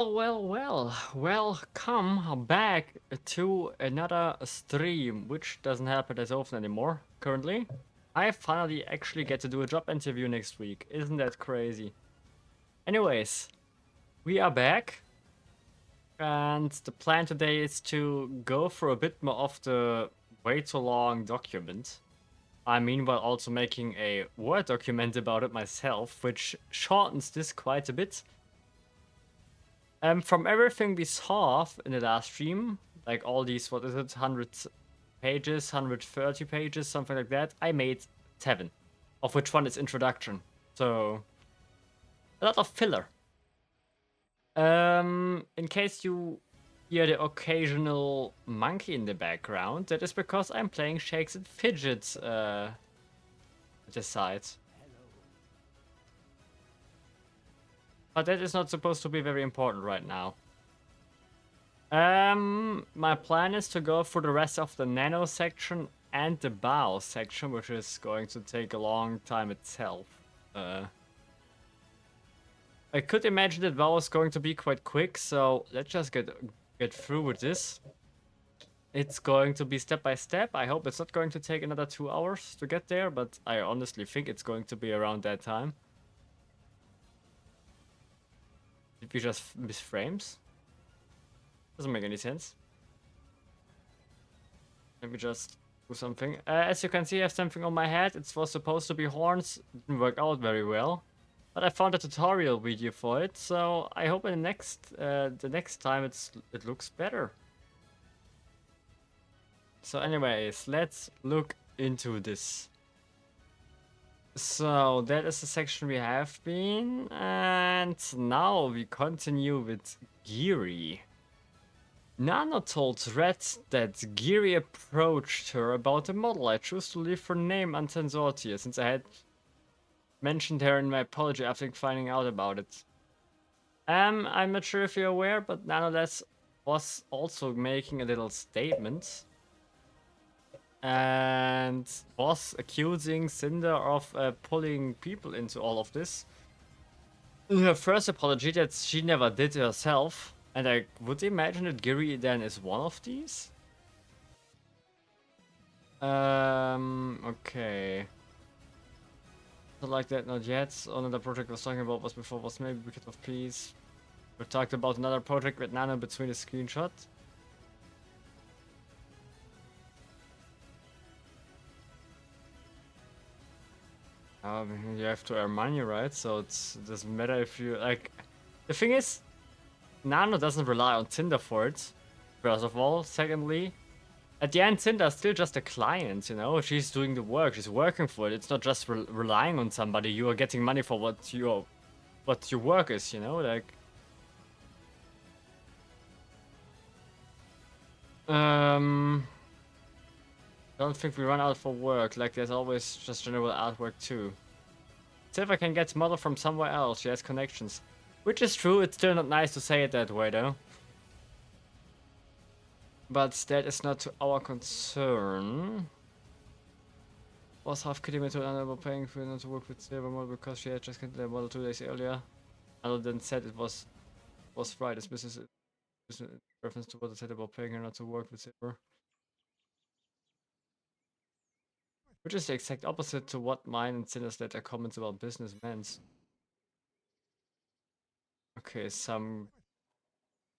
Well, welcome back to another stream, which doesn't happen as often anymore, currently. I finally actually get to do a job interview next week. Isn't that crazy? Anyways, we are back, and the plan today is to go through a bit more of the way too long document. I mean, while also making a Word document about it myself, which shortens this quite a bit. From everything we saw in the last stream, like all these, what is it, 100 pages, 130 pages, something like that, I made 7, of which one is introduction. So, a lot of filler. In case you hear the occasional monkey in the background, that is because I'm playing Shakes and Fidgets at the side. But that is not supposed to be very important right now. My plan is to go for the rest of the nano section and the bow section, which is going to take a long time itself. I could imagine that bow is going to be quite quick, so let's just get through with this. It's going to be step by step. I hope it's not going to take another 2 hours to get there, but I honestly think it's going to be around that time. Did we just miss frames? Doesn't make any sense. Let me just do something. As you can see, I have something on my head. It was supposed to be horns. Didn't work out very well. But I found a tutorial video for it, so I hope in the next time it looks better. So anyways, let's look into this. So that is the section we have been, and now we continue with Geary. Nano told Red that Geary approached her about a model. I choose to leave her name uncensored here, since I had mentioned her in my apology after finding out about it. I'm not sure if you're aware, but Nanoless was also making a little statement and was accusing Cinder of pulling people into all of this. In her first apology that she never did herself, and I would imagine that Geary then is one of these. Okay. Not like that, not yet. Another project I was talking about was before was maybe Wicked of Peace. We talked about another project with Nano between the screenshot. You have to earn money, right? So it doesn't matter if you like. The thing is, Nano doesn't rely on Tinder for it. First of all, secondly, at the end, Cinder's still just a client, you know? She's doing the work, she's working for it. It's not just relying on somebody. You are getting money for what your work is, you know? Like... Don't think we run out for work. Like, there's always just general artwork too. See if I can get model from somewhere else. She has connections. Which is true, it's still not nice to say it that way though. But that is not to our concern. Was half kidding me to another paying for not to work with Silver model because she had just gotten the model 2 days earlier. Other than said it was right. This business reference to what I said about paying her not to work with Silver. Which is the exact opposite to what mine and Sinner's letter comments about business meant. Okay, some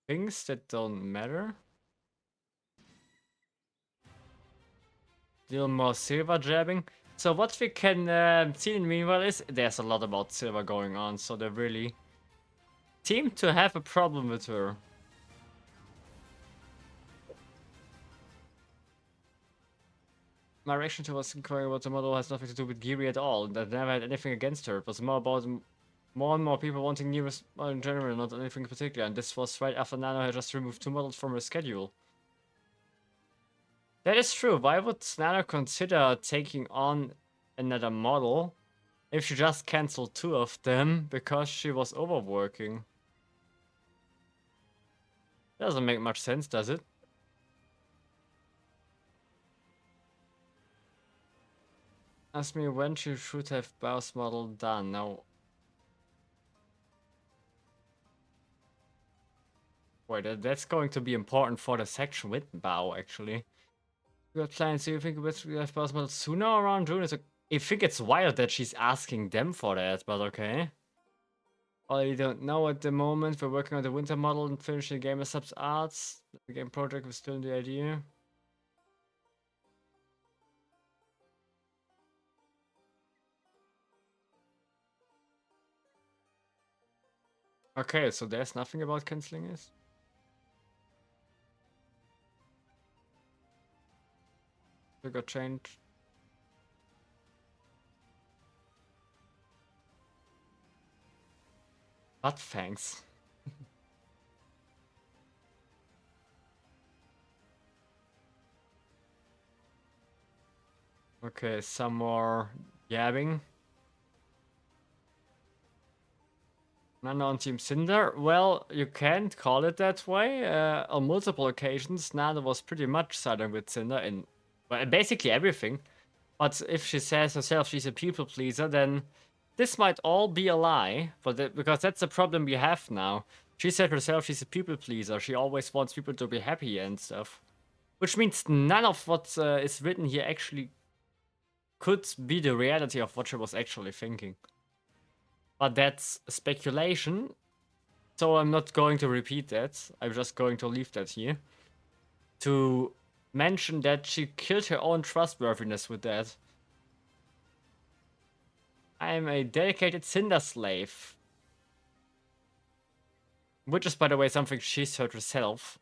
things that don't matter. Deal more silver jabbing. So what we can see in meanwhile is there's a lot about silver going on, so they really seem to have a problem with her. My reaction to what's inquiring about the model has nothing to do with Geary at all. That never had anything against her. It was more about more and more people wanting new in general, not anything in particular. And this was right after Nano had just removed 2 models from her schedule. That is true. Why would Nano consider taking on another model if she just cancelled 2 of them because she was overworking? Doesn't make much sense, does it? Ask me when she should have Bow's model done. Now, Wait, that's going to be important for the section with Bao, actually. You got plans, do you think we have possible sooner around June? I think it's wild that she's asking them for that, but okay. I don't know at the moment. We're working on the winter model and finishing the game as subs arts. The game project was still in the idea. Okay, so there's nothing about canceling this? We got changed. But thanks. Okay, some more yabbing. Nano on Team Cinder? Well, you can't call it that way. On multiple occasions, Nano was pretty much siding with Cinder in well, basically everything. But if she says herself she's a people pleaser, then this might all be a lie. Because that's the problem we have now. She said herself she's a people pleaser. She always wants people to be happy and stuff. Which means none of what is written here actually could be the reality of what she was actually thinking. But that's speculation, so I'm not going to repeat that. I'm just going to leave that here. To mention that she killed her own trustworthiness with that. I'm a dedicated Cinder slave. Which is, by the way, something she said herself.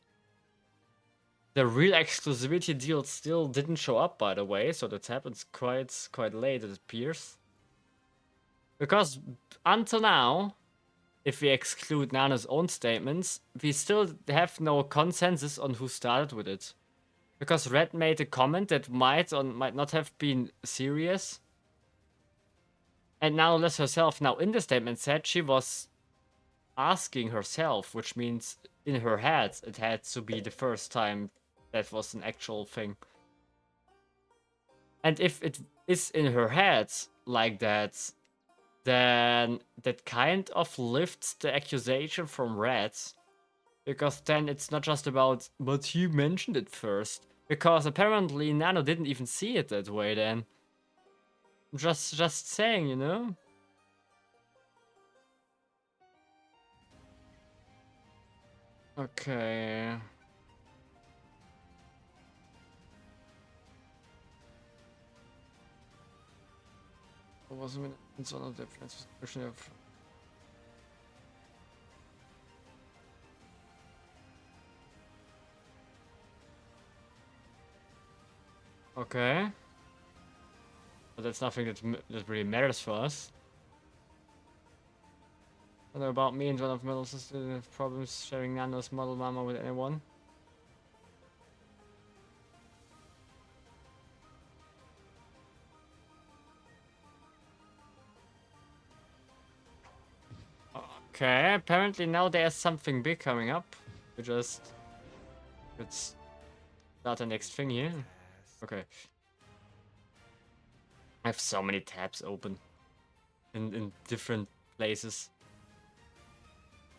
The real exclusivity deal still didn't show up, by the way, so that happens quite late, it appears. Because until now, if we exclude Nana's own statements, we still have no consensus on who started with it. Because Red made a comment that might or might not have been serious. And Nanoless herself now in the statement said she was asking herself, which means in her head it had to be the first time that was an actual thing. And if it is in her head like that, then that kind of lifts the accusation from Red. Because then it's not just about, but he mentioned it first. Because apparently Nano didn't even see it that way then. Just saying, you know? Okay. What was it's one of the difference of okay. But that's nothing that really matters for us. I don't know about me and one of Metal's sisters have problems sharing Nano's model mama with anyone. Okay, apparently now there's something big coming up. Let's start the next thing here. Okay. I have so many tabs open in different places.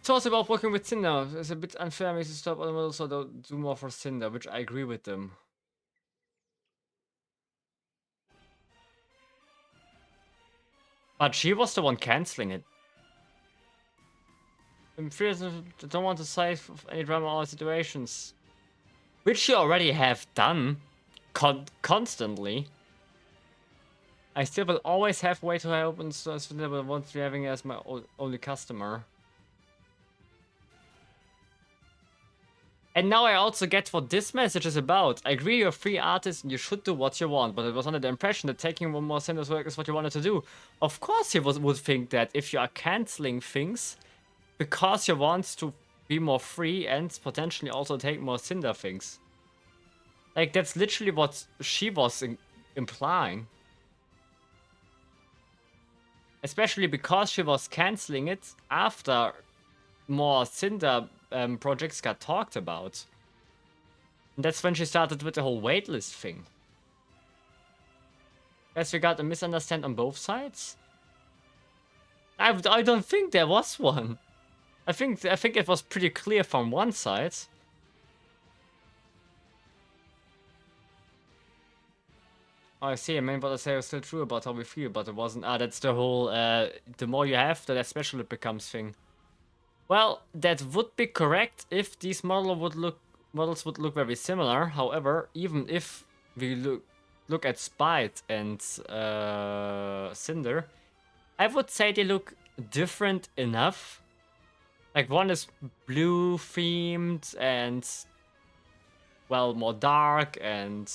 So it's about working with Cinder. It's a bit unfair me to stop other models so don't do more for Cinder, which I agree with them. But she was the one canceling it. I'm fierce, I don't want to save any drama or situations. Which you already have done constantly. I still will always have way too high open source, but want to be having as my only customer. And now I also get what this message is about. I agree you're a free artist and you should do what you want, but it was under the impression that taking one more Cinder's work is what you wanted to do. Of course you would think that if you are canceling things because you want to be more free and potentially also take more Cinder things. Like, that's literally what she was implying. Especially because she was canceling it after more Cinder projects got talked about. And that's when she started with the whole waitlist thing. Guess we got a misunderstanding on both sides? I don't think there was one. I think it was pretty clear from one side. Oh, I see. I mean, what I say was still true about how we feel, but it wasn't. Ah, that's the whole. The more you have, the less special it becomes thing. Well, that would be correct if these models would look very similar. However, even if we look at Spite and Cinder, I would say they look different enough. Like one is blue themed and well more dark and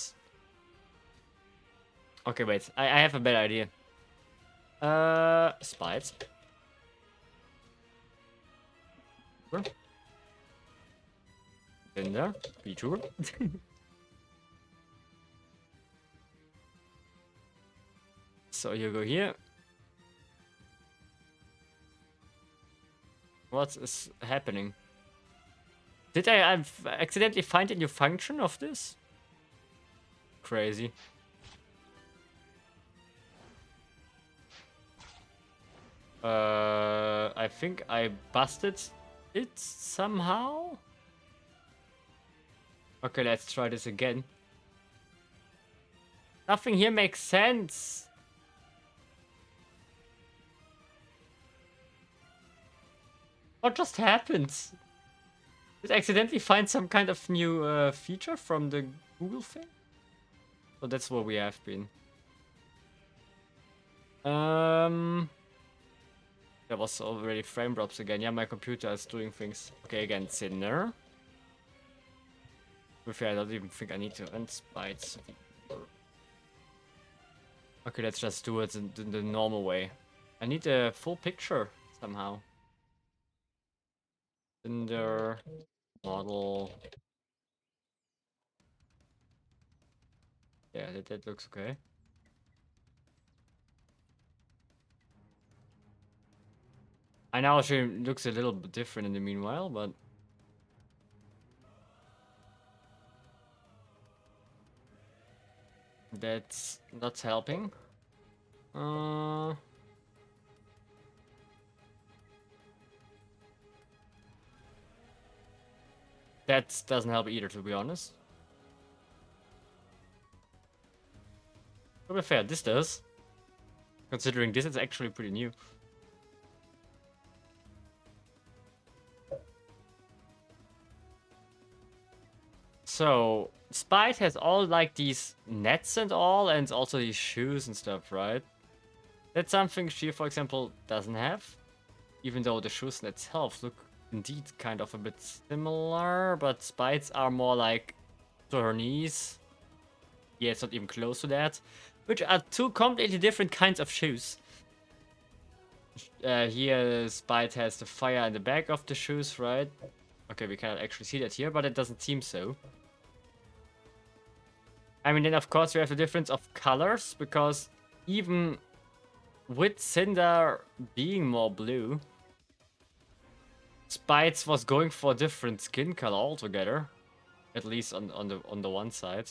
okay wait, I have a better idea. Spite. Cinder, feature. So you go here. What is happening? Did I accidentally find a new function of this? Crazy. I think I busted it somehow. Okay, let's try this again. Nothing here makes sense. What just happened? Did I accidentally find some kind of new feature from the Google thing? So that's where we have been. There was already frame drops again. Yeah, my computer is doing things. Okay, again, Cinder. To be fair, I don't even think I need to unspite. Okay, let's just do it in the normal way. I need a full picture somehow. Cinder model. Yeah, that looks okay. I know she looks a little bit different in the meanwhile, but that's not helping. That doesn't help either, to be honest. To be fair, this does. Considering this is actually pretty new. So, Spite has all like these nets and all, and also these shoes and stuff, right? That's something she, for example, doesn't have. Even though the shoes in itself look indeed kind of a bit similar, but Spite's are more like to her knees. Yeah, it's not even close to that. Which are two completely different kinds of shoes. Here, Spite has the fire in the back of the shoes, right? Okay, we cannot actually see that here, but it doesn't seem so. I mean, then of course we have the difference of colors, because even with Cinder being more blue, Spites was going for a different skin color altogether. At least on the one side.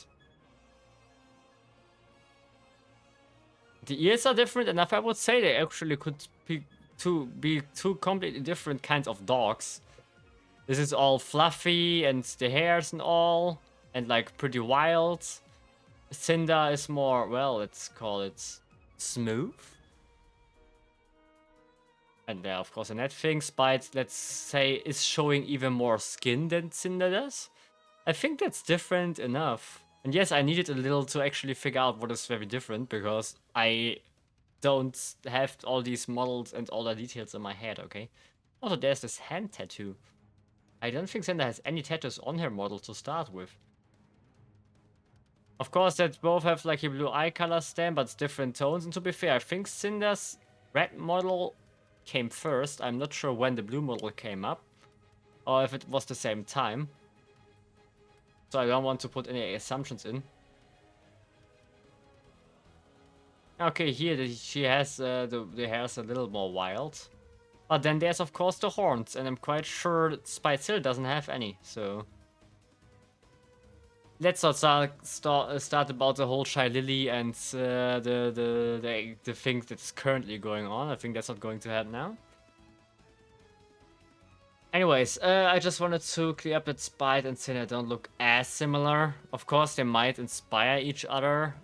The ears are different enough, I would say they actually could be two completely different kinds of dogs. This is all fluffy and the hairs and all, and like pretty wild. Cinder is more, well, let's call it smooth. And there, of course, a net thing. Spite, let's say, is showing even more skin than Cinder does. I think that's different enough. And yes, I needed a little to actually figure out what is very different, because I don't have all these models and all the details in my head, okay? Also, there's this hand tattoo. I don't think Cinder has any tattoos on her model to start with. Of course, that both have like a blue eye color stamp, but it's different tones. And to be fair, I think Cinder's red model came first. I'm not sure when the blue model came up, or if it was the same time. So I don't want to put any assumptions in. Okay, here she has the hair's a little more wild. But then there's of course the horns, and I'm quite sure Spite still doesn't have any, so... Let's not start about the whole Shy Lily and the thing that's currently going on. I think that's not going to happen now. Anyways, I just wanted to clear up that Spite and Sinner don't look as similar. Of course, they might inspire each other,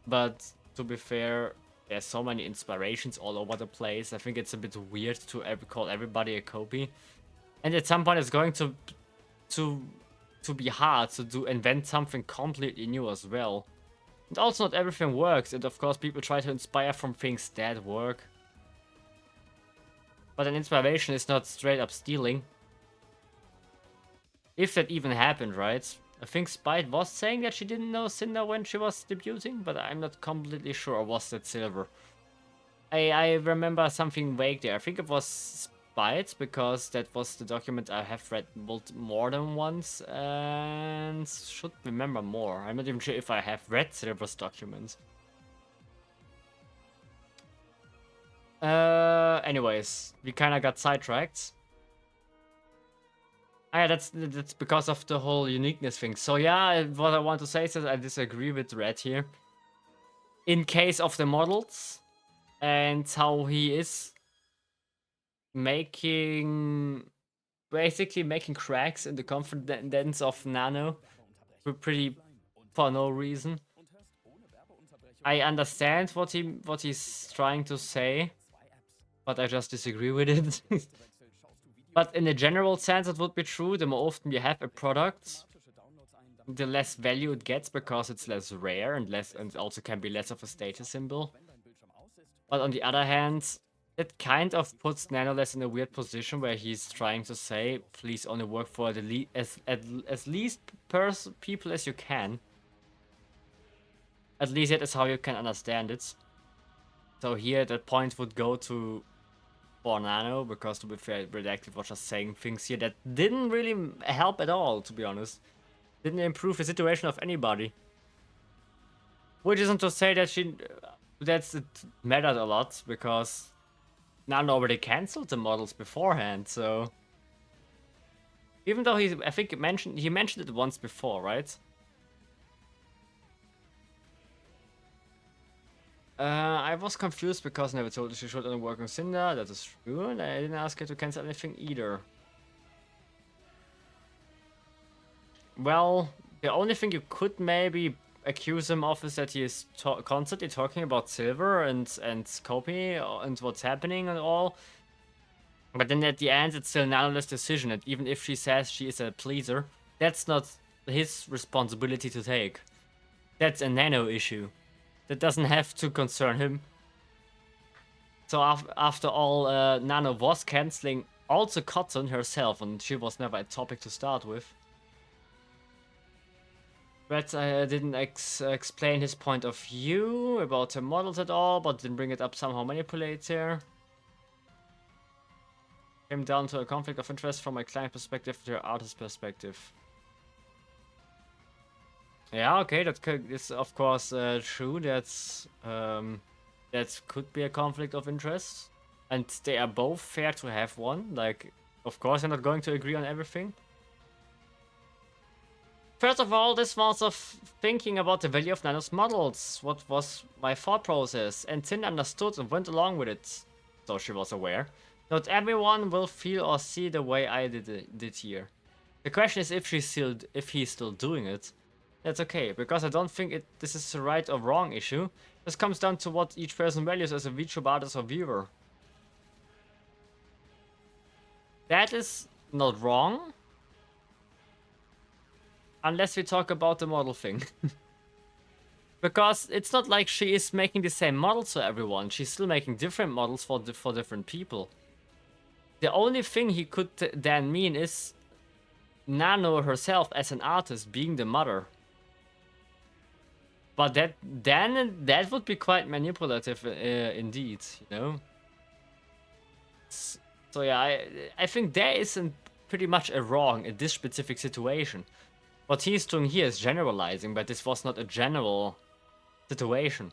but to be fair, there's so many inspirations all over the place. I think it's a bit weird to call everybody a copy. And at some point, it's going to to be hard to invent something completely new as well. And also, not everything works, and of course, people try to inspire from things that work. But an inspiration is not straight up stealing. If that even happened, right? I think Spite was saying that she didn't know Cinder when she was debuting, but I'm not completely sure, or was that Silver? I remember something vague there. I think it was Spite, because that was the document I have read more than once, and should remember more. I'm not even sure if I have read Silver's documents. Anyways, we kinda got sidetracked. Yeah, that's because of the whole uniqueness thing. So yeah, what I want to say is that I disagree with Red here. In case of the models and how he is basically making cracks in the confidence of Nano for no reason. I understand what he's trying to say, but I just disagree with it. But in a general sense, it would be true. The more often you have a product, the less value it gets because it's less rare and also can be less of a status symbol. But on the other hand, it kind of puts Nanoless in a weird position where he's trying to say, please only work for the as least people as you can. At least that is how you can understand it. So here, that point would go to for Nano, because to be fair, Redacted was just saying things here that didn't really help at all, to be honest. Didn't improve the situation of anybody. Which isn't to say that it mattered a lot, because Nano already cancelled the models beforehand, so... Even though I think he mentioned it once before, right? I was confused because I never told her she should only work on Cinder. That is true, and I didn't ask her to cancel anything either. Well, the only thing you could maybe accuse him of is that he is constantly talking about Silver and Scopy and what's happening and all. But then at the end, it's still Nanoless' decision, and even if she says she is a pleaser, that's not his responsibility to take. That's a Nano issue. That doesn't have to concern him. So after all, Nano was cancelling also Cotton herself, and she was never a topic to start with. But didn't explain his point of view about the models at all, but didn't bring it up somehow manipulator. Came down to a conflict of interest from a client perspective to an artist perspective. Yeah, okay, that is of course true. That could be a conflict of interest, and they are both fair to have one. Like, of course, they're not going to agree on everything. First of all, this was of thinking about the value of Nano's models. What was my thought process? And Tin understood and went along with it, so she was aware. Not everyone will feel or see the way I did here. The question is if he's still doing it. That's okay, because I don't think this is a right or wrong issue. This comes down to what each person values as a VTuber artist or viewer. That is not wrong. Unless we talk about the model thing. Because it's not like she is making the same models for everyone. She's still making different models for different people. The only thing he could then mean is Nano herself as an artist being the mother. But that would be quite manipulative indeed, you know? So yeah, I think there isn't pretty much a wrong in this specific situation. What he's doing here is generalizing, but this was not a general situation.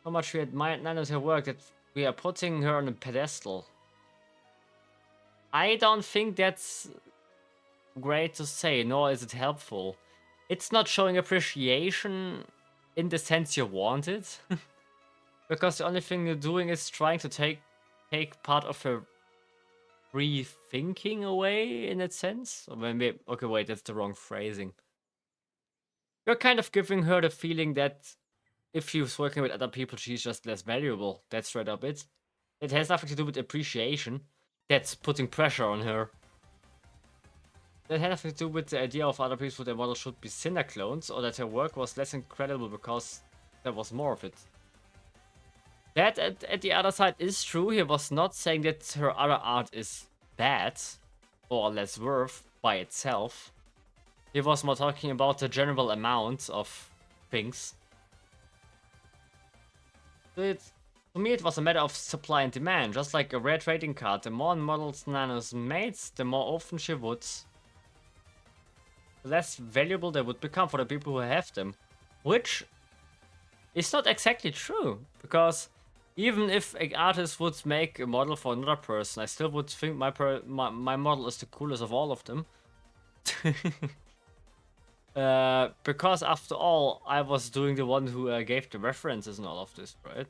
So much we admire Nano's her work that we are putting her on a pedestal. I don't think that's great to say, nor is it helpful. It's not showing appreciation in the sense you want it. Because the only thing you're doing is trying to take part of her free thinking away in that sense. Or maybe, okay, wait, that's the wrong phrasing. You're kind of giving her the feeling that if she's working with other people, she's just less valuable. That's straight up it. It has nothing to do with appreciation. That's putting pressure on her. That had nothing to do with the idea of other people their model should be Cinder clones, or that her work was less incredible because there was more of it. That, at the other side, is true. He was not saying that her other art is bad or less worth by itself. He was more talking about the general amount of things. To me, it was a matter of supply and demand, just like a rare trading card. The more models Nanos made, the more often she would, the less valuable they would become for the people who have them. Which is not exactly true, because even if an artist would make a model for another person, I still would think my model is the coolest of all of them. Because after all, I was doing the one who gave the references and all of this, right?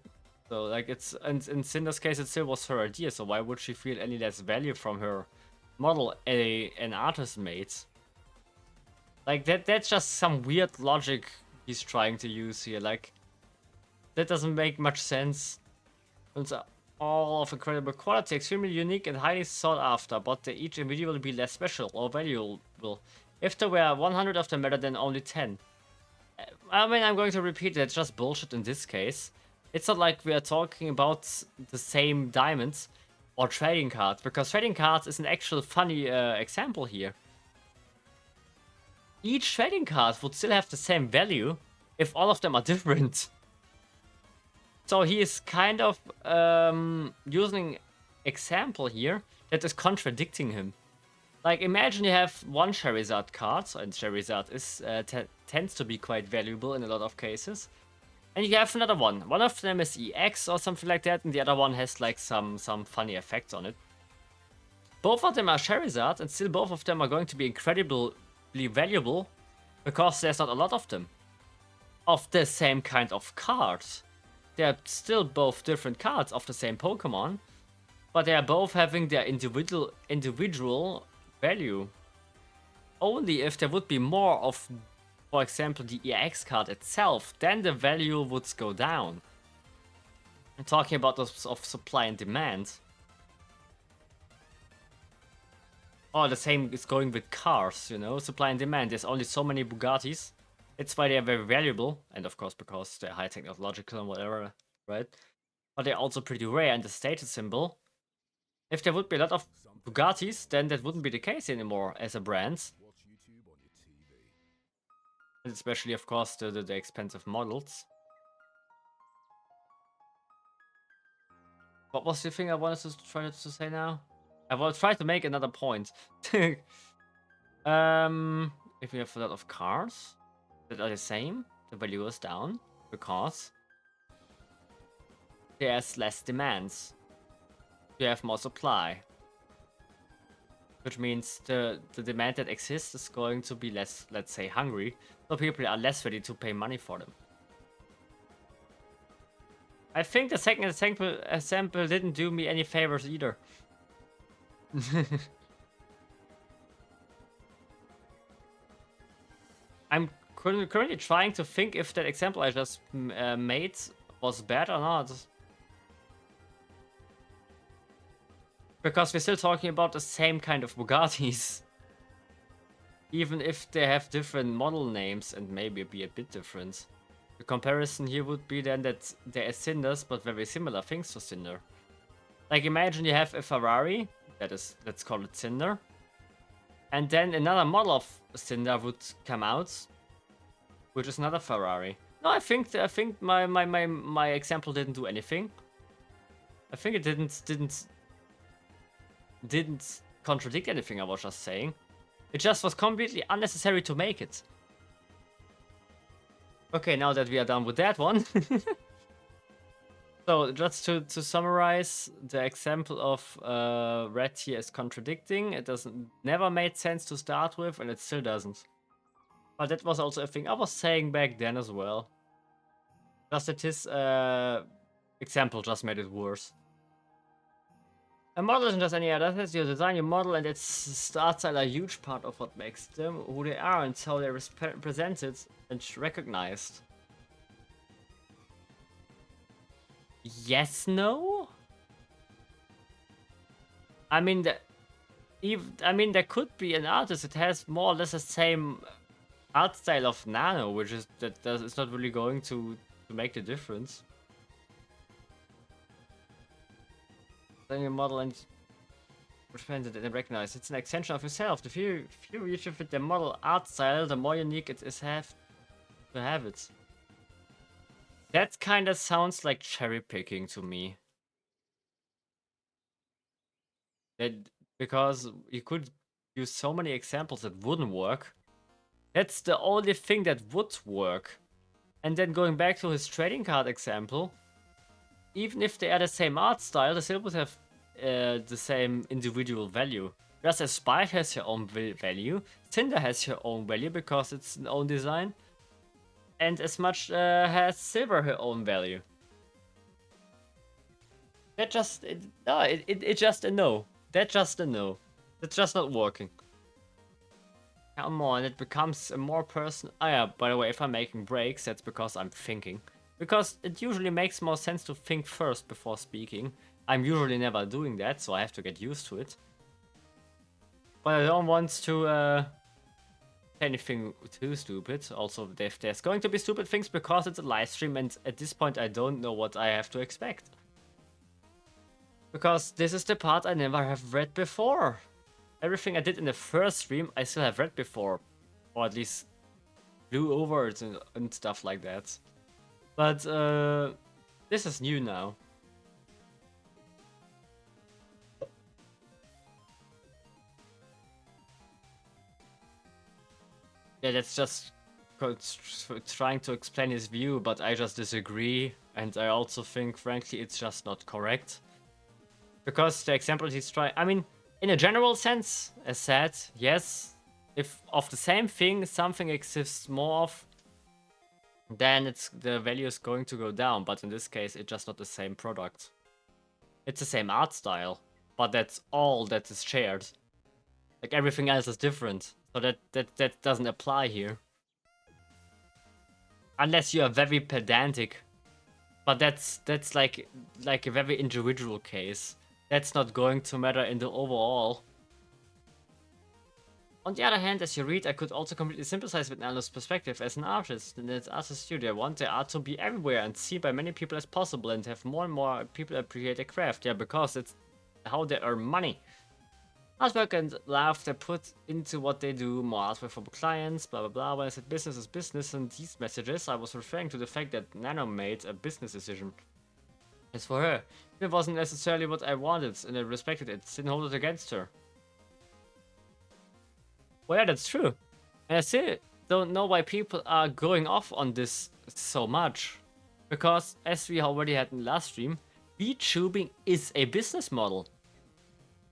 So like it's in Cinder's case, it still was her idea. So why would she feel any less value from her model an artist made? Like that's just some weird logic he's trying to use here. Like that doesn't make much sense. It's all of incredible quality, extremely unique and highly sought after, but they each individually be less special or valuable. If there were 100 of them better than only 10. I mean, I'm going to repeat it, it's just bullshit in this case. It's not like we are talking about the same diamonds or trading cards, because trading cards is an actual funny example here. Each trading card would still have the same value if all of them are different. So he is kind of using example here that is contradicting him. Like, imagine you have one Charizard card, and Charizard is tends to be quite valuable in a lot of cases. And you have another one. One of them is EX or something like that, and the other one has like some funny effects on it. Both of them are Charizard, and still both of them are going to be incredibly valuable because there's not a lot of them. Of the same kind of cards. They're still both different cards of the same Pokemon, but they are both having their individual value. Only if there would be more of, for example, the EX card itself, then the value would go down. I'm talking about those of supply and demand. Oh, the same is going with cars, you know, supply and demand. There's only so many Bugattis. That's why they are very valuable, and of course because they're high technological and whatever, right? But they're also pretty rare, and the status symbol. If there would be a lot of Bugattis, then that wouldn't be the case anymore as a brand. Especially, of course, the expensive models. What was the thing I wanted to try to say now? I will try to make another point. If we have a lot of cars that are the same, the value is down because there's less demands. You have more supply. Which means the demand that exists is going to be less, let's say, hungry. So people are less ready to pay money for them. I think the second example didn't do me any favors either. I'm currently trying to think if that example I just made was bad or not. Because we're still talking about the same kind of Bugattis. Even if they have different model names and maybe be a bit different. The comparison here would be then that there are Cinders, but very similar things to Cinder. Like, imagine you have a Ferrari, that is, let's call it Cinder. And then another model of Cinder would come out, which is another Ferrari. No, I think my example didn't do anything. I think it didn't contradict anything I was just saying. It just was completely unnecessary to make it. Okay, now that we are done with that one. So, just to summarize, the example of red here is contradicting. It never made sense to start with, and it still doesn't. But that was also a thing I was saying back then as well. Just that his example just made it worse. A model isn't just any other, that's your design, your model, and its art style are a huge part of what makes them who they are and how they're presented and recognized. Yes, no? I mean, there could be an artist that has more or less the same art style of Nano, which is it's not really going to make the difference. Then your model and presented and recognized. It's an extension of yourself. The fewer you fit the model art style, the more unique it is to have it. That kind of sounds like cherry picking to me. That because you could use so many examples that wouldn't work. That's the only thing that would work. And then going back to his trading card example, even if they are the same art style, they still would have the same individual value. Just as Spite has her own value, Cinder has her own value because it's an own design, and as much has Silver her own value. That just it's just a no. That's just a no. That's just not working. Come on, it becomes a more personal. Oh yeah, by the way, if I'm making breaks, that's because I'm thinking. Because it usually makes more sense to think first before speaking. I'm usually never doing that, so I have to get used to it. But I don't want to say anything too stupid. Also, there's going to be stupid things because it's a live stream, and at this point I don't know what I have to expect. Because this is the part I never have read before. Everything I did in the first stream, I still have read before. Or at least flew over it and stuff like that. But this is new now. Yeah, that's just trying to explain his view, but I just disagree. And I also think, frankly, it's just not correct. Because the example he's trying... I mean, in a general sense, as said, yes, if of the same thing something exists more of, then the value is going to go down. But in this case, it's just not the same product. It's the same art style, but that's all that is shared. Like everything else is different, so that doesn't apply here. Unless you are very pedantic, but that's like a very individual case. That's not going to matter in the overall. On the other hand, as you read, I could also completely sympathize with Nanoless' perspective as an artist. In its artist studio, I want their art to be everywhere and seen by many people as possible and have more and more people appreciate their craft. Yeah, because it's how they earn money. Artwork and love they put into what they do, more artwork for clients, blah blah blah. When I said business is business and these messages, I was referring to the fact that Nano made a business decision. As for her, it wasn't necessarily what I wanted, and I respected it, didn't hold it against her. Well, yeah, that's true. And I still don't know why people are going off on this so much. Because, as we already had in the last stream, VTubing is a business model.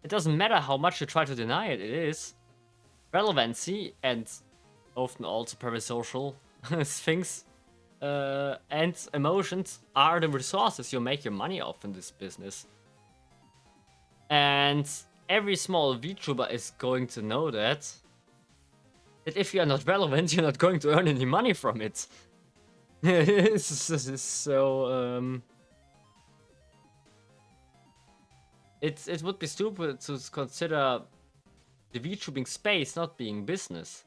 It doesn't matter how much you try to deny it, it is. Relevancy and often also parasocial things and emotions are the resources you make your money off in this business. And every small VTuber is going to know that if you are not relevant, you're not going to earn any money from it. So, it would be stupid to consider the VTubing space not being business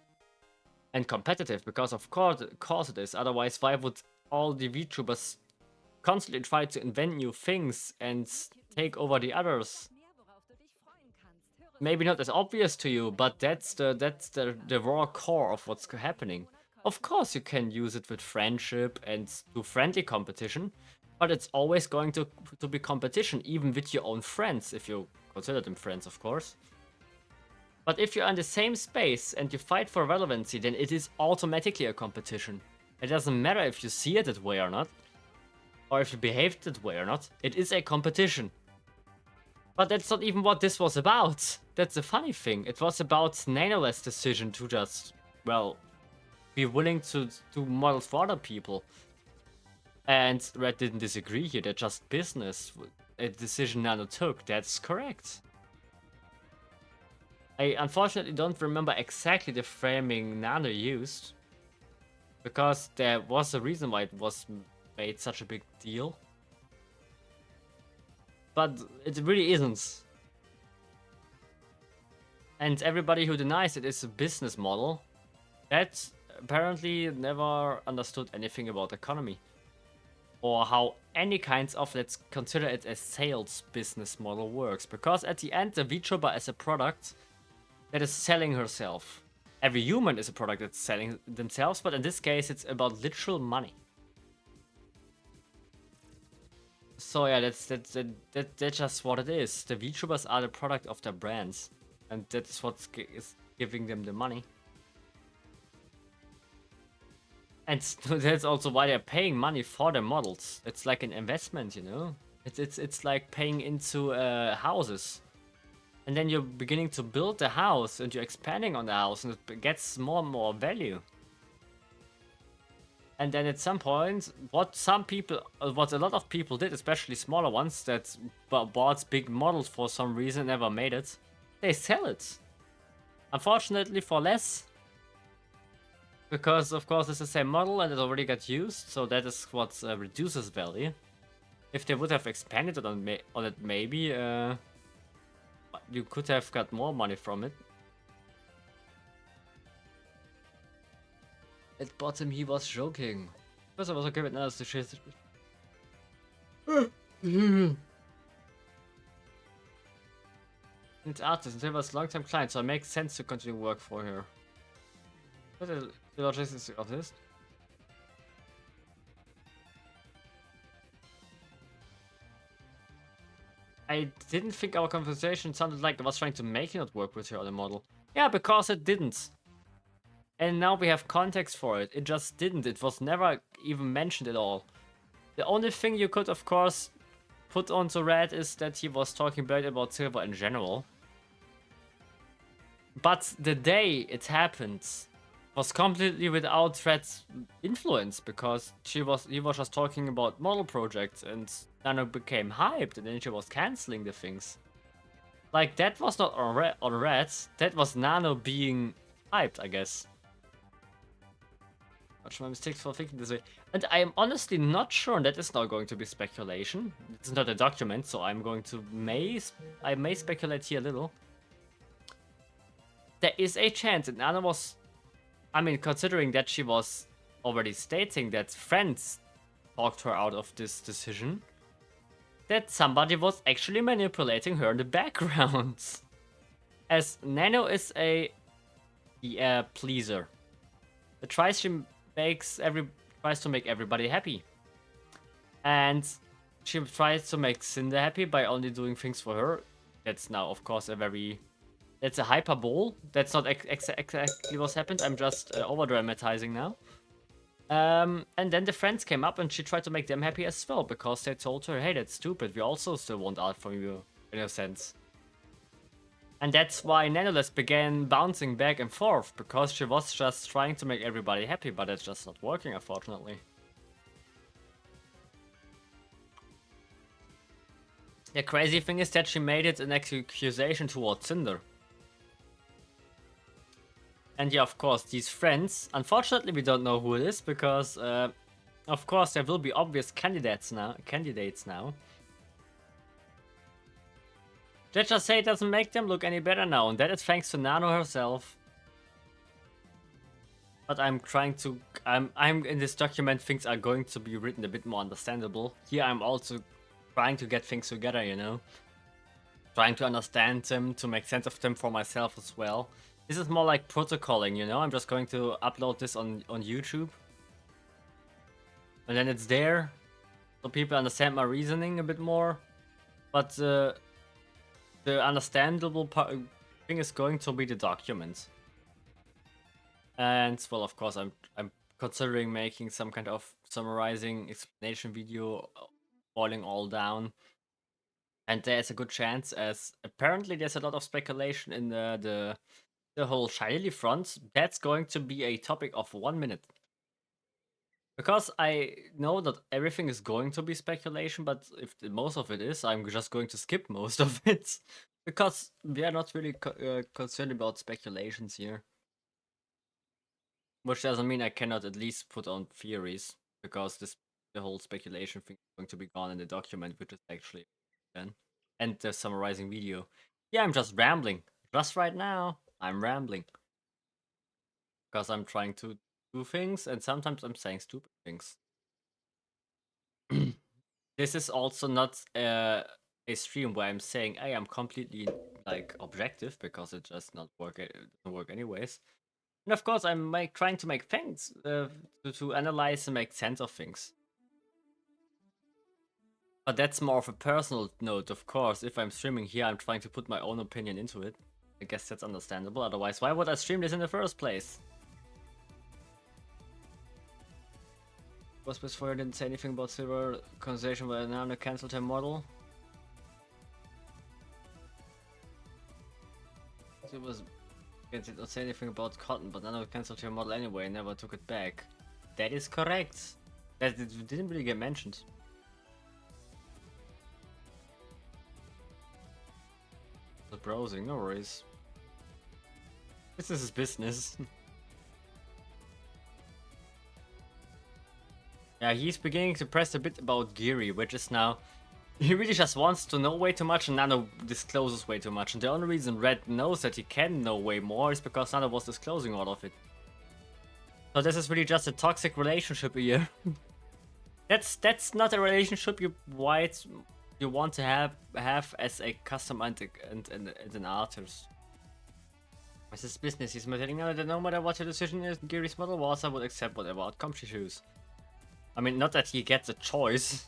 and competitive, because of course it is. Otherwise, why would all the VTubers constantly try to invent new things and take over the others? Maybe not as obvious to you, but that's the raw core of what's happening. Of course you can use it with friendship and do friendly competition, but it's always going to be competition, even with your own friends, if you consider them friends, of course. But if you're in the same space and you fight for relevancy, then it is automatically a competition. It doesn't matter if you see it that way or not, or if you behave that way or not, it is a competition. But that's not even what this was about. That's the funny thing. It was about Nanoless' decision to just, well, be willing to do models for other people. And Red didn't disagree here, they're just business. a decision Nano took. That's correct. I unfortunately don't remember exactly the framing Nano used, because there was a reason why it was made such a big deal. But it really isn't. And everybody who denies it is a business model that apparently never understood anything about economy. Or how any kinds of, let's consider it a sales business model works. Because at the end, the VTuber is a product that is selling herself. Every human is a product that's selling themselves, but in this case, it's about literal money. So yeah, that's just what it is. The VTubers are the product of their brands, and that's what is giving them the money. And that's also why they're paying money for their models. It's like an investment, you know. It's like paying into houses, and then you're beginning to build the house, and you're expanding on the house, and it gets more and more value. And then at some point, what a lot of people did, especially smaller ones that bought big models for some reason, never made it, they sell it. Unfortunately for less, because of course it's the same model and it already got used, so that is what reduces value. If they would have expanded it on it, maybe you could have got more money from it. At bottom, he was joking. First, I was okay with Nanoless to chase. It's artist and Silver's long-time client, so it makes sense to continue work for her. But the logistics is the artist. I didn't think our conversation sounded like I was trying to make it not work with her on the model. Yeah, because it didn't. And now we have context for it. It just didn't. It was never even mentioned at all. The only thing you could, of course, put onto Red is that he was talking bad about Silver in general. But the day it happened was completely without Red's influence, because he was just talking about model projects, and Nano became hyped, and then she was canceling the things. Like, that was not on Red, that was Nano being hyped, I guess. Watch my mistakes for thinking this way. And I am honestly not sure, and that is now going to be speculation. It's not a document, so I'm going to I may speculate here a little. There is a chance that Nana was, I mean, considering that she was already stating that friends talked her out of this decision, that somebody was actually manipulating her in the background. As Nano is a pleaser. It tries to make everybody happy. And she tries to make Cinder happy by only doing things for her. That's now, of course, that's a hyperbole. That's not exactly what's happened. I'm just over-dramatizing now. And then the friends came up and she tried to make them happy as well, because they told her, hey, that's stupid. We also still want art from you, in a sense. And that's why Nanoless began bouncing back and forth, because she was just trying to make everybody happy, but it's just not working, unfortunately. The crazy thing is that she made it an accusation towards Cinder. And yeah, of course, these friends, unfortunately we don't know who it is, because of course there will be obvious candidates now. Let's just say it doesn't make them look any better now, and that is thanks to Nano herself. But I'm in this document, things are going to be written a bit more understandable. Here I'm also trying to get things together, you know. Trying to understand them, to make sense of them for myself as well. This is more like protocoling, you know. I'm just going to upload this on YouTube. And then it's there, so people understand my reasoning a bit more. But the understandable thing is going to be the document. And well, of course, I'm considering making some kind of summarizing explanation video, boiling all down. And there's a good chance, as apparently there's a lot of speculation in the whole Shiny front. That's going to be a topic of 1 minute. Because I know that everything is going to be speculation, but if most of it is, I'm just going to skip most of it. Because we are not really concerned about speculations here. Which doesn't mean I cannot at least put on theories, because the whole speculation thing is going to be gone in the document, which is actually then. And the summarizing video. Yeah, I'm just rambling. Just right now, I'm rambling. Because I'm trying to do things, and sometimes I'm saying stupid things. This is also not a stream where I'm saying, "Hey, I'm completely like objective," because it just not work. It doesn't work anyways. And of course, I'm trying to make things to analyze and make sense of things. But that's more of a personal note, of course. If I'm streaming here, I'm trying to put my own opinion into it. I guess that's understandable. Otherwise, why would I stream this in the first place? Was before I didn't say anything about silver conversation, but now I cancelled her model. It was did not say anything about cotton, but Nano cancelled her model anyway and never took it back. That is correct. That didn't really get mentioned. The browsing, no worries. Business is business. Yeah, he's beginning to press a bit about Geary, which is now... He really just wants to know way too much and Nano discloses way too much. And the only reason Red knows that he can know way more is because Nano was disclosing all of it. So this is really just a toxic relationship here. That's not a relationship you want to have as a customer and an artist. It's his business. He's telling Nano that no matter what your decision is, Geary's model was, I would accept whatever outcome she chooses. I mean, not that he gets a choice.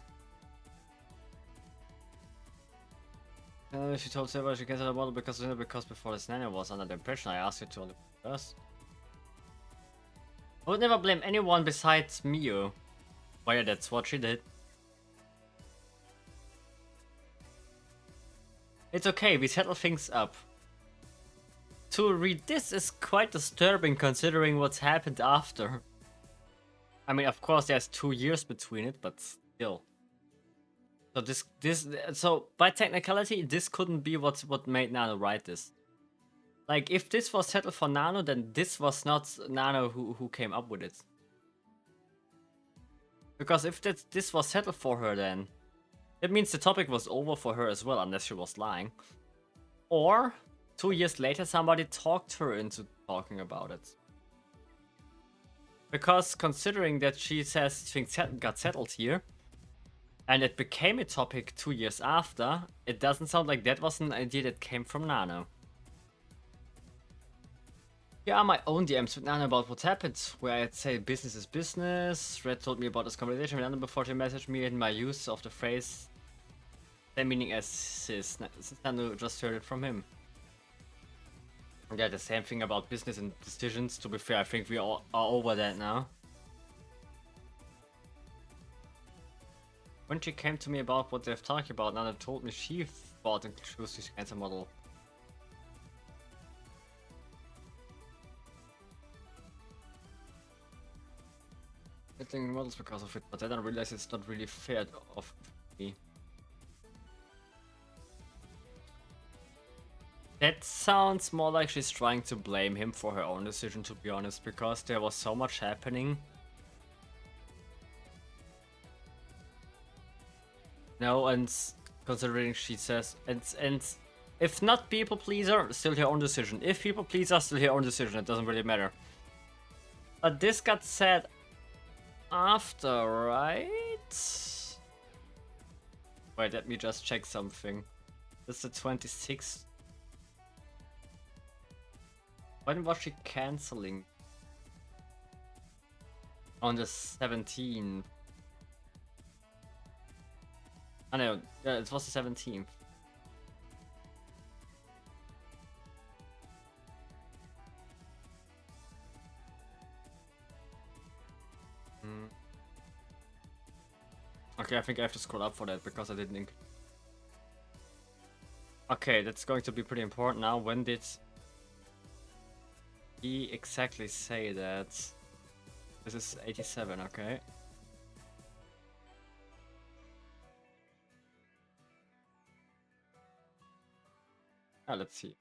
She told Sarah she cancelled her model because before this Nano was under the impression I asked her to only first. I would never blame anyone besides Mio. Well, yeah, that's what she did. It's okay, we settle things up. To read this is quite disturbing considering what's happened after. I mean, of course, there's 2 years between it, but still. So by technicality, this couldn't be what made Nano write this. Like, if this was settled for Nano, then this was not Nano who came up with it. Because if this was settled for her, then it means the topic was over for her as well, unless she was lying. Or 2 years later, somebody talked her into talking about it. Because considering that she says things got settled here, and it became a topic 2 years after, it doesn't sound like that was an idea that came from Nano. Here are my own DMs with Nano about what happened, where I'd say business is business. Red told me about this conversation with Nano before she messaged me, and my use of the phrase same meaning as sis, since Nano just heard it from him. Yeah, the same thing about business and decisions. To be fair, I think we all are over that now. When she came to me about what they've talked about, Nana told me she thought and chose this cancer model. Getting models because of it, but then I realized it's not really fair of me. That sounds more like she's trying to blame him for her own decision, to be honest, because there was so much happening. No, and considering she says, and if not people pleaser, still her own decision. If people pleaser, still her own decision. It doesn't really matter. But this got said after, right? Wait, let me just check something. This is the 26th. When was she canceling? On the 17th. I know, yeah, it was the 17th. Okay, I think I have to scroll up for that because I didn't. Okay, that's going to be pretty important now. When did he exactly say that? This is 87, okay. Let's see.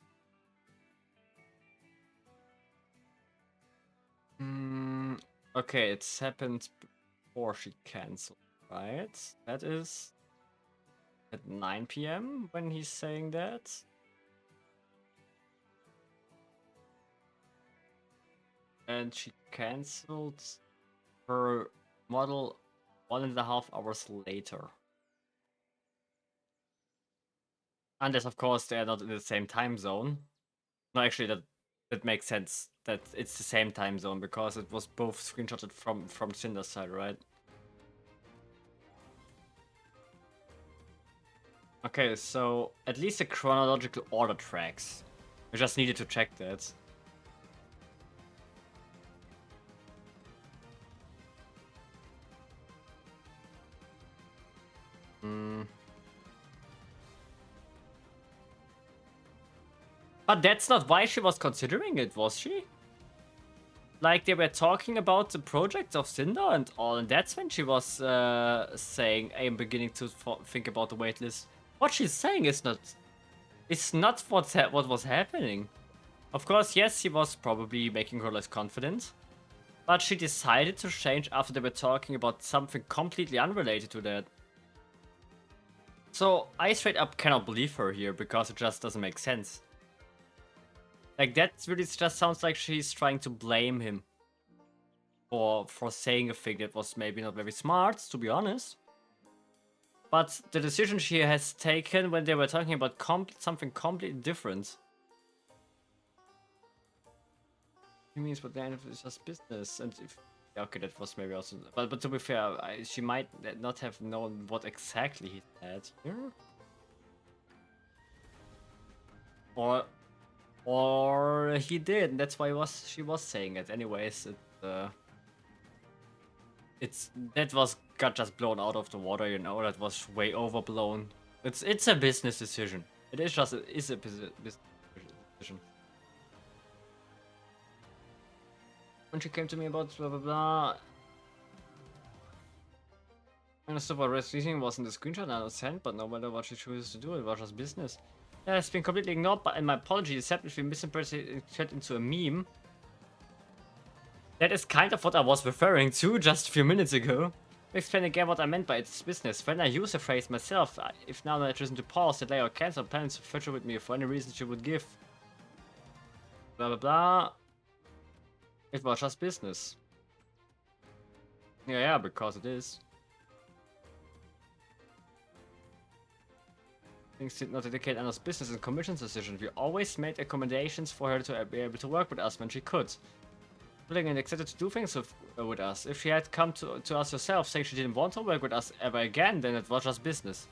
Okay, it's happened before she canceled, right? That is at 9 p.m. when he's saying that. And she canceled her model 1.5 hours later. Unless, of course, they are not in the same time zone. No, actually, that makes sense. That it's the same time zone because it was both screenshotted from Cinder's side, right? Okay, so at least the chronological order tracks. I just needed to check that. But that's not why she was considering it, was she? Like, they were talking about the project of Cinder and all, and that's when she was saying, I'm beginning to think about the waitlist. What she's saying is not... It's not what was happening. Of course, yes, she was probably making her less confident. But she decided to change after they were talking about something completely unrelated to that. So, I straight up cannot believe her here, because it just doesn't make sense. Like, that really just sounds like she's trying to blame him for saying a thing that was maybe not very smart, to be honest. But the decision she has taken when they were talking about something completely different. He means, but then it's just business, and if okay, that was maybe also. But to be fair, she might not have known what exactly he said here, or he did. And that's why she was saying it. Anyways, that got just blown out of the water. You know, that was way overblown. It's a business decision. It is just a business decision. When she came to me about blah blah blah. And the super reasoning wasn't the screenshot I was sent, but no matter what she chooses to do, it was just business. Yeah, it's been completely ignored, but in my apologies, except if we misinterpreted it into a meme. That is kind of what I was referring to just a few minutes ago. Explain again what I meant by it's business. When I use the phrase myself, if now I choose to pause, delay, or cancel plans to feature with me for any reason she would give. Blah blah blah. It was just business. Yeah, because it is. Things did not indicate Anna's business and commissions decision. We always made accommodations for her to be able to work with us when she could. Willing and excited to do things with us. If she had come to us herself saying she didn't want to work with us ever again, then it was just business.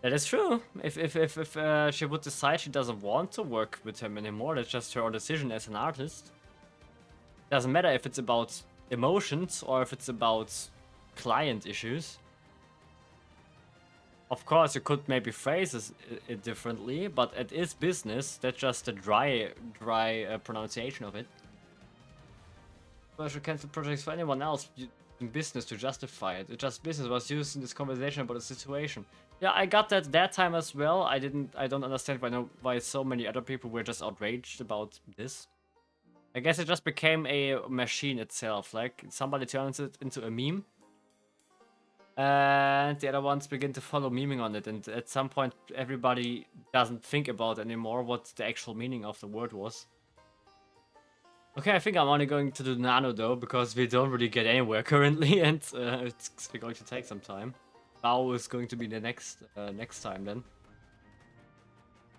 That is true. If she would decide she doesn't want to work with him anymore, that's just her own decision as an artist. Doesn't matter if it's about emotions or if it's about client issues. Of course, you could maybe phrase it differently, but it is business. That's just a dry pronunciation of it. But you cancel projects for anyone else in business to justify it. It just business was used in this conversation about the situation. Yeah, I got that time as well. I don't understand why so many other people were just outraged about this. I guess it just became a machine itself. Like, somebody turns it into a meme. And the other ones begin to follow memeing on it. And at some point, everybody doesn't think about anymore what the actual meaning of the word was. Okay, I think I'm only going to do Nano though, because we don't really get anywhere currently, and it's going to take some time. Bao is going to be the next time then.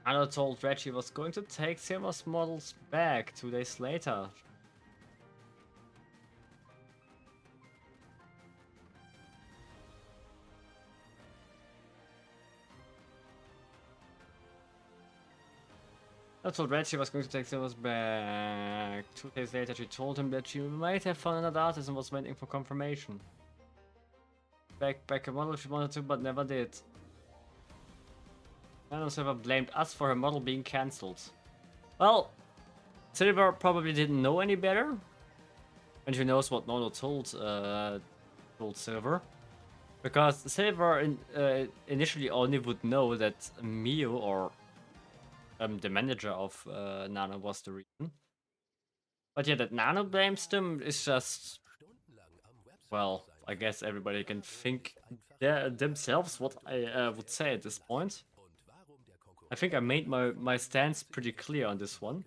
Nano told Reggie he was going to take Silver's models back 2 days later. I told Reggie was going to take Silver's back. 2 days later, she told him that she might have found another artist and was waiting for confirmation. Back a model if she wanted to, but never did. Nano Silver blamed us for her model being cancelled. Well, Silver probably didn't know any better. And who knows what Nano told Silver. Because Silver initially only would know that Mio or the manager of Nano was the reason. But yeah, that Nano blames them is just, well, I guess everybody can think themselves what I would say at this point. I think I made my stance pretty clear on this one.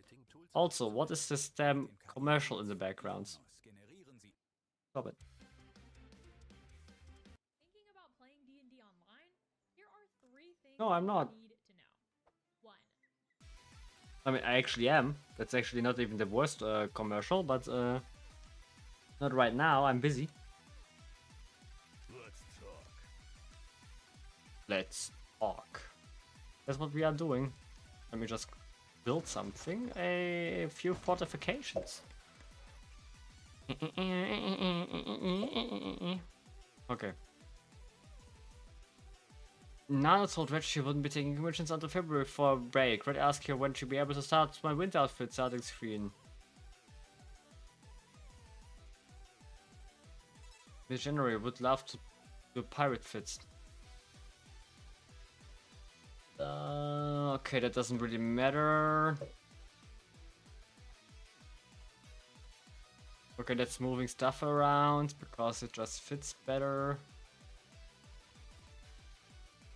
Also, what is this damn commercial in the background? Stop it. Thinking about playing D&D online? Here are 3 things No, I'm you not. need to know. 1. I mean, I actually am. That's actually not even the worst commercial, but not right now. I'm busy. Let's talk. Let's talk. That's what we are doing. Let me just build something. A few fortifications. Okay. Nana told Red she wouldn't be taking commissions until February for a break. Red asked her when she'd be able to start my winter outfit starting screen. Miss January would love to do pirate fits. Okay, that doesn't really matter. Okay, that's moving stuff around because it just fits better.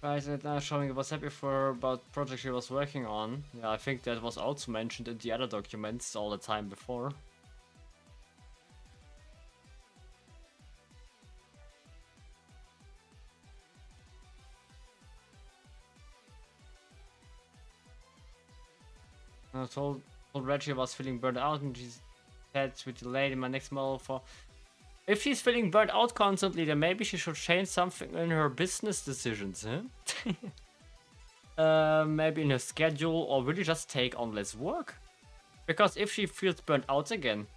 Guys, and now showing was happy for about project she was working on. Yeah, I think that was also mentioned in the other documents all the time before. I told Reggie I was feeling burned out and she said to delay my next model for... If she's feeling burned out constantly, then maybe she should change something in her business decisions, huh? Maybe in her schedule, or really just take on less work. Because if she feels burnt out again,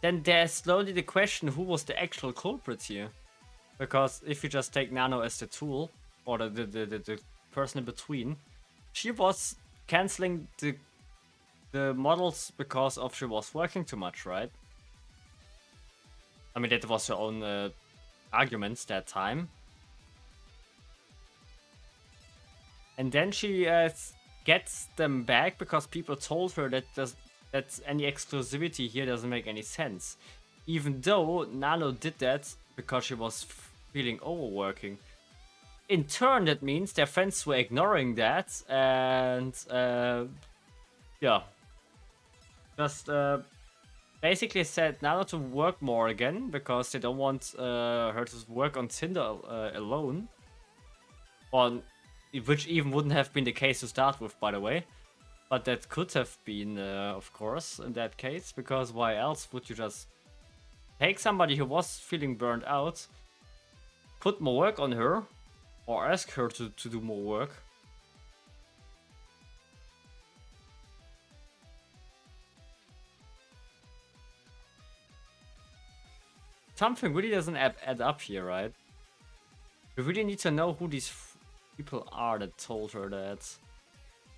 then there's slowly the question who was the actual culprit here. Because if you just take Nano as the tool, or the person in between, she was canceling the models because of she was working too much, right? I mean, that was her own arguments that time. And then she gets them back because people told her that any exclusivity here doesn't make any sense. Even though Nano did that because she was feeling overworking. In turn, that means their friends were ignoring that and yeah, just basically said Nano to work more again because they don't want her to work on Tinder alone. Which even wouldn't have been the case to start with, by the way. But that could have been, of course, in that case, because why else would you just take somebody who was feeling burned out, put more work on her, or ask her to do more work? Something really doesn't add up here, right? We really need to know who these people are that told her that.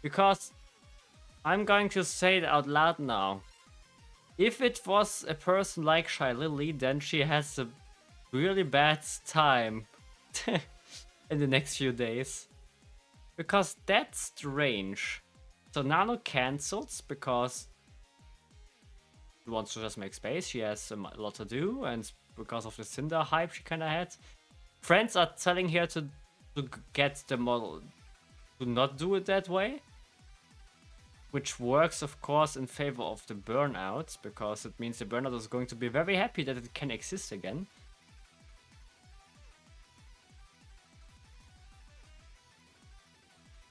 Because I'm going to say it out loud now. If it was a person like Shy Lily, then she has a really bad time in the next few days. Because that's strange. So Nano cancels because she wants to just make space. She has a lot to do, and because of the Cinder hype she kinda had. Friends are telling her to get the model to not do it that way. Which works, of course, in favor of the burnout, because it means the burnout is going to be very happy that it can exist again.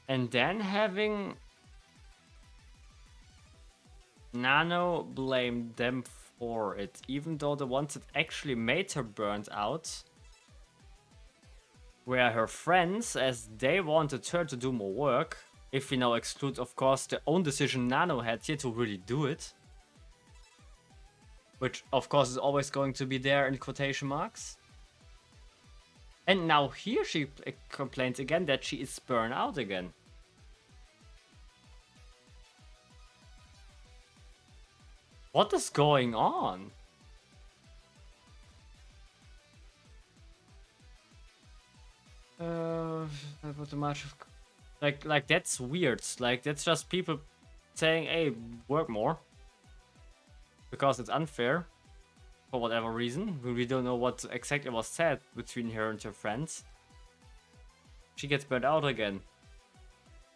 And then having Nano blame them for it, even though the ones that actually made her burnt out were her friends, as they wanted her to do more work. If we now exclude, of course, the own decision Nano had here to really do it. Which, of course, is always going to be there in quotation marks. And now here she complains again that she is burned out again. What is going on? Not too much of Like that's weird. Like that's just people saying, "Hey, work more," because it's unfair for whatever reason. We don't know what exactly was said between her and her friends. She gets burnt out again,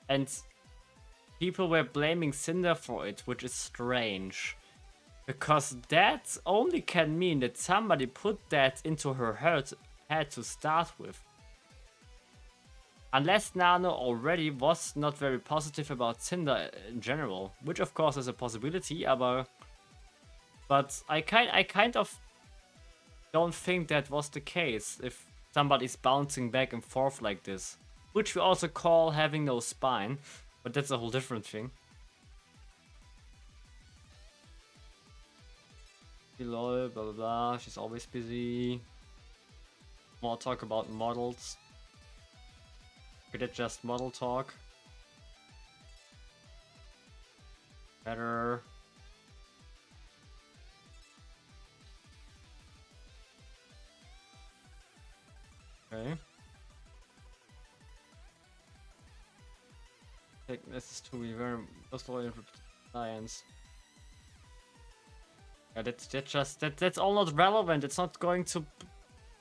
and people were blaming Cinder for it, which is strange. Because that only can mean that somebody put that into her head to start with. Unless Nano already was not very positive about Cinder in general, which of course is a possibility, but I kind of don't think that was the case if somebody's bouncing back and forth like this. Which we also call having no spine, but that's a whole different thing. Lol, blah blah blah, she's always busy. More talk about models. Could it just model talk? Better. Okay. This is to be very most loyal science. Yeah, that's all not relevant. It's not going to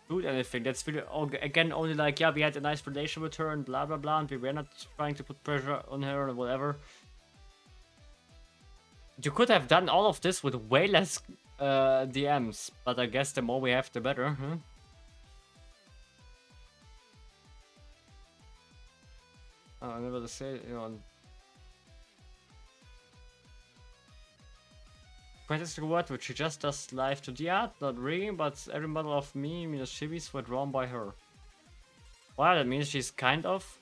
do anything. That's really again only like, yeah, we had a nice relation with her and blah blah blah, and we were not trying to put pressure on her or whatever. You could have done all of this with way less DMs, but I guess the more we have, the better. Huh? I never to say, you know. Fantastic word, which she just does live to the art, not really, but every model of me minus Chibis were drawn by her. Well, that means she's kind of,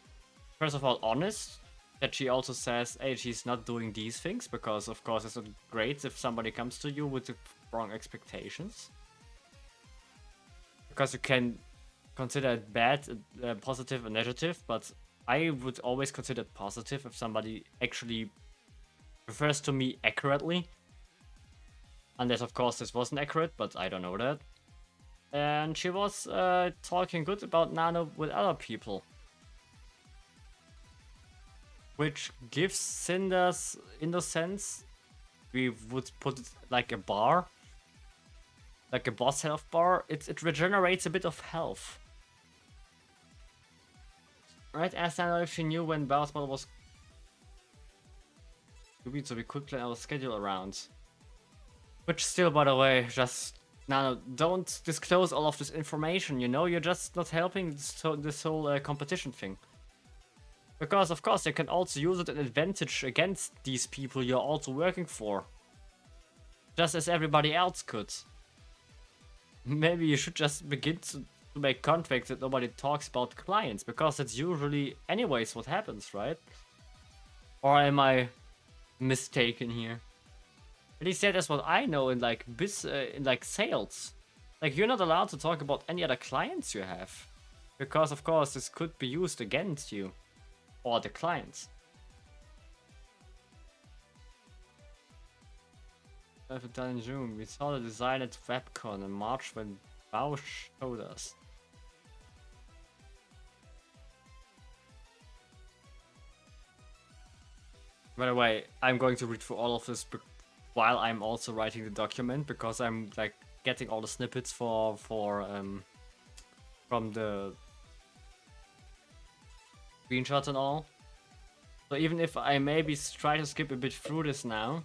first of all, honest. That she also says, hey, she's not doing these things, because of course it's not great if somebody comes to you with the wrong expectations. Because you can consider it bad, positive, and negative, but I would always consider it positive if somebody actually refers to me accurately. Unless, of course, this wasn't accurate, but I don't know that. And she was talking good about Nano with other people. Which gives Cinders, in the sense, we would put it like a bar. Like a boss health bar. It regenerates a bit of health. Right, asked Nano if she knew when Bow's model was to be, so we could plan our schedule around. Which still, by the way, just Nano, don't disclose all of this information, you know? You're just not helping this whole competition thing. Because, of course, they can also use it an advantage against these people you're also working for. Just as everybody else could. Maybe you should just begin to make contracts that nobody talks about clients, because that's usually anyways what happens, right? Or am I mistaken here? At least that's what I know in like in like sales. Like, you're not allowed to talk about any other clients you have. Because, of course, this could be used against you. Or the clients. I've done in June. We saw the design at WebCon in March when Bao showed us. By the way, I'm going to read through all of this while I'm also writing the document, because I'm like getting all the snippets from the screenshots and all. So even if I maybe try to skip a bit through this now,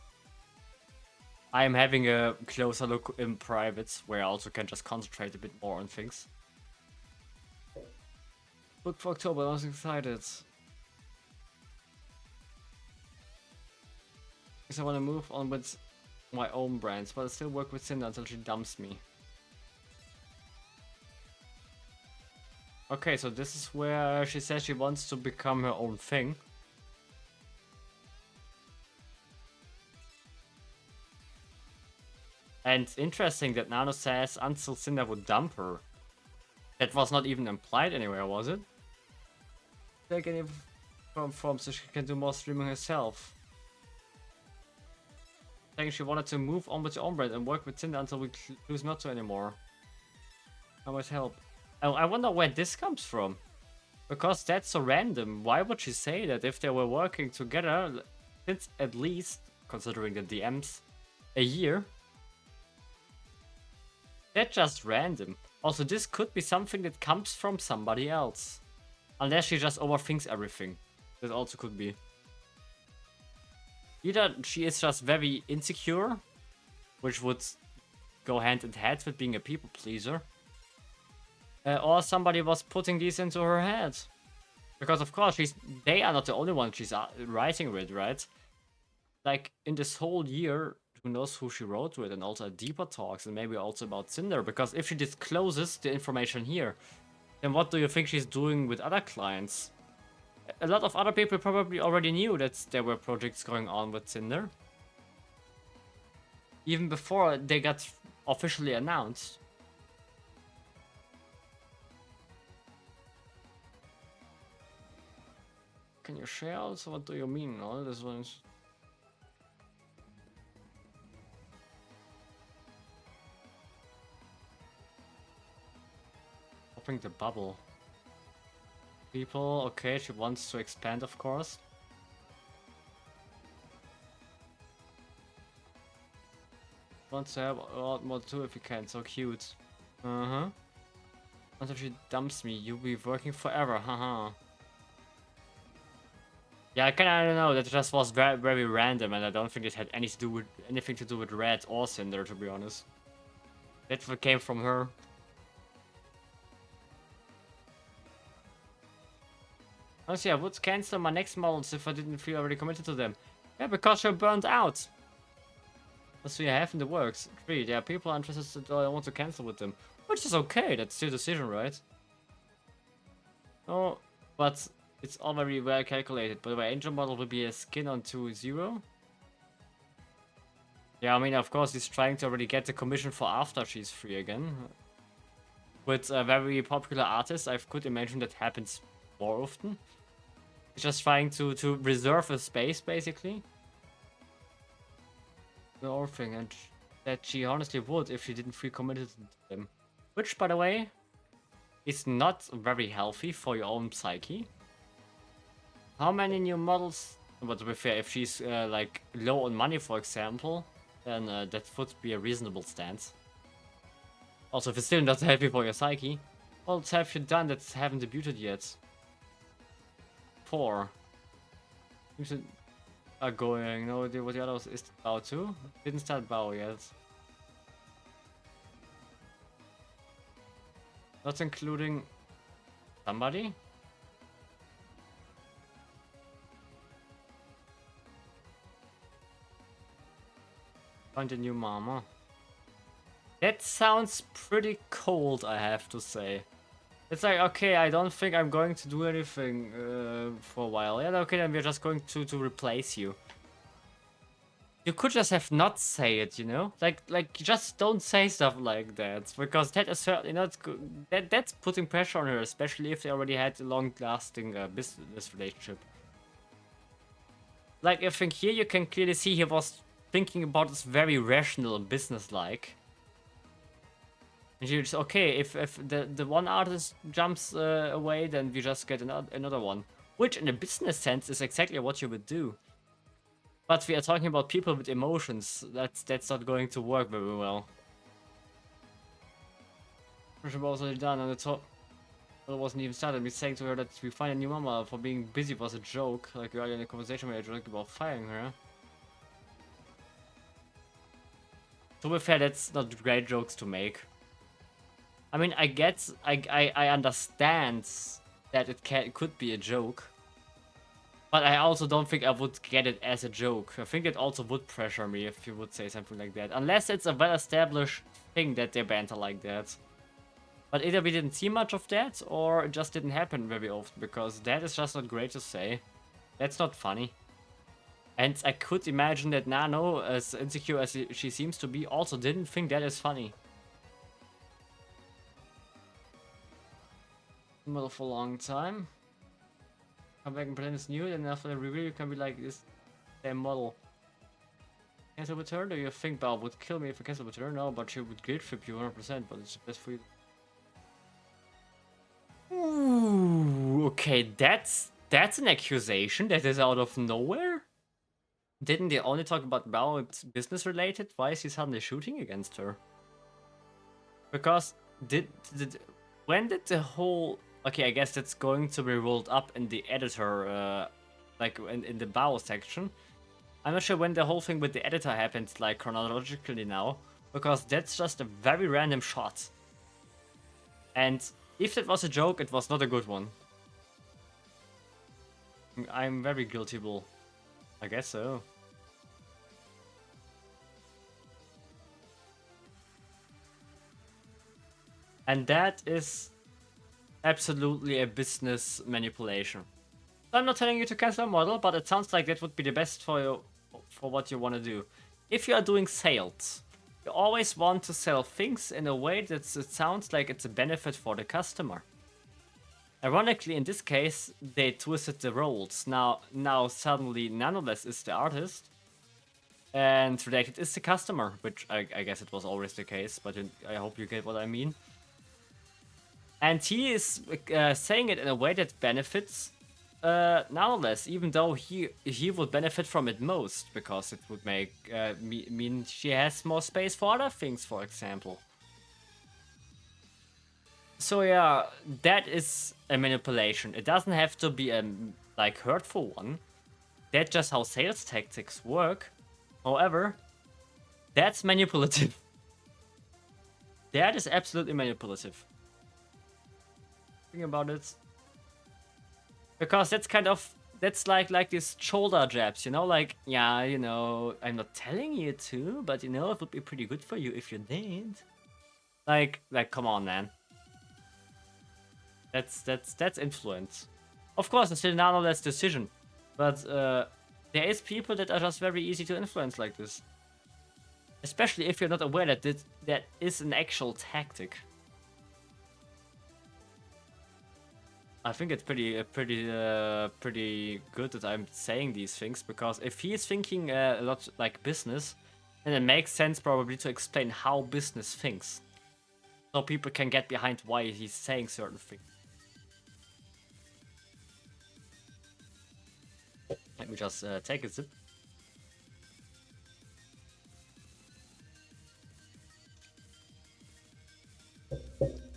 I'm having a closer look in private, where I also can just concentrate a bit more on things. Look for October, I was excited. Because I want to move on with my own brands, but I still work with Cinder until she dumps me. Okay, so this is where she says she wants to become her own thing. And interesting that Nano says until Cinder would dump her. That was not even implied anywhere, was it? Take any from so she can do more streaming herself. Saying she wanted to move on with her own brand and work with Cinder until we choose not to anymore. How much help? I wonder where this comes from. Because that's so random. Why would she say that if they were working together since at least, considering the DMs, a year? That's just random. Also, this could be something that comes from somebody else. Unless she just overthinks everything. That also could be. Either she is just very insecure, which would go hand in hand with being a people pleaser, or somebody was putting these into her head. Because of course they are not the only one she's writing with, right? Like in this whole year, who knows who she wrote with, and also deeper talks, and maybe also about Cinder. Because if she discloses the information here, then what do you think she's doing with other clients? A lot of other people probably already knew that there were projects going on with Cinder, even before they got officially announced. Can you share also? What do you mean? All this one's popping the bubble. People, okay, she wants to expand, of course. Wants to have a lot more too if you can, so cute. Uh-huh. What if she dumps me? You'll be working forever, haha. Yeah, I don't know, that just was very, very random, and I don't think it had anything to do with Red or Cinder, to be honest. That came from her. Honestly, I would cancel my next models if I didn't feel already committed to them. Yeah, because you're burnt out. Let's see, I have in the works. 3, there are people interested that I want to cancel with them. Which is okay, that's your decision, right? Oh, but it's all very well calculated. By the way, Angel model will be a skin on 2-0. Yeah, I mean, of course, he's trying to already get the commission for after she's free again. With a very popular artist, I could imagine that happens more often. He's just trying to reserve a space, basically. The whole thing, and that she honestly would if she didn't feel committed to them. Which, by the way, is not very healthy for your own psyche. How many new models? But to be fair, if she's like low on money, for example, then that would be a reasonable stance. Also, if it's still not healthy for your psyche, what have you done that haven't debuted yet? 4. You should are going. No idea what the other was. Is Bao 2? Didn't start Bao yet. Not including somebody? Find a new mama. That sounds pretty cold, I have to say. It's like, okay, I don't think I'm going to do anything for a while. Yeah, okay, then we're just going to replace you. You could just have not say it, you know? Like just don't say stuff like that, because that is certainly not good. That's putting pressure on her, especially if they already had a long-lasting business relationship. Like, I think here you can clearly see he was thinking about this very rational and business-like. And you're just, okay, if the one artist jumps away, then we just get another one. Which, in a business sense, is exactly what you would do. But we are talking about people with emotions. That's not going to work very well. Pressure was already done, and the top wasn't even started. Me saying to her that we find a new mama for being busy was a joke. Like earlier in the conversation we had joke about firing her. To be fair, that's not great jokes to make. I mean, I understand that it could be a joke. But I also don't think I would get it as a joke. I think it also would pressure me if you would say something like that. Unless it's a well-established thing that they banter like that. But either we didn't see much of that, or it just didn't happen very often, because that is just not great to say. That's not funny. And I could imagine that Nano, as insecure as she seems to be, also didn't think that is funny. Model for a long time. Come back and pretend it's new, and after the review you can be like, this damn model. Cancel return? Do you think Bob would kill me if I cancel return? No, but she would guilt trip you 100%, but it's best for you. Ooh, Okay, that's an accusation that is out of nowhere. Didn't they only talk about Bao it's business related? Why is he suddenly shooting against her? Because did when did the whole okay, I guess that's going to be rolled up in the editor, like in the Bao section. I'm not sure when the whole thing with the editor happened, like chronologically now, because that's just a very random shot. And if that was a joke, it was not a good one. I'm very guilty-able. I guess so. And that is absolutely a business manipulation. I'm not telling you to cancel a model, but it sounds like that would be the best for you, for what you want to do. If you are doing sales, you always want to sell things in a way that it sounds like it's a benefit for the customer. Ironically, in this case, they twisted the roles. Now suddenly Nanoless is the artist, and Related is the customer, which I guess it was always the case, but I hope you get what I mean. And he is saying it in a way that benefits Nanoless, even though he would benefit from it most, because it would make mean she has more space for other things, for example. So yeah, that is a manipulation. It doesn't have to be a like hurtful one. That's just how sales tactics work. However, that's manipulative. That is absolutely manipulative. Think about it. Because that's kind of that's like these shoulder jabs, you know, like yeah, you know, I'm not telling you to, but you know, it would be pretty good for you if you did. Like come on, man. That's influence. Of course, it's still Nanoless decision, but there is people that are just very easy to influence like this. Especially if you're not aware that that is an actual tactic. I think it's pretty good that I'm saying these things, because if he is thinking a lot like business, then it makes sense probably to explain how business thinks, so people can get behind why he's saying certain things. Let me just take a sip.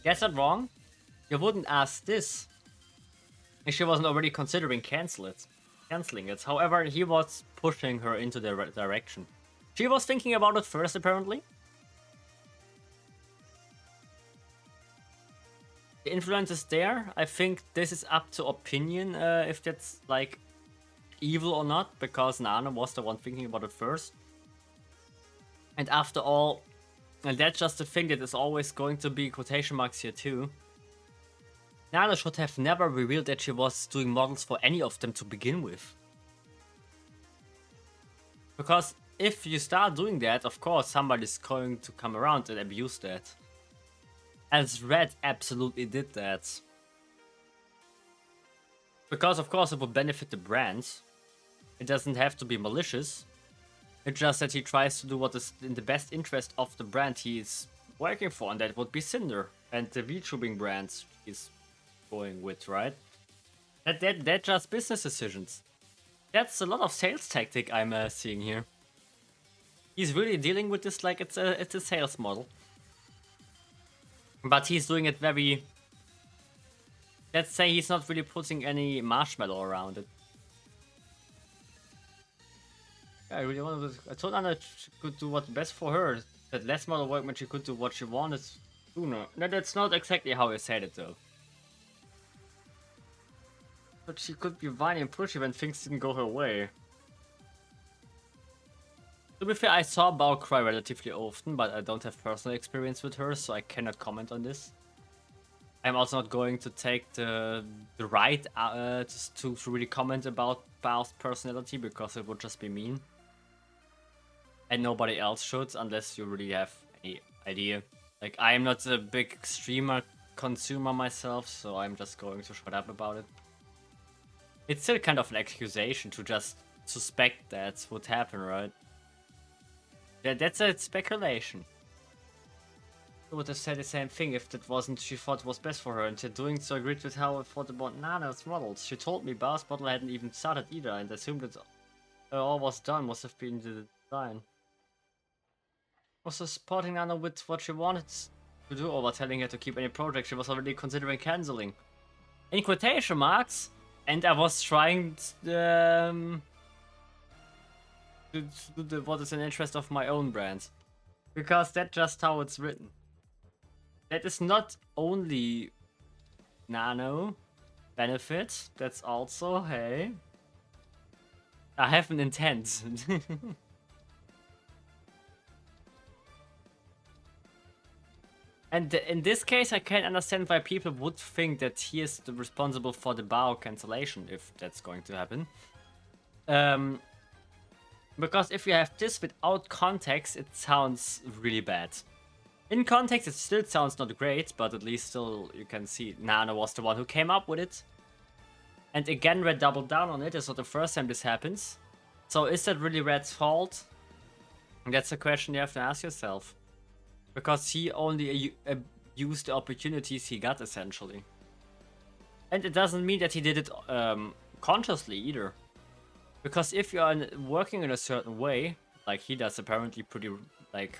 Guess that wrong? You wouldn't ask this if she wasn't already considering canceling it. However, he was pushing her into the right direction. She was thinking about it first, apparently. The influence is there. I think this is up to opinion if that's like evil or not, because Nana was the one thinking about it first. And after all, and that's just the thing that is always going to be quotation marks here too. Nana should have never revealed that she was doing models for any of them to begin with. Because if you start doing that, of course somebody's going to come around and abuse that. As Red absolutely did that. Because of course it would benefit the brands. It doesn't have to be malicious. It's just that he tries to do what is in the best interest of the brand he's working for, and that would be Cinder and the VTubing brands he's going with, right? That just business decisions. That's a lot of sales tactic I'm seeing here. He's really dealing with this like it's a sales model, but he's doing it very. Let's say he's not really putting any marshmallow around it. I really wanted to. I told Anna she could do what's best for her. That less model work when she could do what she wanted sooner. No, that's not exactly how I said it though. But she could be whiny and pushy when things didn't go her way. To be fair, I saw Bao cry relatively often, but I don't have personal experience with her, so I cannot comment on this. I'm also not going to take the right to really comment about Bao's personality, because it would just be mean. And nobody else should, unless you really have any idea. Like, I am not a big streamer consumer myself, so I'm just going to shut up about it. It's still kind of an accusation to just suspect that would happen, right? Yeah, that's a speculation. She would have said the same thing if that wasn't she thought was best for her, and she doing so agreed with how I thought about Nana's models. She told me Bar's model hadn't even started either, and assumed that all was done must have been the design. Also supporting Nana with what she wanted to do over telling her to keep any project she was already considering cancelling. In quotation marks, and I was trying to do what is in interest of my own brand. Because that's just how it's written. That is not only Nano benefit, that's also, hey, I have an intent. And in this case, I can understand why people would think that he is responsible for the BAO cancellation, if that's going to happen. Because if you have this without context, it sounds really bad. In context, it still sounds not great, but at least still you can see Nano was the one who came up with it. And again, Red doubled down on it. It's not the first time this happens. So is that really Red's fault? That's a question you have to ask yourself. Because he only used the opportunities he got, essentially. And it doesn't mean that he did it consciously either. Because if you are working in a certain way, like he does apparently pretty, like,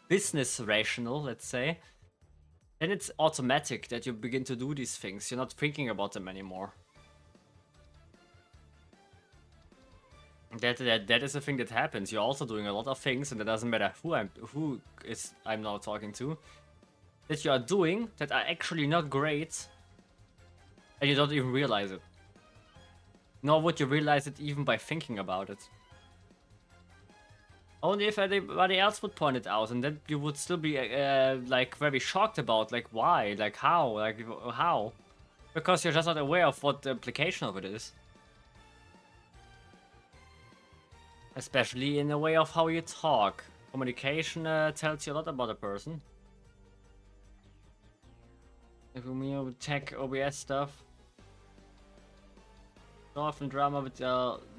business rational, let's say, then it's automatic that you begin to do these things. You're not thinking about them anymore. That is a thing that happens. You're also doing a lot of things, and it doesn't matter who I'm now talking to, that you are doing that are actually not great, and you don't even realize it. Nor would you realize it even by thinking about it. Only if anybody else would point it out, and then you would still be like very shocked about, like, why, like how, because you're just not aware of what the implication of it is. Especially in the way of how you talk. Communication tells you a lot about a person. If you tech OBS stuff. So often drama with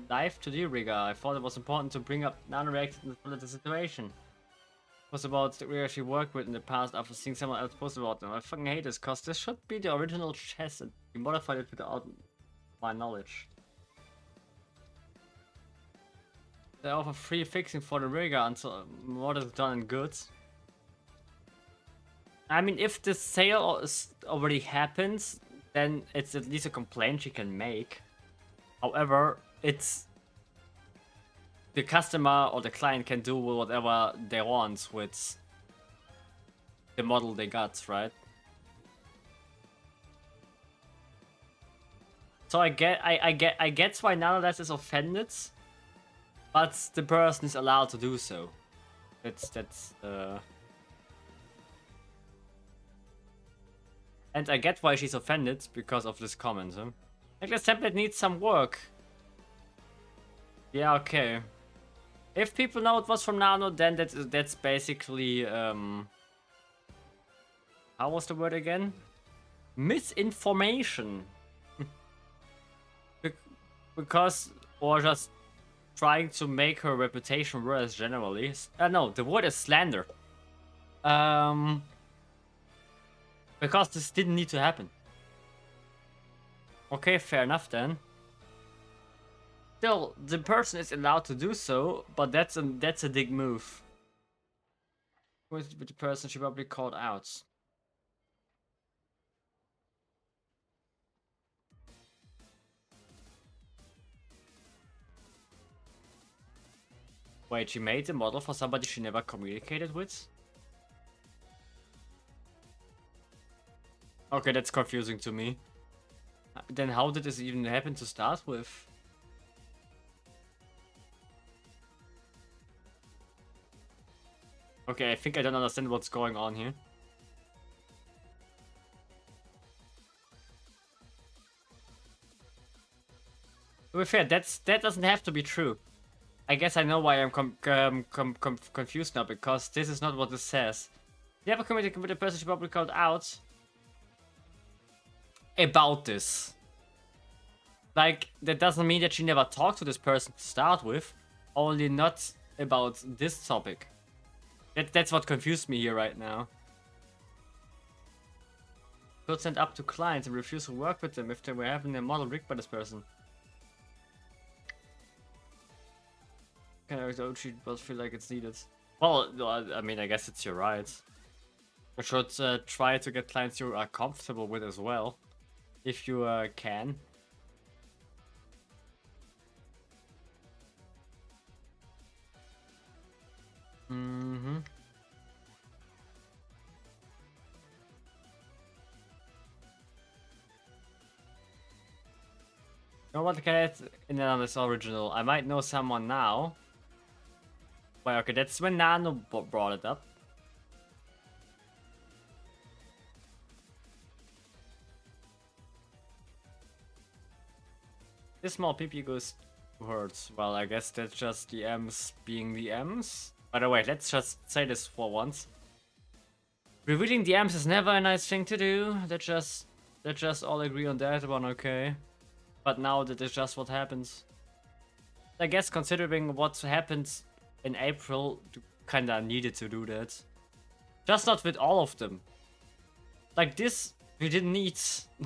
life to the rigger. I thought it was important to bring up non-reacted to the situation. It was about the rigger she worked with in the past after seeing someone else post about them. I fucking hate this, cause this should be the original chess and we modified it without my knowledge. They offer free fixing for the rigger until what is done and good. I mean, if the sale already happens, then it's at least a complaint she can make. However, it's the customer or the client can do whatever they want with the model they got, right? So I get why Nanoless is offended. But the person is allowed to do so. And I get why she's offended because of this comment, huh? Like, this template needs some work. Yeah, okay. If people know it was from Nano, then that's basically how was the word again? Misinformation. Because, or just trying to make her reputation worse generally. No, the word is slander. Because this didn't need to happen. Okay, fair enough then. Still, the person is allowed to do so, but that's a big move. With the person she probably called out. Wait, she made a model for somebody she never communicated with? Okay, that's confusing to me. Then how did this even happen to start with? Okay, I think I don't understand what's going on here. To be fair, that doesn't have to be true. I guess I know why I'm confused now, because this is not what this says. Never communicated with the person she probably called out about this. Like, that doesn't mean that she never talked to this person to start with, only not about this topic. That's what confused me here right now. Could send up to clients and refuse to work with them if they were having their model rigged by this person. She does feel like it's needed. Well, I mean, I guess it's your right. You should try to get clients you are comfortable with as well, if you can. Mm-hmm. You know what, get in on this original. I might know someone now. Well, okay, that's when Nano brought it up. This small PP goes hurts. Well, I guess that's just the M's being the M's. By the way, let's just say this for once. Revealing the M's is never a nice thing to do. Let's just all agree on that one, okay? But now that is just what happens. I guess considering what happened in April, you kinda needed to do that. Just not with all of them. Like this, we didn't need,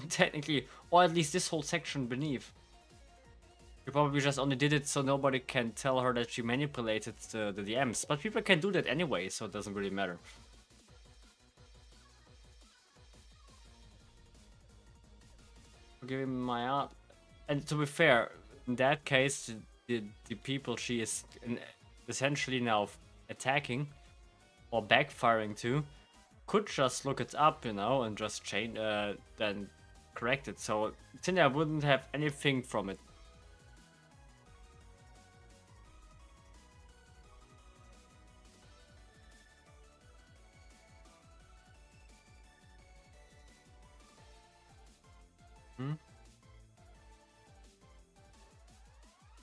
technically, or at least this whole section beneath. You probably just only did it so nobody can tell her that she manipulated the DMs. But people can do that anyway, so it doesn't really matter. Give him my art. And to be fair, in that case, the people she is essentially now attacking or backfiring to could just look it up, you know, and just change, then correct it. So Tinder wouldn't have anything from it.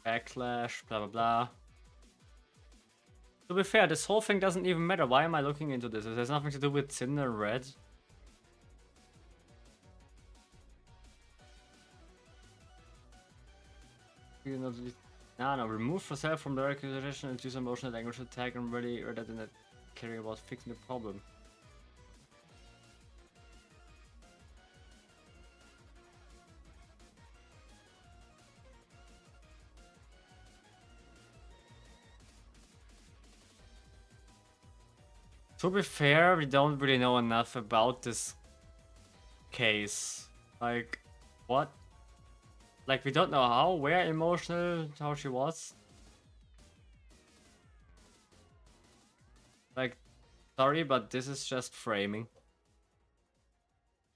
Backlash, blah blah blah. To be fair, this whole thing doesn't even matter. Why am I looking into this? It has nothing to do with Cinder Red. No, remove yourself from the accusation and use emotional language attack and really rather than caring about fixing the problem. To be fair, we don't really know enough about this case. Like, what? Like, we don't know how, where emotional, how she was. Like, sorry, but this is just framing.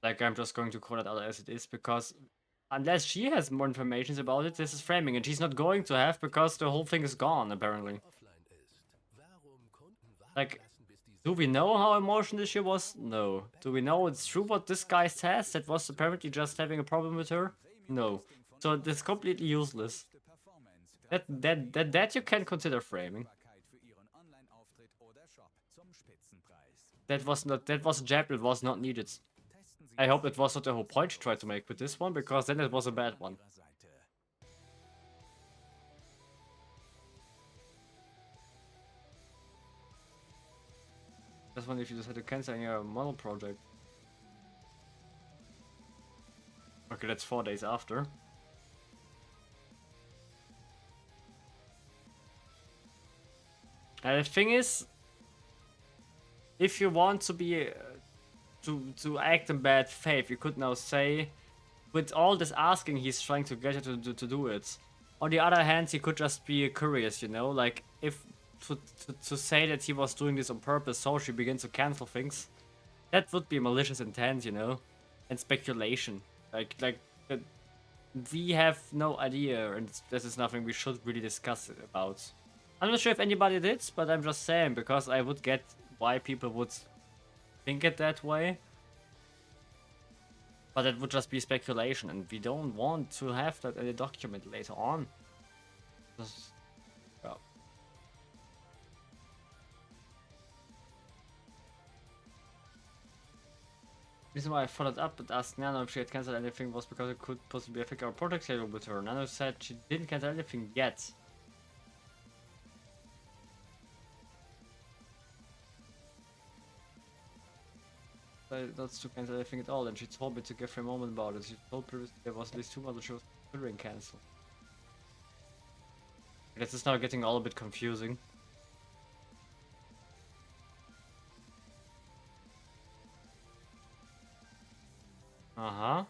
Like, I'm just going to call it out as it is, because unless she has more information about it, this is framing, and she's not going to have, because the whole thing is gone, apparently. Like, do we know how emotional she was? No. Do we know it's true what this guy says? That was apparently just having a problem with her? No. So it's completely useless. That you can consider framing. That was a jab, it was not needed. I hope it was not the whole point she tried to make with this one, because then it was a bad one. That's one if you just had to cancel your model project. Okay, that's 4 days after. And the thing is, if you want to be to act in bad faith, you could now say, with all this asking, he's trying to get you to do it. On the other hand, he could just be curious, you know, like if to say that he was doing this on purpose, so she begins to cancel things. That would be malicious intent, you know, and speculation. Like we have no idea, and this is nothing we should really discuss about. I'm not sure if anybody did, but I'm just saying, because I would get why people would think it that way. But it would just be speculation, and we don't want to have that in a document later on. Just, well. The reason why I followed up and asked Nano if she had cancelled anything was because it could possibly affect our project schedule with her. Nano said she didn't cancel anything yet. not to cancel anything at all, and she told me to give her a moment about it. She told previously there was at least 2 months that she was considering cancel. This is now getting all a bit confusing. Uh-huh.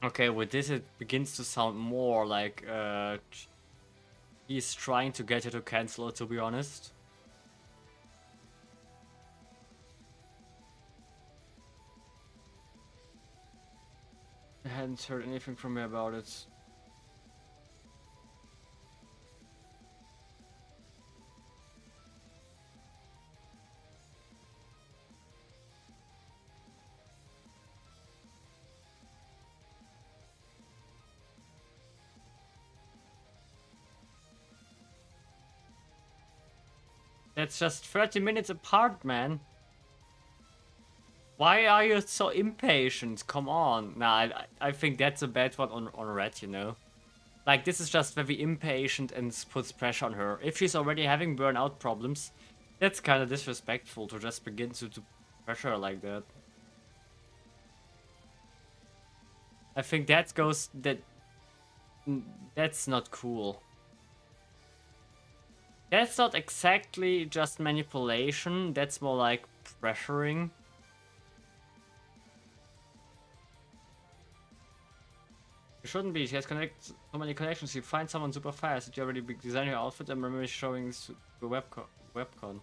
Okay, with this it begins to sound more like he's trying to get her to cancel it, to be honest. I hadn't heard anything from me about it. That's just 30 minutes apart, man. Why are you so impatient? Come on. Nah, I think that's a bad one on Red, you know? Like, this is just very impatient and puts pressure on her. If she's already having burnout problems, that's kind of disrespectful to just begin to pressure her like that. I think that goes... That's not cool. That's not exactly just manipulation, that's more like pressuring. You shouldn't be, she has so many connections, you find someone super fast, did you already design your outfit and remember showing this to the webcon?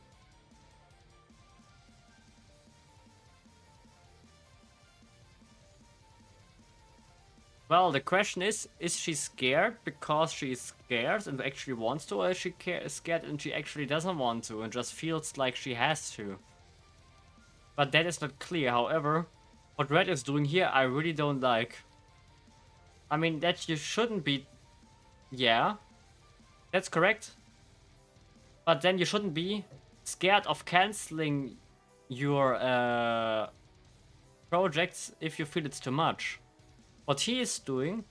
Well, the question is she scared because she's scared and actually wants to, or is she scared and she actually doesn't want to and just feels like she has to? But that is not clear. However, what Red is doing here, I really don't like. I mean, that you shouldn't be... Yeah, that's correct. But then you shouldn't be scared of canceling your projects if you feel it's too much. What he is doing...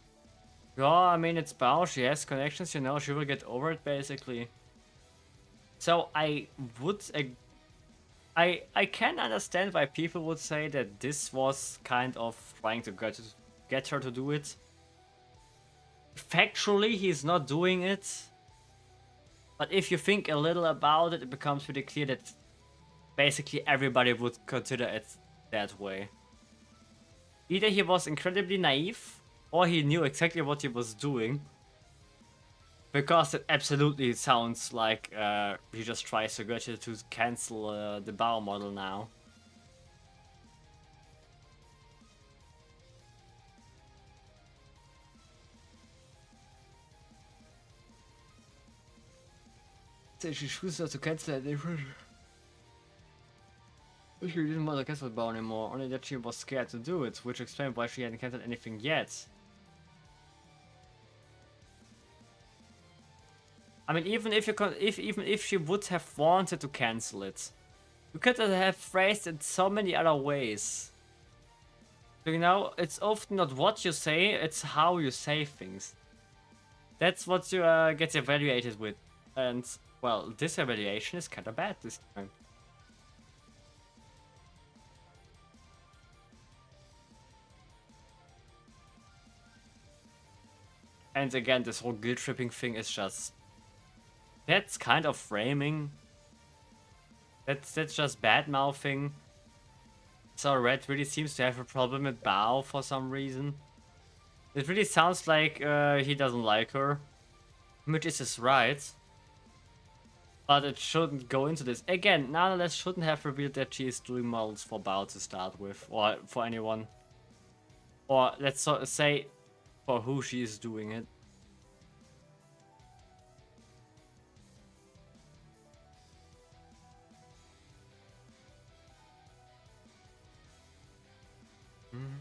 Yeah, I mean, it's Bao, she has connections, you know, she will get over it, basically. So I would... I can understand why people would say that this was kind of trying to get her to do it. Factually, he's not doing it. But if you think a little about it, it becomes pretty clear that basically everybody would consider it that way. Either he was incredibly naive, or he knew exactly what he was doing. Because it absolutely sounds like he just tries to get you to cancel the Bao model now. So she chooses to cancel it. She didn't want to cancel Bao anymore, only that she was scared to do it, which explained why she hadn't canceled anything yet. I mean, even if she would have wanted to cancel it, you could have phrased it so many other ways. You know, it's often not what you say, it's how you say things. That's what you get evaluated with. And, well, this evaluation is kind of bad this time. And again, this whole guilt tripping thing is just... That's kind of framing. That's just bad mouthing. So Red really seems to have a problem with Bao for some reason. It really sounds like he doesn't like her. Which is his right. But it shouldn't go into this. Again, Nanoless shouldn't have revealed that she is doing models for Bao to start with. Or for anyone. Or let's say for who she is doing it. Mm-hmm.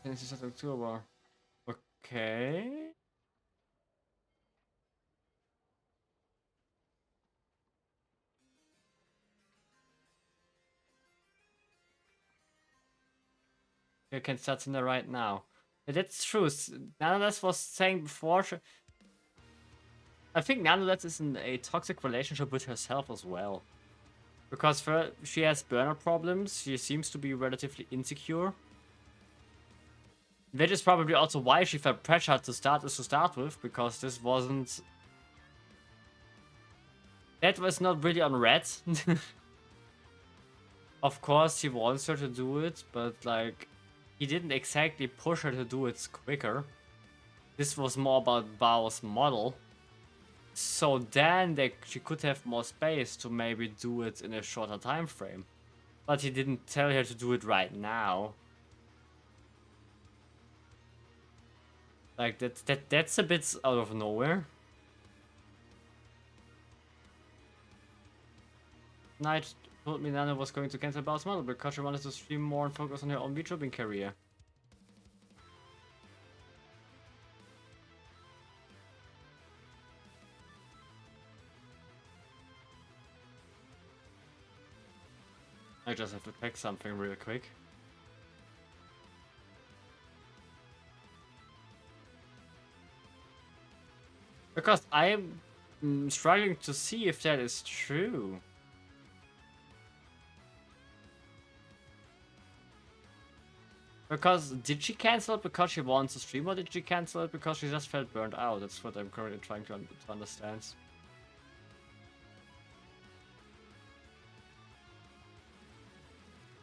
This is October. Okay. You can start Tinder right now. Yeah, that's true. Nanoless was saying before. I think Nanoless is in a toxic relationship with herself as well. Because she has burnout problems, she seems to be relatively insecure. That is probably also why she felt pressured to start with, because this wasn't... That was not really on red. Of course, he wants her to do it, but like, he didn't exactly push her to do it quicker. This was more about Bao's model. So then she could have more space to maybe do it in a shorter time frame. But he didn't tell her to do it right now. Like that's a bit out of nowhere. Knight told me Nana was going to cancel Bao's model because she wanted to stream more and focus on her own VTubing career. I just have to check something real quick. Because I'm struggling to see if that is true. Because did she cancel it because she wants to stream, or did she cancel it because she just felt burnt out? That's what I'm currently trying to understand.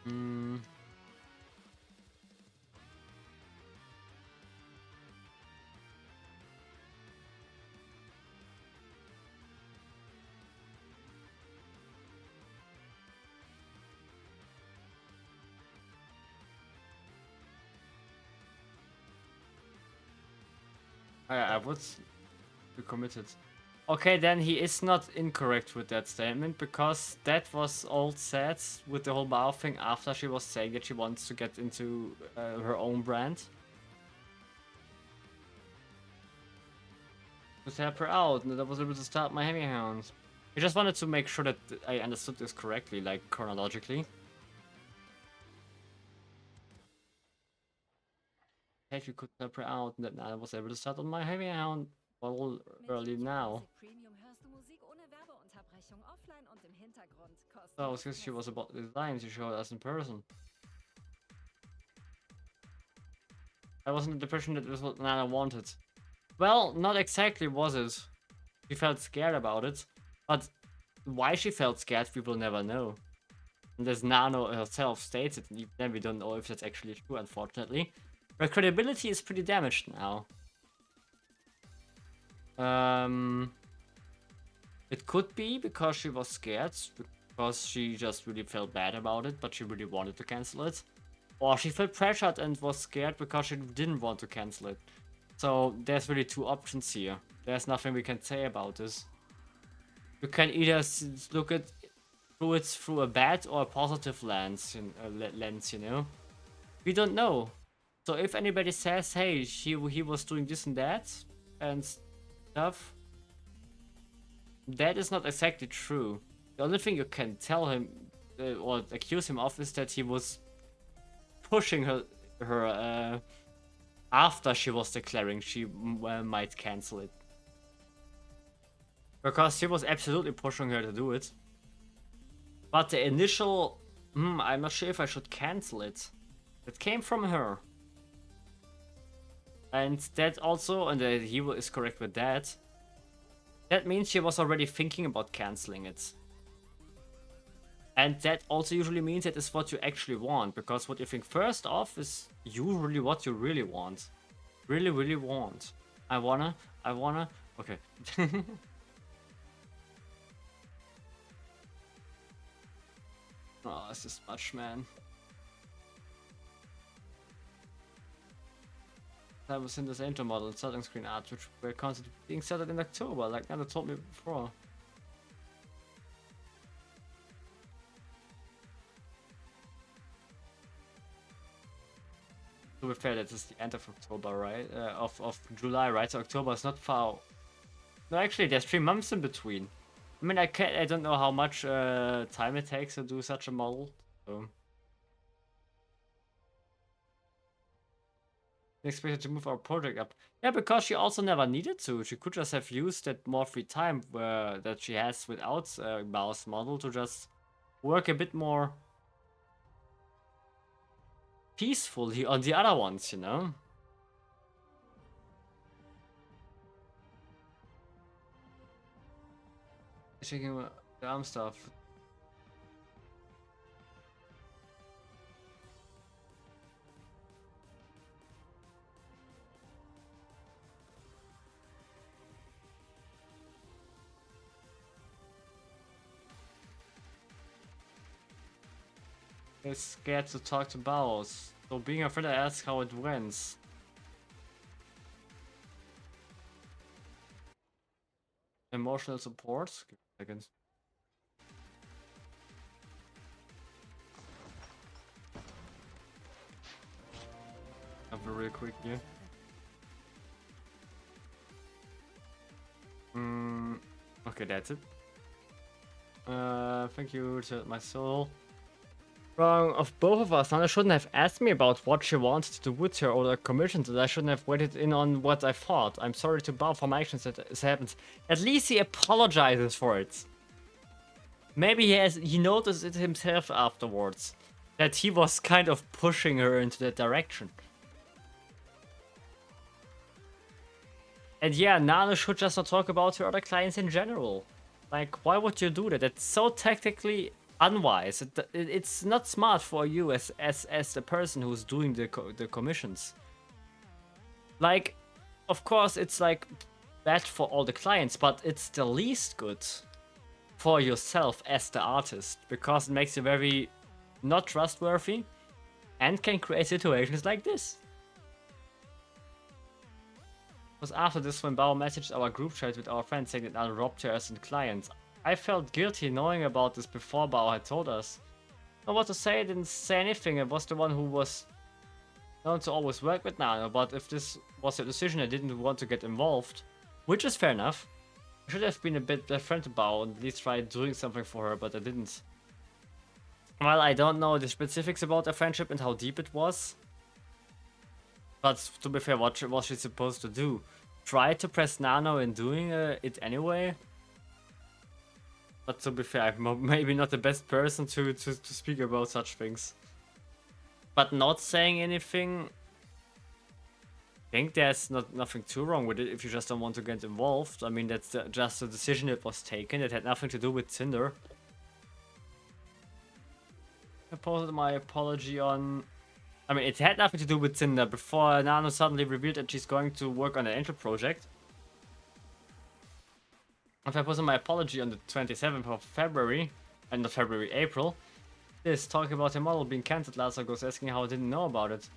Hmm. I would be committed. Okay, then he is not incorrect with that statement, because that was all said with the whole Bao thing after she was saying that she wants to get into her own brand. To help her out, and that I was able to start my Heavy Hound. I just wanted to make sure that I understood this correctly, like chronologically. If you could help her out, and then I was able to start on my Heavy Hound model early now. So since she was about the design, she showed us in person. I wasn't the impression that this was what Nana wanted. Well, not exactly was it. She felt scared about it, but why she felt scared, we will never know. And as Nano herself states it, then we don't know if that's actually true, unfortunately. Her credibility is pretty damaged now. It could be because she was scared, because she just really felt bad about it, but she really wanted to cancel it. Or she felt pressured and was scared because she didn't want to cancel it. So there's really two options here. There's nothing we can say about this. You can either look at through a bad or a positive lens, you know. We don't know. So if anybody says, hey, he was doing this and that and stuff, that is not exactly true. The only thing you can tell him or accuse him of is that he was pushing her after she was declaring she might cancel it. Because he was absolutely pushing her to do it. But the initial, I'm not sure if I should cancel it, that came from her. And that also, and he is correct with that, that means she was already thinking about canceling it. And that also usually means that is what you actually want, because what you think first off is usually what you really want. Really, really want. I wanna, okay. Oh, it's just much, man. That was in this Angel model and starting screen art, which were constantly being started in October, like Nana told me before. To be fair, that is the end of October, right? Of July, right? So October is not far. No, actually, there's 3 months in between. I mean, I don't know how much time it takes to do such a model. So. Expected to move our project up. Yeah, because she also never needed to. She could just have used that more free time that she has without mouse model to just work a bit more peacefully on the other ones, you know? Checking the arm stuff. They're scared to talk to Bowers. So being afraid to ask how it went. Emotional support. Give me a second. Have a real quick here. Okay, that's it. Thank you to my soul. Wrong of both of us. Nana shouldn't have asked me about what she wanted to do with her or the commissions, and I shouldn't have waited in on what I thought. I'm sorry to Bao for my actions that has happened. At least he apologizes for it. Maybe he noticed it himself afterwards. That he was kind of pushing her into that direction. And yeah, Nana should just not talk about her other clients in general. Like, why would you do that? It's so tactically unwise. It's not smart for you as the person who's doing the commissions. Like, of course, it's like bad for all the clients, but it's the least good for yourself as the artist because it makes you very not trustworthy and can create situations like this. It was after this when Bao messaged our group chat with our friends saying that Nana robbed her as a client. I felt guilty knowing about this before Bao had told us. Not what to say, I didn't say anything. I was the one who was known to always work with Nana, but if this was a decision, I didn't want to get involved. Which is fair enough. I should have been a bit different to Bao and at least try doing something for her, but I didn't. Well, I don't know the specifics about their friendship and how deep it was. But to be fair, what was she supposed to do? Try to press Nano in doing it anyway? But to be fair, I'm maybe not the best person to speak about such things. But not saying anything, I think there's nothing too wrong with it if you just don't want to get involved. I mean, that's just a decision that was taken. It had nothing to do with Tinder. I posted my apology on... I mean, it had nothing to do with Tinder before Nano suddenly revealed that she's going to work on an Angel project. If I posted my apology on the 27th of February, and not February, April, this talking about her model being cancelled last August, asking how I didn't know about it.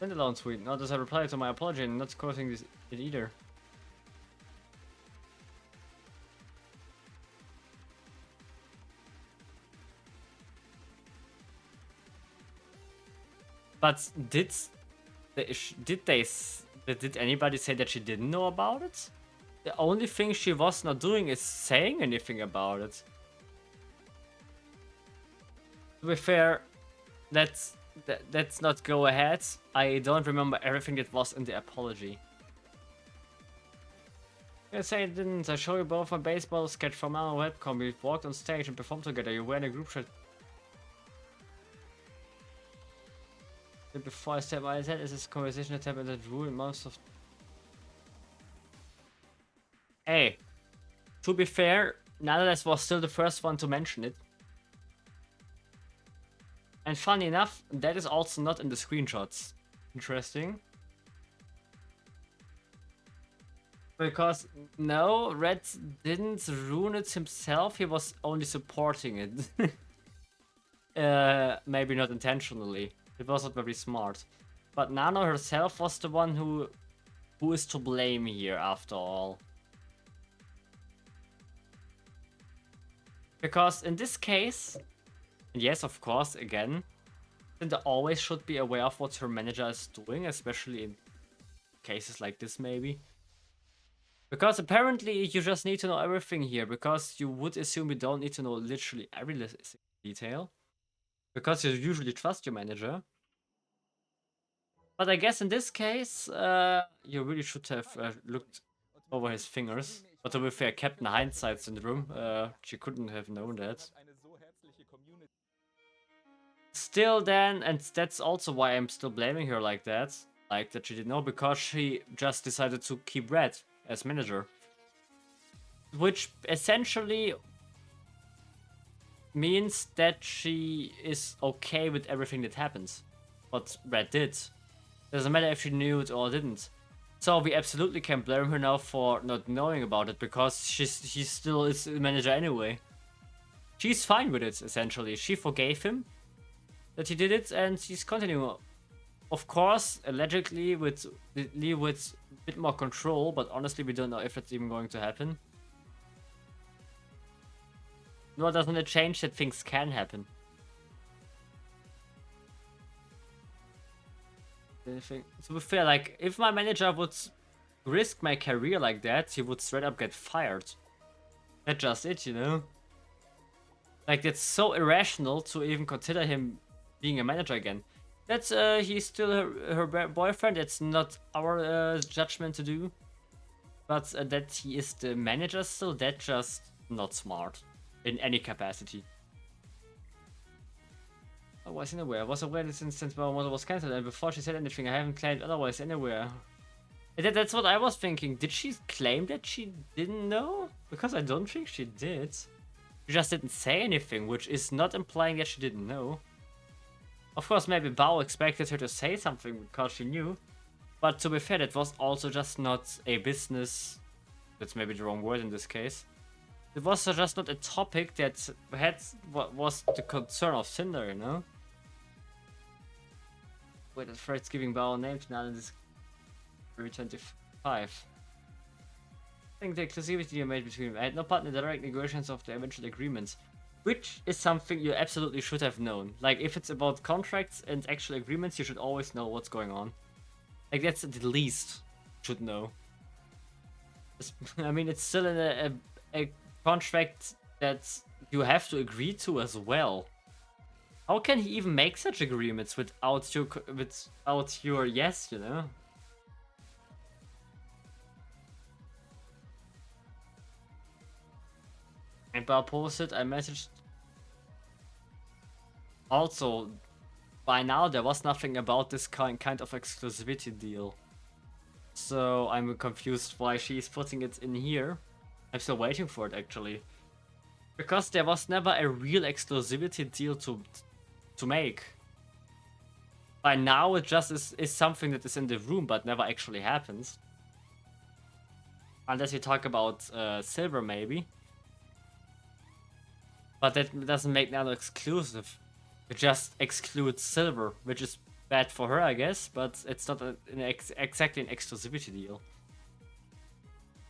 Standalone tweet, not as a reply to my apology and not quoting it either. But did anybody say that she didn't know about it? The only thing she was not doing is saying anything about it. To be fair, let's not go ahead. I don't remember everything that was in the apology. I say I didn't. I show you both a baseball sketch from our webcam. We walked on stage and performed together. You were in a group chat. Before I step my head, is this conversation that happened that ruined most of... Hey, to be fair, Nanoless was still the first one to mention it. And funny enough, that is also not in the screenshots. Interesting. Because, no, Red didn't ruin it himself, he was only supporting it. Maybe not intentionally. It wasn't very smart. But Nano herself was the one who is to blame here after all. Because in this case, and yes, of course, again, Linda always should be aware of what her manager is doing, especially in cases like this, maybe. Because apparently you just need to know everything here, because you would assume you don't need to know literally every detail. Because you usually trust your manager. But I guess in this case, you really should have looked over his fingers. But to be fair, Captain Hindsight syndrome, she couldn't have known that. Still then, and that's also why I'm still blaming her like that. Like that she didn't know, because she just decided to keep Red as manager. Which essentially means that she is okay with everything that happens. What Red did. Doesn't matter if she knew it or didn't. So we absolutely can blame her now for not knowing about it, because she still is a manager anyway. She's fine with it, essentially. She forgave him that he did it, and she's continuing. Of course, allegedly with a bit more control, but honestly we don't know if that's even going to happen. Nor doesn't it change that things can happen. To be fair, like, if my manager would risk my career like that, he would straight up get fired. That's just it, you know? Like, that's so irrational to even consider him being a manager again. That's, he's still her boyfriend, it's not our judgment to do. But that he is the manager still, that's just not smart. In any capacity. I was unaware. I was aware this instance my model was cancelled, and before she said anything, I haven't claimed otherwise anywhere. That's what I was thinking. Did she claim that she didn't know? Because I don't think she did. She just didn't say anything, which is not implying that she didn't know. Of course, maybe Bao expected her to say something because she knew. But to be fair, that was also just not a business. That's maybe the wrong word in this case. It was just not a topic that had what was the concern of Cinder, you know? Wait, that Fred's giving Bao a name to now in this 25. I think the exclusivity you made between I had no part in the direct negotiations of the eventual agreements. Which is something you absolutely should have known. Like, if it's about contracts and actual agreements, you should always know what's going on. Like, that's the least you should know. I mean, it's still in a contract that you have to agree to as well. How can he even make such agreements without your yes, you know? And Bao posted, I messaged. Also, by now there was nothing about this kind of exclusivity deal. So I'm confused why she's putting it in here. I'm still waiting for it actually. Because there was never a real exclusivity deal to make. By now it just is something that is in the room but never actually happens. Unless you talk about Silver maybe. But that doesn't make Nano exclusive. It just excludes Silver, which is bad for her I guess, but it's not exactly an exclusivity deal.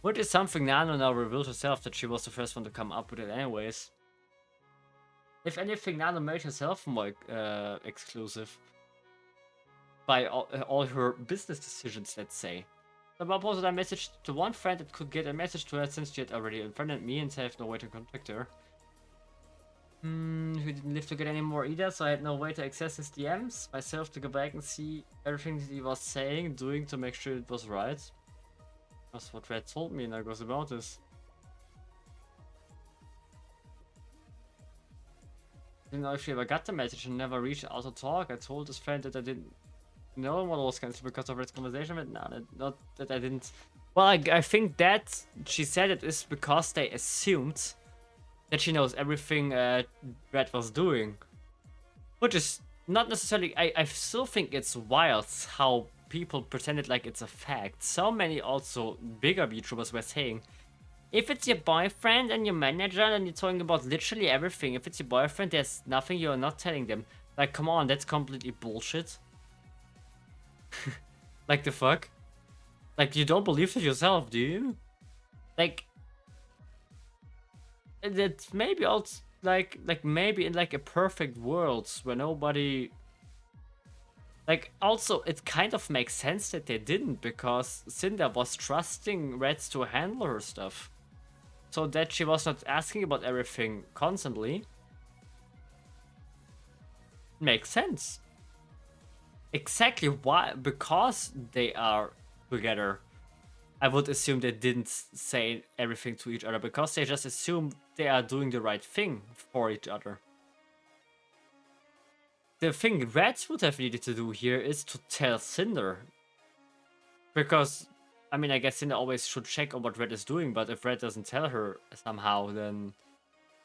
Which is something Nano now revealed herself that she was the first one to come up with it anyways. If anything, Nano made herself more exclusive. By all her business decisions, let's say. The Bob posted a message to one friend that could get a message to her since she had already unfriended me and have no way to contact her. Who didn't live together anymore either, so I had no way to access his DMs myself to go back and see everything that he was saying, doing to make sure it was right. That's what Red told me, and that goes about this. Didn't know if she ever got the message and never reached out to talk. I told his friend that I didn't know what was cancelled because of Red's conversation with Nana. Not that I didn't. Well, I think that she said it is because they assumed that she knows everything Red was doing. Which is not necessarily. I still think it's wild how people pretended like it's a fact. So many also bigger VTubers were saying, if it's your boyfriend and your manager and you're talking about literally everything, if it's your boyfriend, there's nothing you're not telling them. Like, come on, that's completely bullshit. Like, the fuck? Like, you don't believe it yourself, do you? Like, that's maybe also, like maybe in like a perfect world where nobody... Like, also, it kind of makes sense that they didn't, because Cinder was trusting Reds to handle her stuff. So that she was not asking about everything constantly. Makes sense. Exactly why? Because they are together. I would assume they didn't say everything to each other because they just assume they are doing the right thing for each other. The thing Reds would have needed to do here is to tell Cinder. Because, I mean, I guess Cinder always should check on what Red is doing, but if Red doesn't tell her somehow, then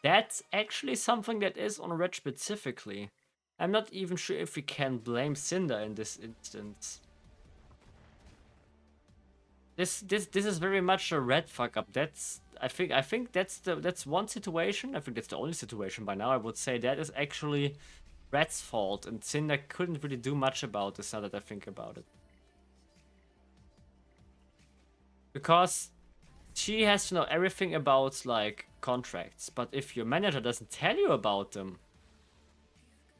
that's actually something that is on Red specifically. I'm not even sure if we can blame Cinder in this instance. This is very much a Red fuck up. I think that's one situation. I think that's the only situation by now. I would say that is actually Red's fault, and Cinder couldn't really do much about this now that I think about it. Because she has to know everything about like contracts, but if your manager doesn't tell you about them,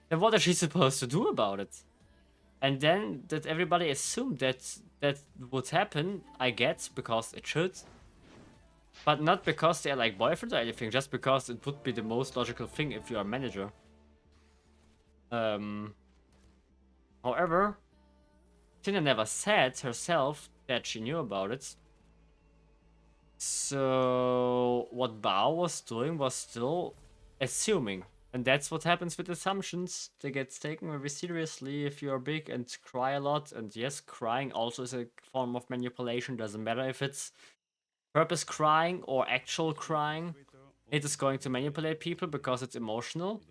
then what is she supposed to do about it? And then that everybody assumed that would happen, I get, because it should. But not because they're like boyfriends or anything, just because it would be the most logical thing if you're a manager. However, Tina never said herself that she knew about it. So what Bao was doing was still assuming. And that's what happens with assumptions. They get taken very seriously if you're big and cry a lot. And yes, crying also is a form of manipulation. Doesn't matter if it's purpose crying or actual crying. It is going to manipulate people because it's emotional.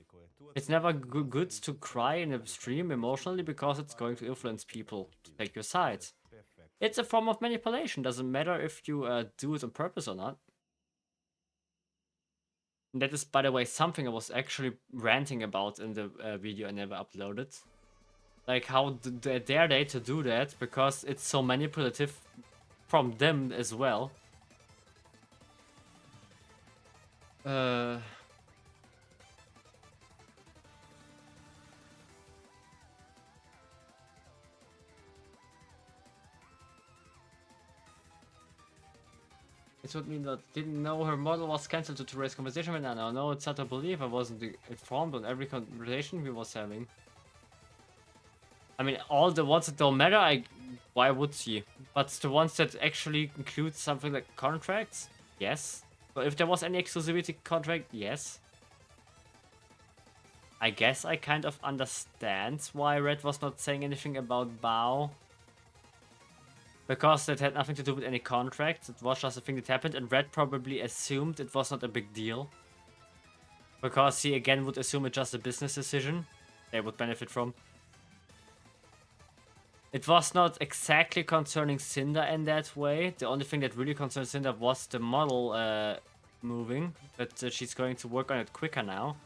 It's never good to cry in a stream emotionally because it's going to influence people to take your side. It's a form of manipulation. Doesn't matter if you do it on purpose or not. And that is, by the way, something I was actually ranting about in the video I never uploaded. Like, how dare they to do that? Because it's so manipulative from them as well. It would mean that didn't know her model was cancelled due to race conversation with Nano. No, it's hard to believe I wasn't informed on every conversation we was having. I mean, all the ones that don't matter, why would she? But the ones that actually include something like contracts, yes. But if there was any exclusivity contract, yes. I guess I kind of understand why Red was not saying anything about Bao. Because that had nothing to do with any contract. It was just a thing that happened, and Red probably assumed it was not a big deal. Because he again would assume it's just a business decision they would benefit from. It was not exactly concerning Cinder in that way. The only thing that really concerned Cinder was the model moving. That she's going to work on it quicker now.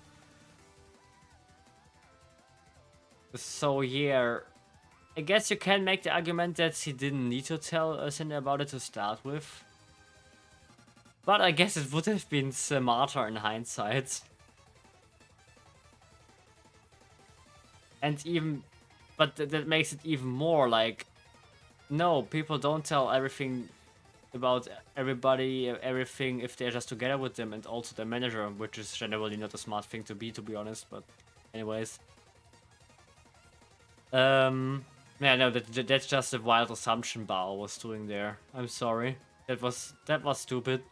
So yeah, I guess you can make the argument that he didn't need to tell Cinder about it to start with. But I guess it would have been smarter in hindsight. And even... But that makes it even more like... No, people don't tell everything about everybody, everything if they're just together with them, and also their manager, which is generally not a smart thing to be honest, but anyways. Yeah, no, that's just a wild assumption Bao was doing there. I'm sorry. That was stupid.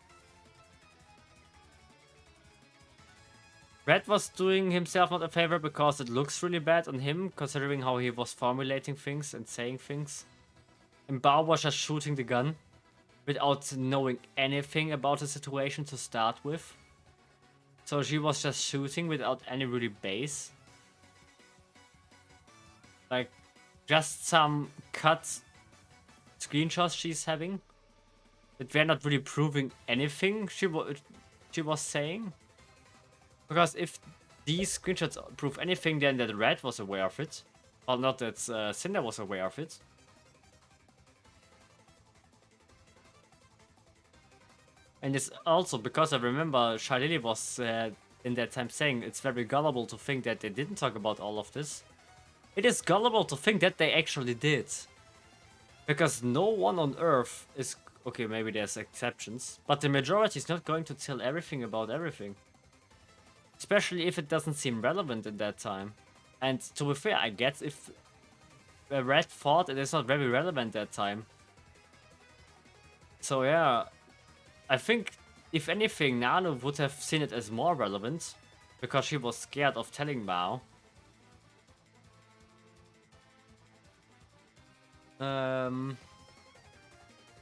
Red was doing himself not a favor because it looks really bad on him, considering how he was formulating things and saying things. And Bao was just shooting the gun without knowing anything about the situation to start with. So she was just shooting without any really base. Like, just some cut screenshots she's having that were not really proving anything she was saying. Because if these screenshots prove anything, then that Red was aware of it. Well, not that Cinder was aware of it. And it's also because I remember Shilili was in that time saying it's very gullible to think that they didn't talk about all of this. It is gullible to think that they actually did. Because no one on Earth is... Okay, maybe there's exceptions. But the majority is not going to tell everything about everything. Especially if it doesn't seem relevant at that time. And to be fair, I guess if Red thought it is not very relevant that time. So yeah, I think if anything, Nano would have seen it as more relevant because she was scared of telling Bao.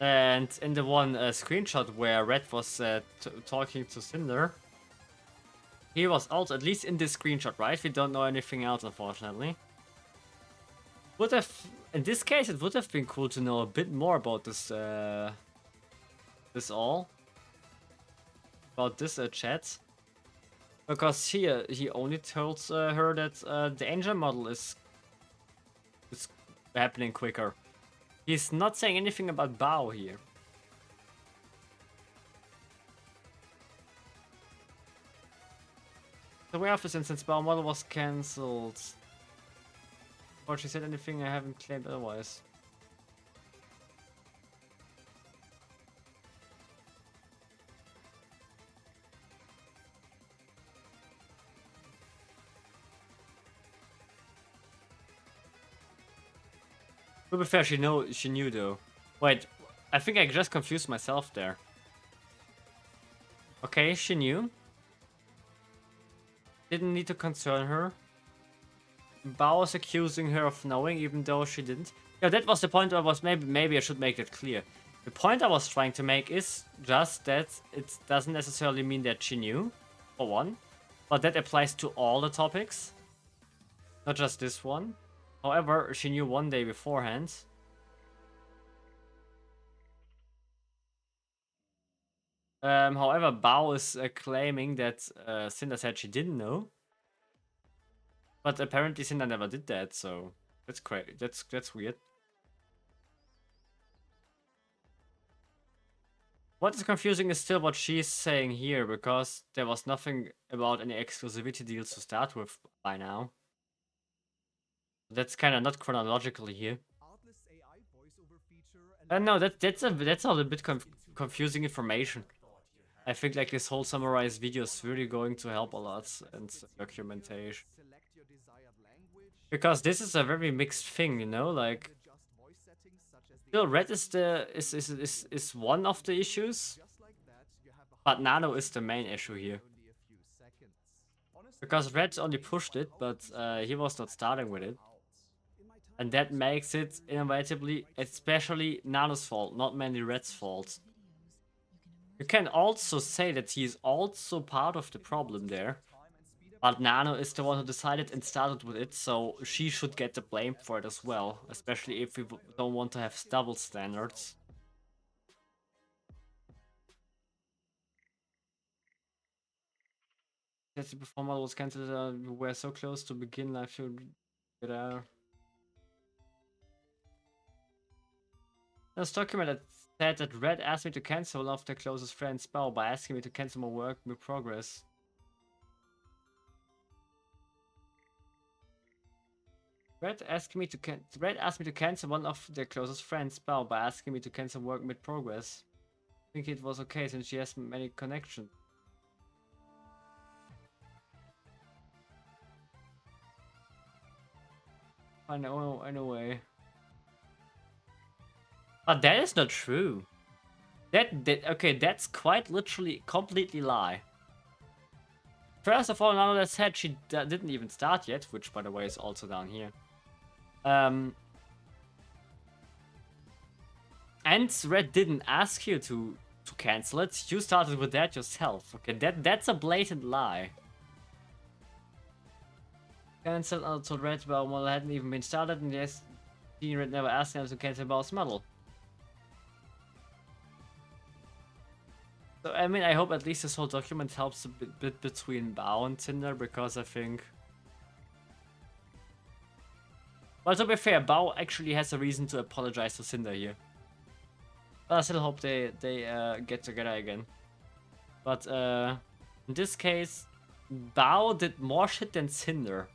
And in the one screenshot where Red was talking to Cinder, he was also, at least in this screenshot, right? We don't know anything else, unfortunately. Would have, in this case, it would have been cool to know a bit more about this, about this chat. Because here, he only told her that the angel model is happening quicker. He's not saying anything about Bao here. The way of this instance, Bao model was cancelled. Or she said anything I haven't claimed otherwise. To be fair, she knew though. Wait, I think I just confused myself there. Okay, she knew. Didn't need to concern her. Bao was accusing her of knowing, even though she didn't. Yeah, that was the point. I was maybe I should make that clear. The point I was trying to make is just that it doesn't necessarily mean that she knew, for one, but that applies to all the topics, not just this one. However, she knew one day beforehand. However, Bao is claiming that Cinder said she didn't know, but apparently Cinder never did that. So that's crazy. That's weird. What is confusing is still what she's saying here, because there was nothing about any exclusivity deals to start with by now. That's kind of not chronologically here. No, that's a little bit confusing information. I think like this whole summarized video is really going to help a lot and documentation. Because this is a very mixed thing, you know, like still Red is one of the issues, but Nano is the main issue here. Because Red only pushed it, but he was not starting with it. And that makes it inevitably, especially Nano's fault, not mainly Red's fault. You can also say that he is also part of the problem there. But Nano is the one who decided and started with it, so she should get the blame for it as well. Especially if we don't want to have double standards. That's before model was cancelled, we were so close to begin life should get out. There's a document that said that Red asked me to cancel one of their closest friends' spell by asking me to cancel my work in progress. Red asked me to cancel one of their closest friends' spell by asking me to cancel work mid progress. I think it was okay since she has many connections. I know, anyway. But that is not true. Okay, that's quite literally completely lie. First of all, Nanoless said she didn't even start yet, which by the way is also down here. And Red didn't ask you to cancel it. You started with that yourself. Okay, that's a blatant lie. Cancel until Red model hadn't even been started, and yes, Red never asked him to cancel Bow's model. So, I mean, I hope at least this whole document helps a bit between Bao and Tinder, because I think... Well, to be fair, Bao actually has a reason to apologize to Cinder here. But I still hope they get together again. But in this case, Bao did more shit than Cinder.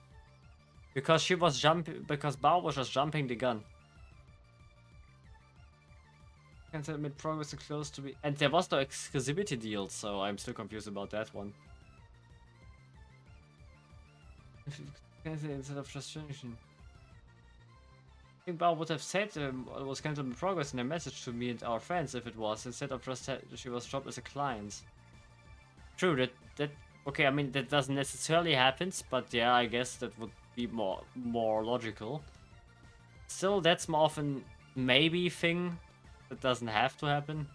Because Bao was just jumping the gun. Cancel mid progress and close to be, and there was no exclusivity deal, so I'm still confused about that one. Cancel instead of just finishing. think Bao would have said it was cancelled in progress in a message to me and our friends if it was, instead of just she was dropped as a client. True, that okay, I mean that doesn't necessarily happen, but yeah, I guess that would be more logical. Still, that's more often maybe thing that doesn't have to happen.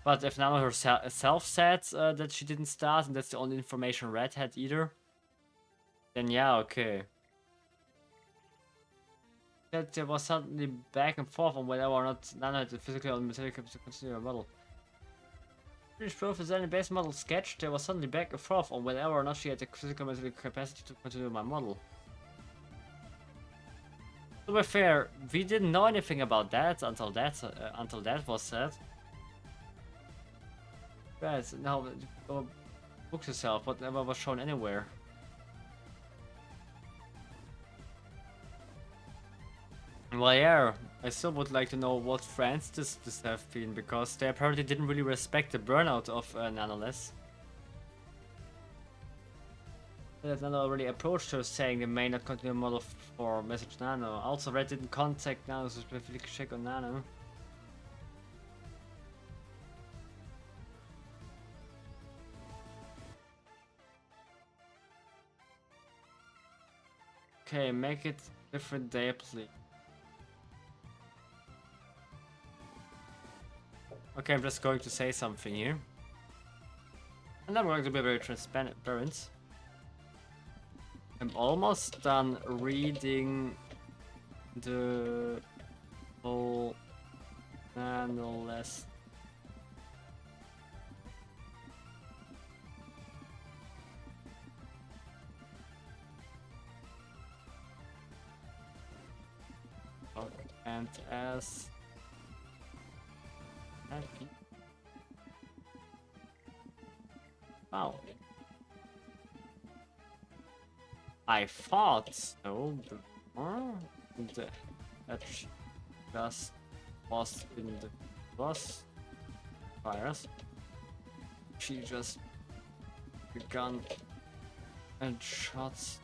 But if Nano herself said that she didn't start and that's the only information Red had either, then yeah, okay. That there was suddenly back and forth on whether or not Nano had the physical or material capacity to continue a model. British proof is any base model sketch, there was suddenly back and forth on whether or not she had the physical material capacity to continue my model. To be fair, we didn't know anything about that until that was said. Guys, now book yourself, whatever was shown anywhere. Well, yeah, I still would like to know what friends this have been, because they apparently didn't really respect the burnout of Nanoless. Nano already approached her saying they may not continue model for message Nano. Also, Red didn't contact Nano to specifically check on Nano. Okay, make it different day, please. Okay, I'm just going to say something here. And I'm going to be very transparent. I'm almost done reading the whole Nanoless. And as happy. Wow. I thought so before that just was in the crossfires. She just begun and shots.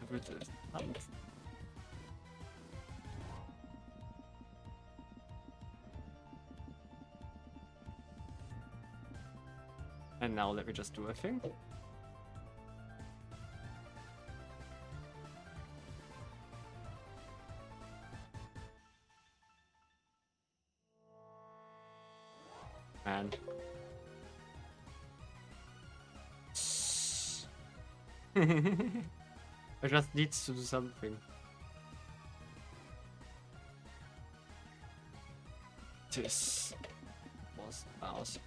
Everything. And now let me just do a thing. Man. I just need to do something. This was awesome.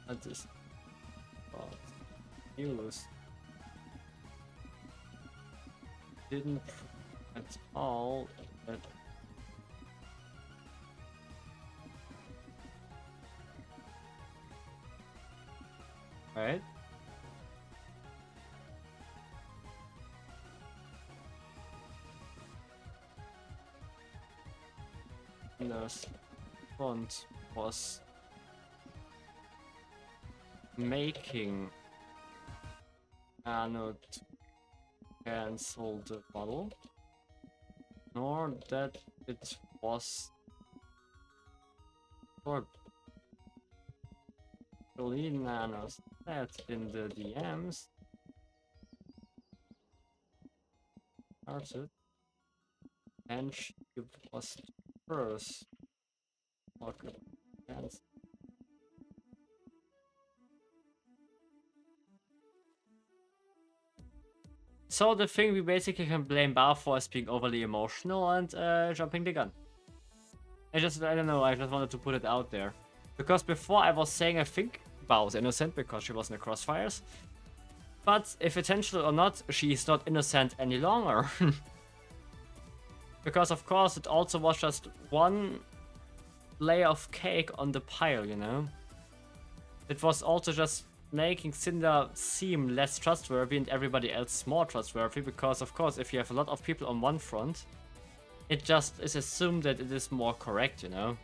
And this was news. Didn't at all that right? The font was making Nano to cancel the model, nor that it was for Nano said in the DMs started, and she was first. Okay. Cancel. So the thing we basically can blame Bao for is being overly emotional and jumping the gun. I don't know, I just wanted to put it out there. Because before I was saying I think Bao's innocent because she was in the crossfires. But if intentional or not, she is not innocent any longer. Because of course it also was just one layer of cake on the pile, you know? It was also just making Cinder seem less trustworthy and everybody else more trustworthy, because of course if you have a lot of people on one front, it just is assumed that it is more correct, you know?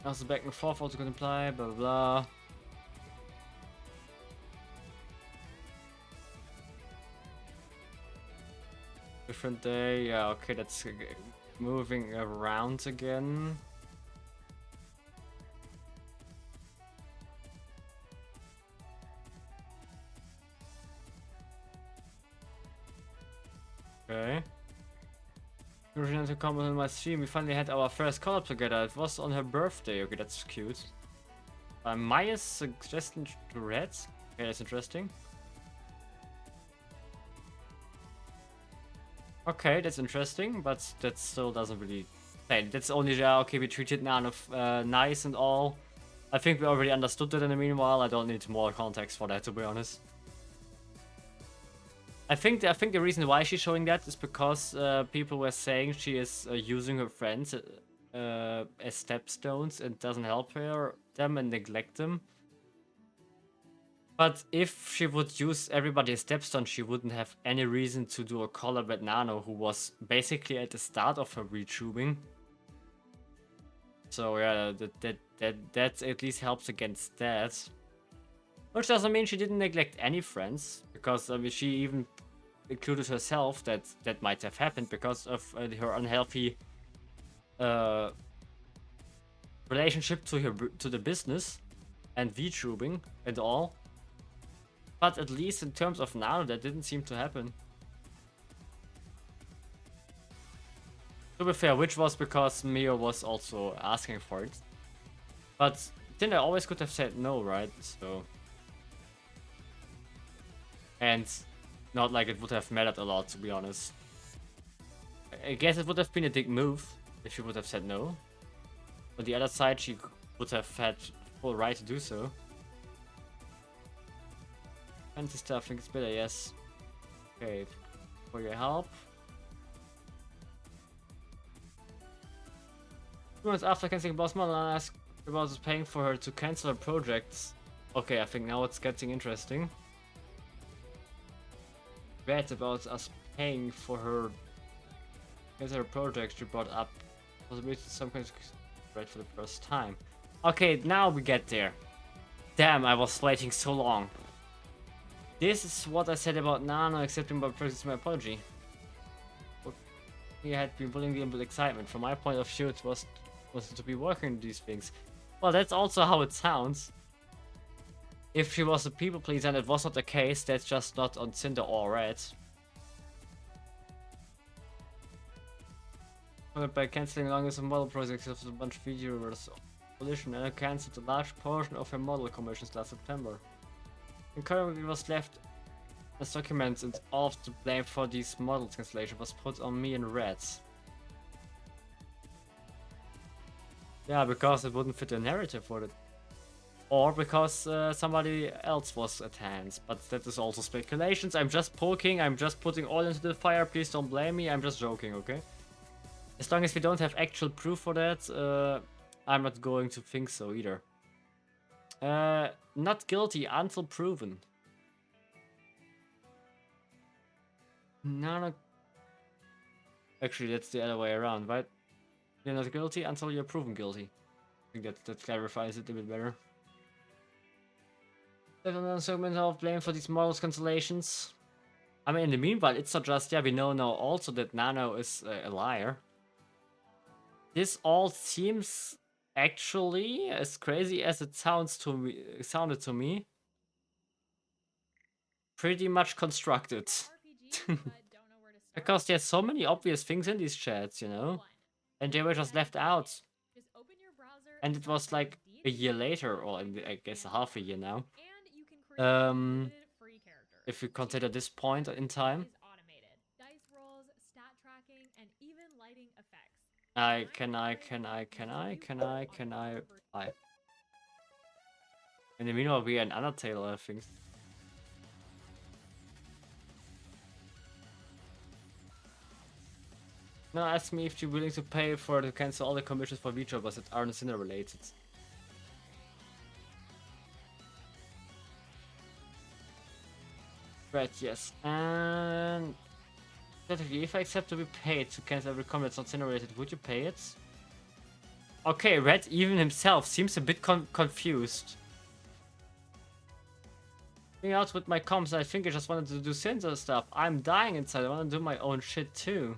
Also back and forth also could imply, blah blah blah. Different day, yeah, okay, that's moving around again. Okay. Original to comment on my stream, we finally had our first collab together. It was on her birthday. Okay, that's cute. Maya's suggestion to Reds. Okay, that's interesting. Okay, that's interesting, but that still doesn't really say. That's only, okay, we treated Nano nice and all. I think we already understood that in the meanwhile. I don't need more context for that, to be honest. I think the reason why she's showing that is because people were saying she is using her friends as stepstones and doesn't help them and neglect them. But if she would use everybody as stepstone, she wouldn't have any reason to do a collab with Nano, who was basically at the start of her retubing. So yeah, that at least helps against that. Which doesn't mean she didn't neglect any friends, because I mean, she even included herself that might have happened because of her unhealthy relationship to the business and VTubing and all. But at least in terms of Nano, that didn't seem to happen. To be fair, which was because Mio was also asking for it. But then I always could have said no, right? So. And not like it would have mattered a lot, to be honest. I guess it would have been a big move if she would have said no. On the other side, she would have had full right to do so. Fancy stuff, I think it's better, yes. Okay, for your help. 2 months after canceling Boss Model, I asked about us paying for her to cancel her projects. Okay, I think now it's getting interesting. Bad about us paying for her cancel her project. She brought up possibility some kind of right for the first time. Okay, now we get there. Damn, I was waiting so long. This is what I said about Nano accepting my apology. He had been bullying me with excitement. From my point of view, it was to be working on these things. Well, that's also how it sounds. If she was a people pleaser and it was not the case, that's just not on Cinder or Red. By cancelling longest model projects of a bunch of videos collision, and I cancelled a large portion of her model commissions last September. And currently was left as documents, and all of the blame for these model cancellation was put on me and Reds. Yeah, because it wouldn't fit the narrative for it. Or because somebody else was at hand. But that is also speculations. I'm just poking, I'm just putting oil into the fire. Please don't blame me, I'm just joking, okay? As long as we don't have actual proof for that, I'm not going to think so either. Not guilty until proven. No. Actually, that's the other way around, right? You're not guilty until you're proven guilty. I think that clarifies it a bit better. Another segment of blame for these models cancellations. I mean, in the meanwhile, it's not just, yeah, we know now also that Nano is a liar. This all seems actually, as crazy as it sounded to me, pretty much constructed. Because there's so many obvious things in these chats, you know? And they were just left out. And it was like a year later, or I guess half a year now. If you consider this point in time. Can I? In the meanwhile, we are in Undertale, I think. Now ask me if you're willing to pay for to cancel all the commissions for VTubers that aren't Sinner related. Right, yes. And if I accept to be paid to cancel every comment that's not Sinner related, would you pay it? Okay, Red even himself seems a bit confused. Hanging out with my comps, I think I just wanted to do sensor stuff. I'm dying inside, I want to do my own shit too.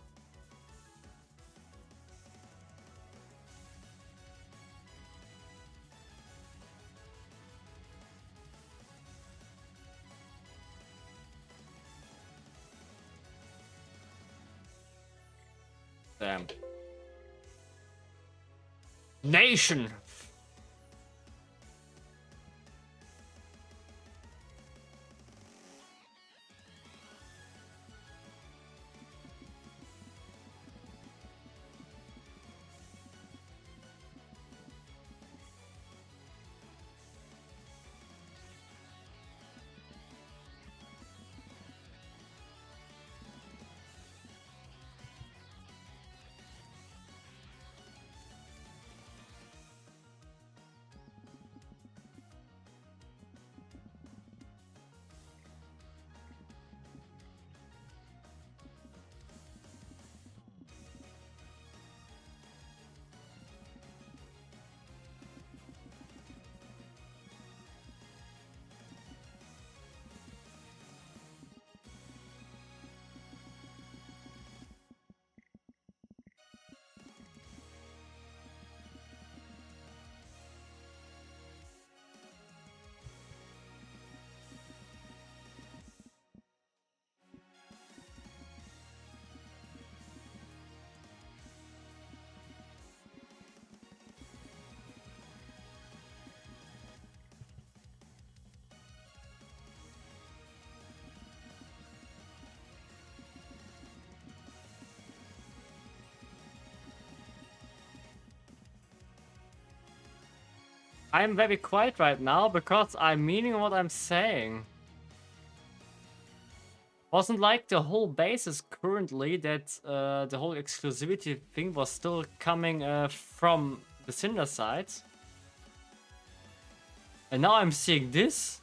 Damn. Nation! I'm very quiet right now because I'm meaning what I'm saying. Wasn't like the whole basis currently that the whole exclusivity thing was still coming from the Cinder side. And now I'm seeing this.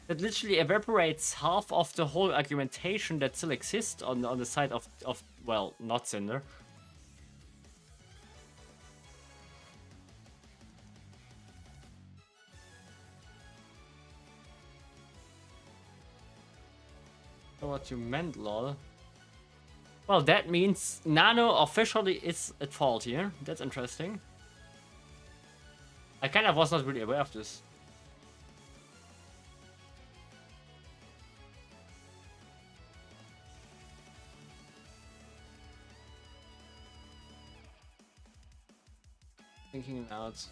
That literally evaporates half of the whole argumentation that still exists on the side of well, not Cinder. What you meant, lol. Well, that means Nano officially is at fault here. That's interesting. I kind of was not really aware of this. Thinking out.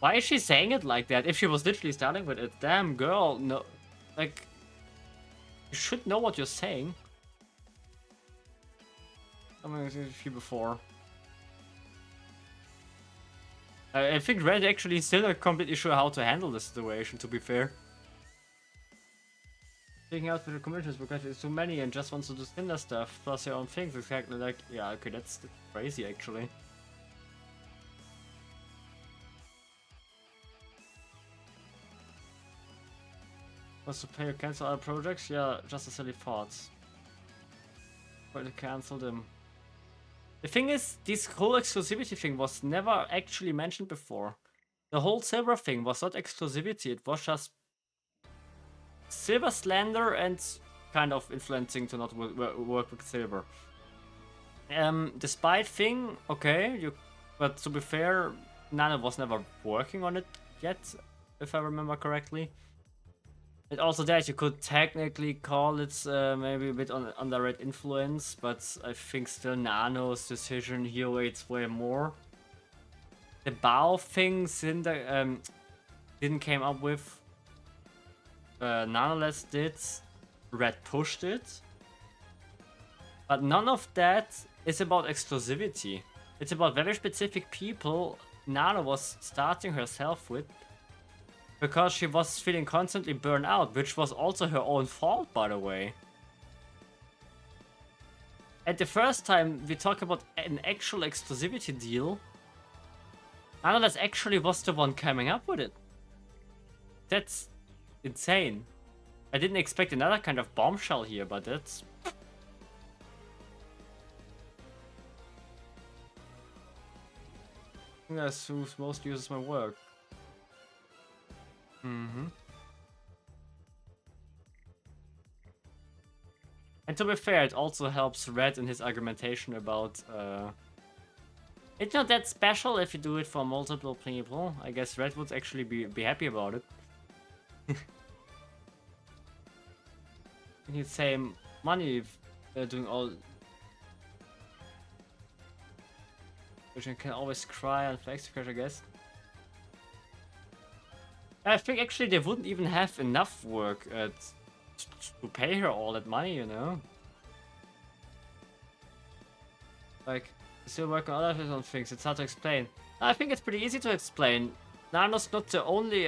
Why is she saying it like that? If she was literally starting with it, damn girl, no, like, you should know what you're saying. Something I've seen before. I think Red actually is still not completely sure how to handle the situation, to be fair. Taking out with the commissions because there's too many and just wants to do Cinder stuff, plus your own things, exactly like, yeah, okay, that's crazy actually. Wants to pay or cancel other projects? Yeah, just a silly thought. Try to cancel them. The thing is, this whole exclusivity thing was never actually mentioned before. The whole Silver thing was not exclusivity, it was just Silver Slender and kind of influencing to not work with Silver. The Spy thing, okay, but to be fair, Nano was never working on it yet, if I remember correctly. And also that you could technically call it maybe a bit under red influence, but I think still Nano's decision here weighs way more. The bow thing Cinder didn't came up with. Nanoless did. Red pushed it. But none of that is about exclusivity. It's about very specific people Nano was starting herself with. Because she was feeling constantly burned out, which was also her own fault, by the way. And the first time we talk about an actual exclusivity deal, Nanoless actually was the one coming up with it. That's insane. I didn't expect another kind of bombshell here, but that's... That's who most uses my work. Mm-hmm. And to be fair, it also helps Red in his argumentation about it's not that special if you do it for multiple people. I guess Red would actually be happy about it. He'd say money if doing all. Which I can always cry on flex because I guess. I think actually they wouldn't even have enough work to pay her all that money, you know? Like, still work on other things, it's hard to explain. I think it's pretty easy to explain. Nano's not the only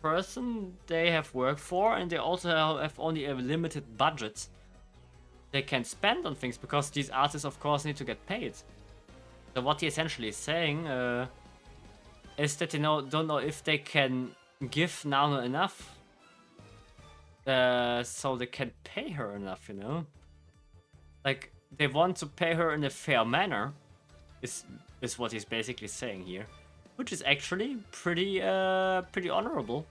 person they have worked for, and they also have only a limited budget they can spend on things, because these artists, of course, need to get paid. So what he essentially is saying is that they don't know if they can give Nano enough so they can pay her enough, you know? Like, they want to pay her in a fair manner, is what he's basically saying here. Which is actually pretty honorable.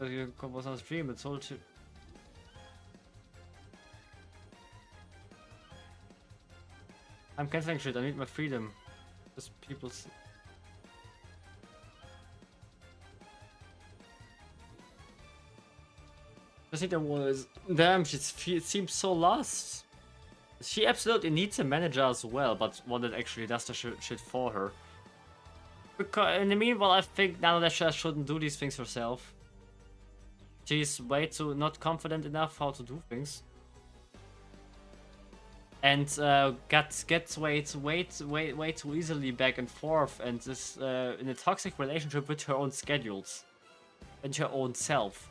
It was on stream, it's all to... I'm canceling shit, I need my freedom. Just people's... I think there was... Damn, she seems so lost. She absolutely needs a manager as well, but one that actually does the shit for her. Because in the meanwhile, I think Nanoless shouldn't do these things herself. She's way too not confident enough how to do things. And gets way too easily back and forth, and is in a toxic relationship with her own schedules and her own self.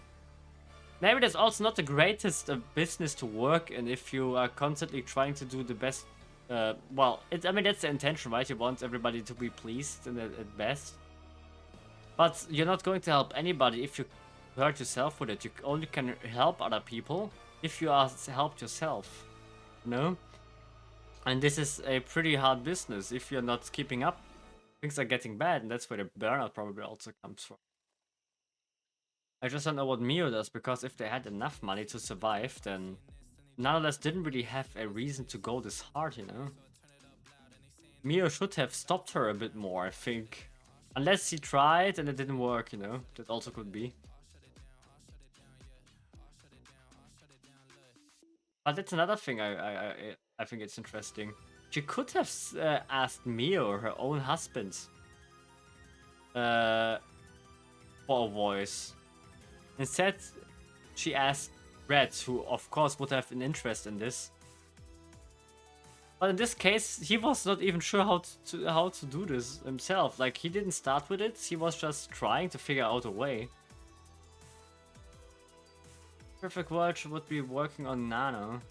Maybe that's also not the greatest business to work in if you are constantly trying to do the best. Well, I mean, that's the intention, right? You want everybody to be pleased and at best. But you're not going to help anybody if you hurt yourself with it. You only can help other people if you are helped yourself. You know? And this is a pretty hard business. If you're not keeping up, things are getting bad, and that's where the burnout probably also comes from. I just don't know what Mio does, because if they had enough money to survive, then Nanoless didn't really have a reason to go this hard, you know? Mio should have stopped her a bit more, I think. Unless he tried and it didn't work, you know? That also could be. But that's another thing I think it's interesting. She could have asked Mio, her own husband, for a voice. Instead, she asked Red, who of course would have an interest in this. But in this case, he was not even sure how to do this himself. Like, he didn't start with it, he was just trying to figure out a way. Perfect World would be working on Nano.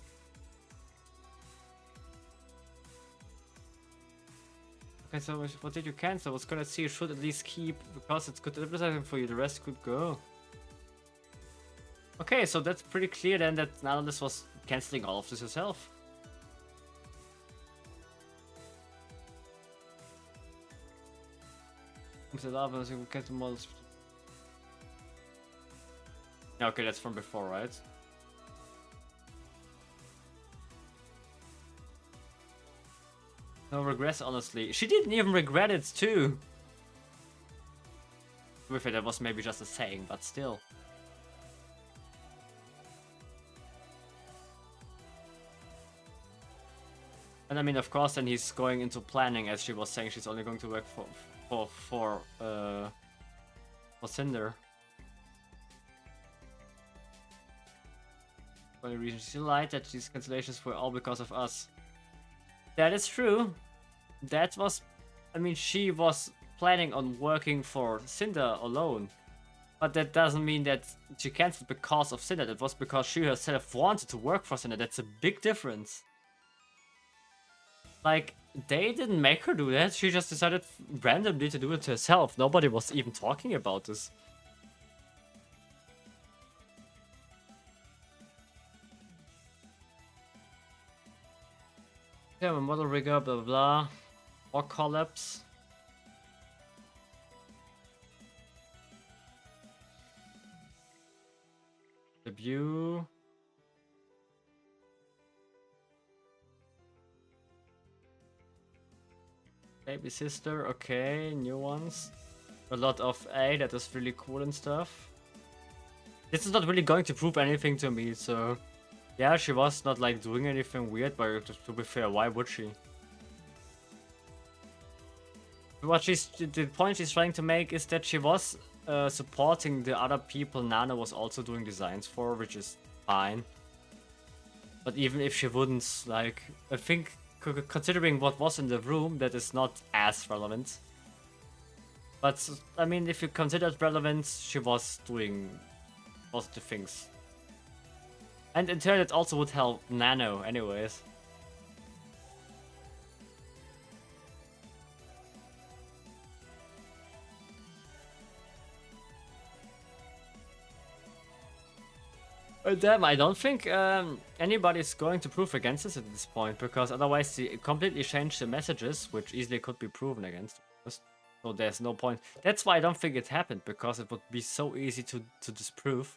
Okay, so what did you cancel? I was gonna see you should at least keep, because it's good advertising for you, the rest could go. Okay, so that's pretty clear then that Nanoless was cancelling all of this herself. Okay, that's from before, right? No regrets, honestly. She didn't even regret it, too. With it, that was maybe just a saying, but still. And I mean, of course, then he's going into planning, as she was saying. She's only going to work for Cinder. For the reason she lied that these cancellations were all because of us. That is true. That was, I mean, she was planning on working for Cinder alone. But that doesn't mean that she cancelled because of Cinder. That was because she herself wanted to work for Cinder. That's a big difference. Like, they didn't make her do that. She just decided randomly to do it herself. Nobody was even talking about this. Yeah, my model rigger, blah blah blah. More collapse. Debut. Baby sister, okay, new ones. A lot of A, that is really cool and stuff. This is not really going to prove anything to me, so... Yeah, she was not like doing anything weird, but to be fair, why would she? The point she's trying to make is that she was supporting the other people Nano was also doing designs for, which is fine. But even if she wouldn't, like, I think considering what was in the room, that is not as relevant. But, I mean, if you consider it relevant, she was doing positive things. And in turn, it also would help Nano, anyways. Damn, I don't think anybody's going to prove against us at this point, because otherwise they completely changed the messages, which easily could be proven against us. So there's no point. That's why I don't think it happened, because it would be so easy to disprove.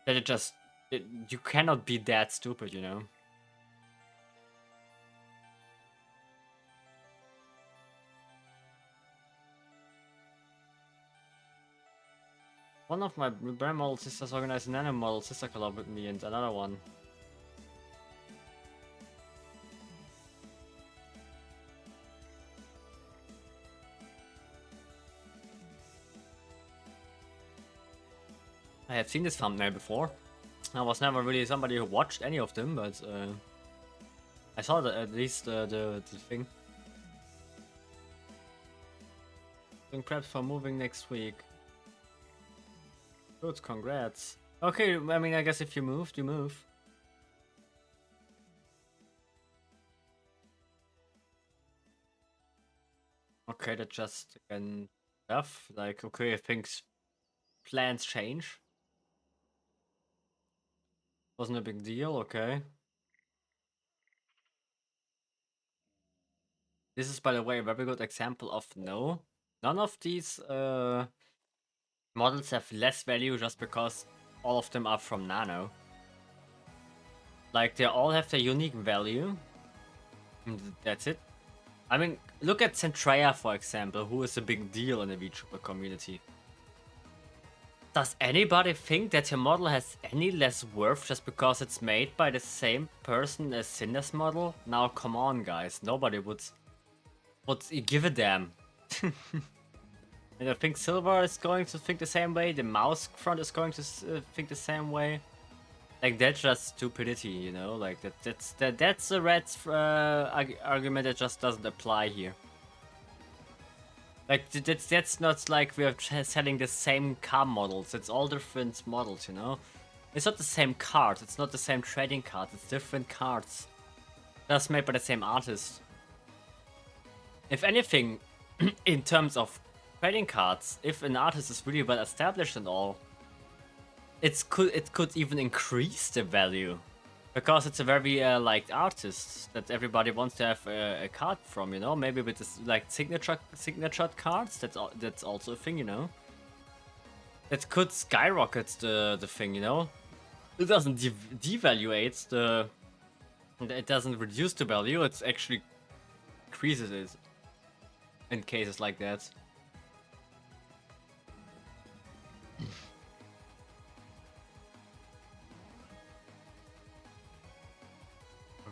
That you cannot be that stupid, you know? One of my brand model sisters organized a nano model sister collab with me, and another one. I have seen this thumbnail before. I was never really somebody who watched any of them, but I saw at least the thing. Being prepped for moving next week. Good, congrats. Okay, I mean, I guess if you moved, you move. Okay, that just again stuff. Like, okay, if things plans change. Wasn't a big deal, okay. This is, by the way, a very good example of no. None of these models have less value just because all of them are from Nano. Like, they all have their unique value. And that's it. I mean, look at Centrea, for example, who is a big deal in the VTuber community. Does anybody think that your model has any less worth just because it's made by the same person as Cinder's model? Now, come on, guys. Nobody would give a damn. And I think Silver is going to think the same way. The mouse front is going to think the same way. Like, that's just stupidity, you know? Like, that's a red argument that just doesn't apply here. Like, that's not like we are selling the same car models. It's all different models, you know? It's not the same card. It's not the same trading card. It's different cards. Just made by the same artist. If anything, in terms of trading cards, if an artist is really well established and all, it could even increase the value, because it's a very liked artist that everybody wants to have a card from, you know. Maybe with this like signature cards, that's also a thing, you know. That could skyrocket the thing, you know. It doesn't devaluate the. It doesn't reduce the value. It actually increases it in cases like that.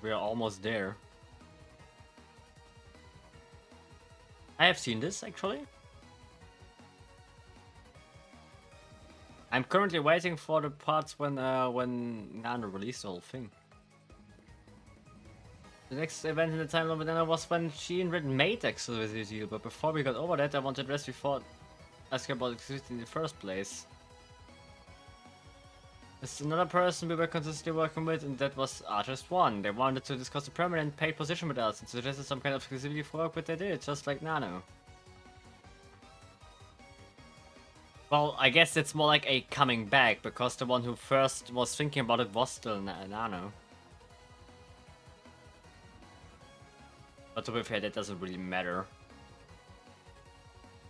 We are almost there. I have seen this actually. I'm currently waiting for the parts when Nano released the whole thing. The next event in the timeline with Nano was when she and Red made exclusivity, but before we got over that, I wanted rest before asking about exclusivity in the first place. There's another person we were consistently working with, and that was Artist1. They wanted to discuss a permanent paid position with us and suggested some kind of exclusivity for work, but they did, just like Nano. Well, I guess it's more like a coming back, because the one who first was thinking about it was still Nano. But to be fair, that doesn't really matter.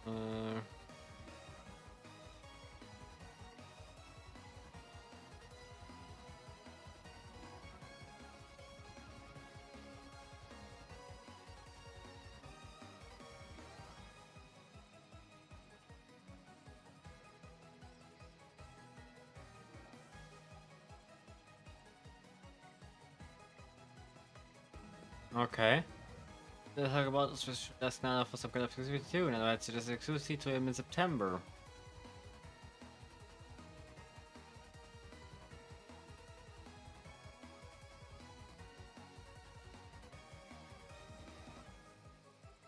Uh, okay. Let's talk about that's now for some kind of exclusivity too. Now it's just exclusivity to him in September.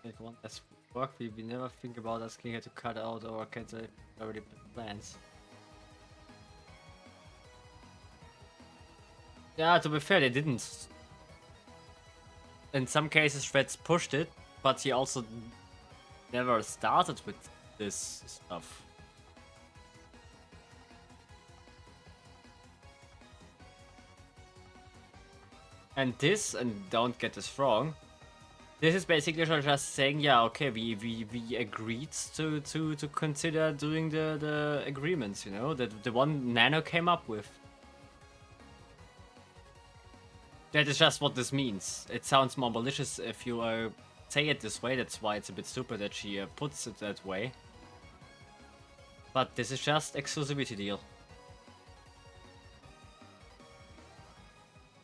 Like one less work, we never think about asking her to cut out or cancel already plans. Yeah, to be fair, they didn't. In some cases, Threads pushed it, but he also never started with this stuff. And this, and don't get this wrong, this is basically just saying, yeah, okay, we agreed to consider doing the agreements, you know, the one Nano came up with. That is just what this means. It sounds more malicious if you say it this way. That's why it's a bit stupid that she puts it that way. But this is just exclusivity deal.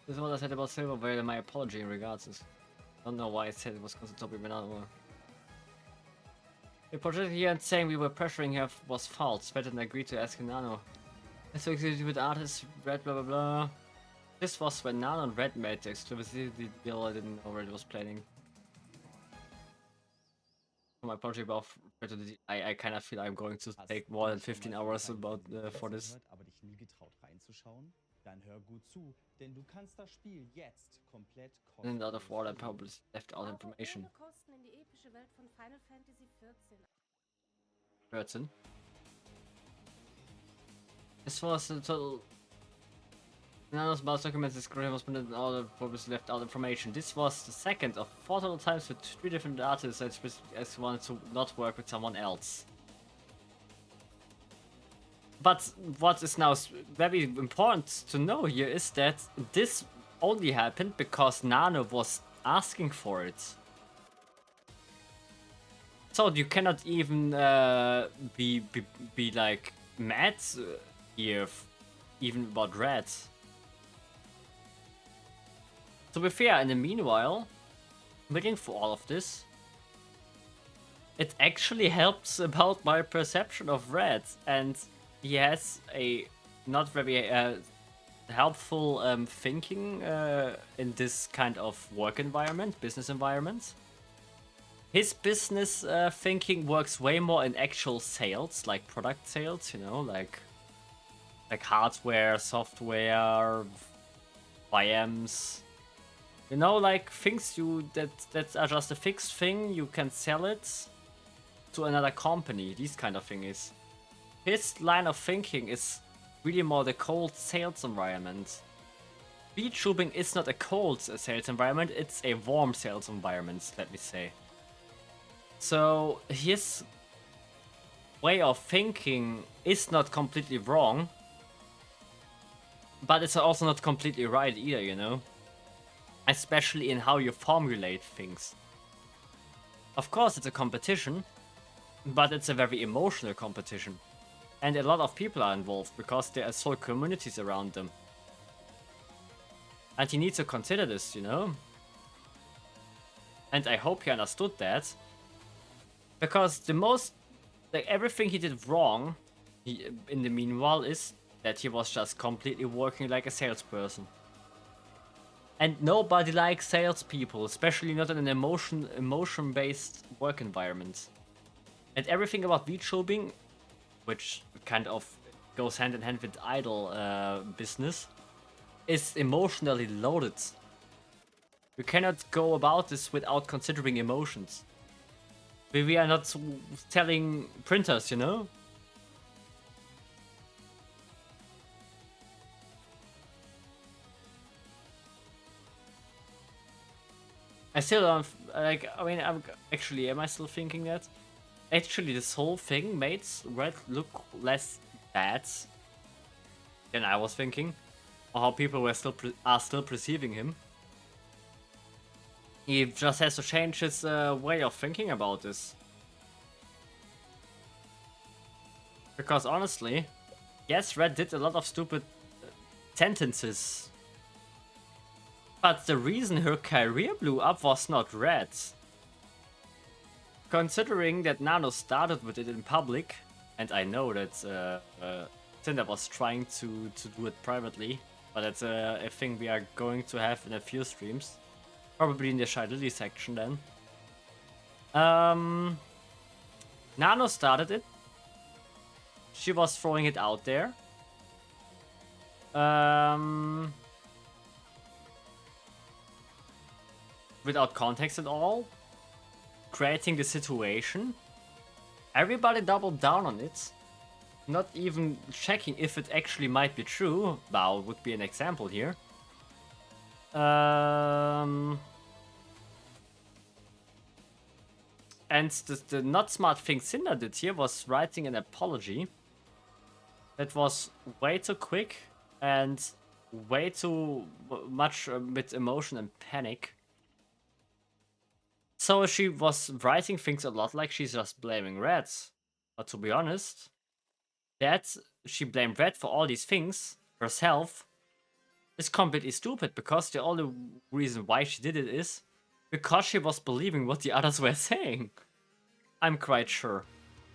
This is what I said about Silverware and my apology in regards to this. I don't know why I said it was because of topic banana. The project here and saying we were pressuring her was false. Svetton agreed to ask Nano. Let's exclusivity with artists, red blah blah blah. This was when Nano and Red made the exclusivity deal. I didn't know where it was planning. My project about I kind of feel I'm going to take more than 15 hours about for this. Aber dich nie getraut reinzuschauen? Dann hör gut zu, denn du kannst das Spiel jetzt komplett kostenlos. And out of order, probably left out information. Ohne Kosten in die epische Welt von Final Fantasy 14. 13. This was a total. None of those documents is correct was printed and all the purpose left out information. This was the second of 4 total times with 3 different artists that as wanted to not work with someone else. But what is now very important to know here is that this only happened because Nano was asking for it. So you cannot even be like mad here, even about Red. To be fair, in the meanwhile, waiting for all of this, it actually helps about my perception of Red, and he has a not very helpful thinking in this kind of work environment, business environment. His business thinking works way more in actual sales, like product sales, you know, like hardware, software, VMs. You know, like things that are just a fixed thing, you can sell it to another company, these kind of things. His line of thinking is really more the cold sales environment. VTubing is not a cold sales environment, it's a warm sales environment, let me say. So his way of thinking is not completely wrong, but it's also not completely right either, you know? Especially in how you formulate things. Of course, it's a competition, but it's a very emotional competition. And a lot of people are involved because there are so communities around them. And he needs to consider this, you know? And I hope he understood that. Because the most, like everything he did wrong, in the meanwhile, is that he was just completely working like a salesperson. And nobody likes salespeople, especially not in an emotion-based work environment. And everything about VTubing, which kind of goes hand in hand with idol business, is emotionally loaded. You cannot go about this without considering emotions. We are not selling printers, you know? I still don't like, I mean, am I still thinking that? Actually, this whole thing made Red look less bad than I was thinking, or how people were are still perceiving him. He just has to change his way of thinking about this. Because honestly, yes, Red did a lot of stupid sentences. But the reason her career blew up was not Red. Considering that Nano started with it in public, and I know that Cinder was trying to do it privately, but that's a thing we are going to have in a few streams. Probably in the Shy Lily section then. Nano started it. She was throwing it out there. Without context at all. Creating the situation. Everybody doubled down on it. Not even checking if it actually might be true. Bao would be an example here. And the not smart thing Cinder did here was writing an apology. That was way too quick and way too much with emotion and panic. So she was writing things a lot like she's just blaming Red. But to be honest, that she blamed Red for all these things herself is completely stupid, because the only reason why she did it is because she was believing what the others were saying. I'm quite sure.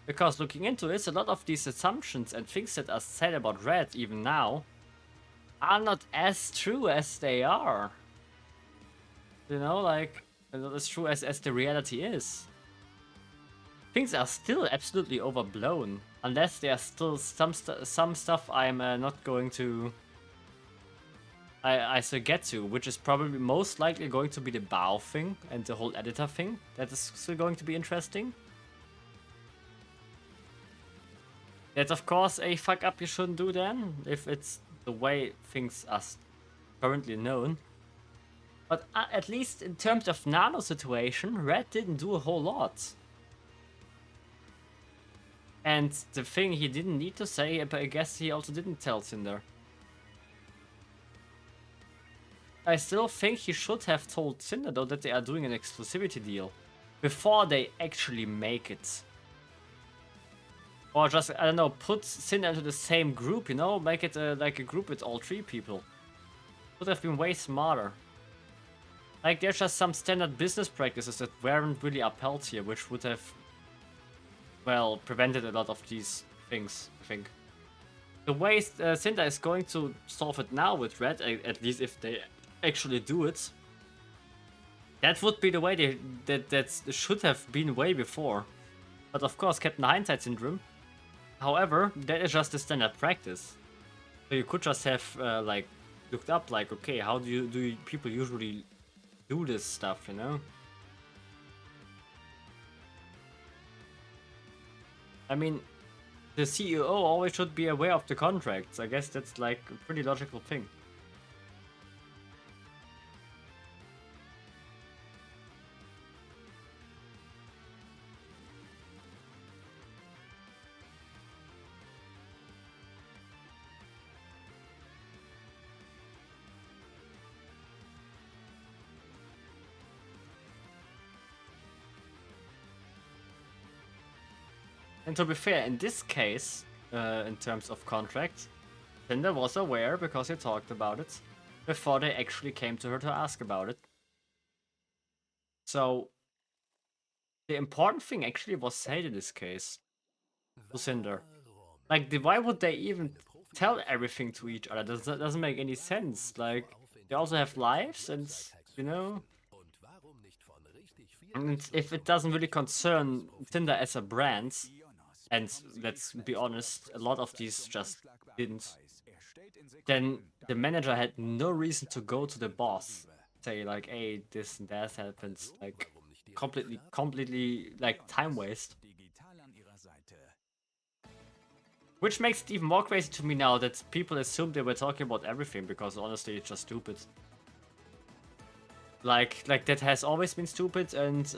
Because looking into it, a lot of these assumptions and things that are said about Red even now are not as true as they are. You know, like, not as true as the reality is. Things are still absolutely overblown, unless there's still some stuff I'm not going to... I still get to, which is probably most likely going to be the Bao thing and the whole editor thing. That is still going to be interesting. That's of course a fuck up you shouldn't do then, if it's the way things are currently known. But at least in terms of Nano situation, Red didn't do a whole lot. And the thing he didn't need to say, but I guess he also didn't tell Cinder. I still think he should have told Cinder though that they are doing an exclusivity deal before they actually make it. Or just, I don't know, put Cinder into the same group, you know? Make it like a group with all three people. Would have been way smarter. Like, there's just some standard business practices that weren't really upheld here, which would have, well, prevented a lot of these things, I think. The way Cinder is going to solve it now with Red, at least if they actually do it, that would be the way that should have been way before. But of course, Captain Hindsight Syndrome. However, that is just a standard practice. So you could just have like looked up, like, okay, how do people usually do this stuff, you know? I mean, the CEO always should be aware of the contracts. I guess that's like a pretty logical thing. And to be fair, in this case, in terms of contract, Cinder was aware because he talked about it before they actually came to her to ask about it. So, the important thing actually was said in this case to Cinder. Like, why would they even tell everything to each other? That doesn't make any sense. Like, they also have lives and, you know... And if it doesn't really concern Cinder as a brand, and let's be honest, a lot of these just didn't, then the manager had no reason to go to the boss, say like, hey, this and that happens, like completely like time waste. Which makes it even more crazy to me now that people assume they were talking about everything, because honestly it's just stupid. Like that has always been stupid, and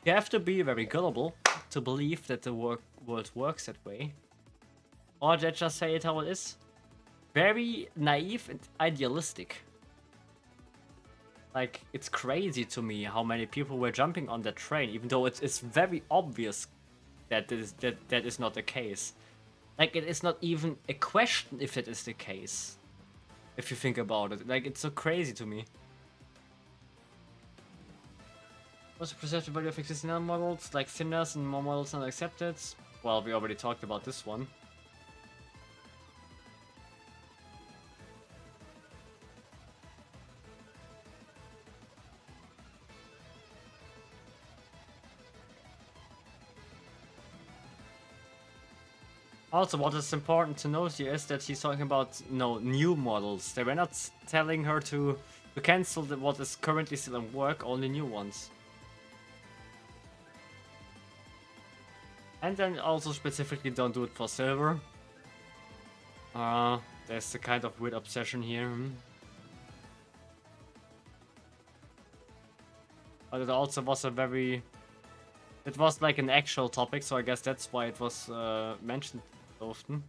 you have to be very gullible to believe that the world works that way. Or just say it how it is. Very naive and idealistic. Like, it's crazy to me how many people were jumping on that train, even though it's very obvious that that is not the case. Like, it is not even a question if it is the case. If you think about it. Like, it's so crazy to me. What's the perception value of existing models, like thinness and more models not accepted? Well, we already talked about this one. Also, what is important to note here is that he's talking about new models. They were not telling her to cancel what is currently still in work, only new ones. And then also specifically don't do it for silver. There's the kind of weird obsession here. But it also was it was like an actual topic, so I guess that's why it was mentioned often.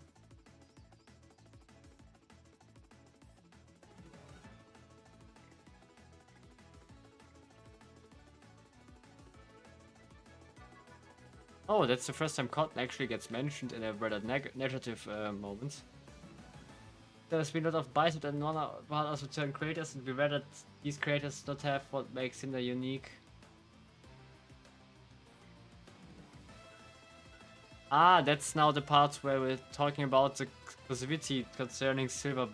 Oh, that's the first time cotton actually gets mentioned in a rather negative moment. There's been a lot of bias and one of certain creators, and we read that these creators don't have what makes them unique. Ah, that's now the part where we're talking about the exclusivity concerning silver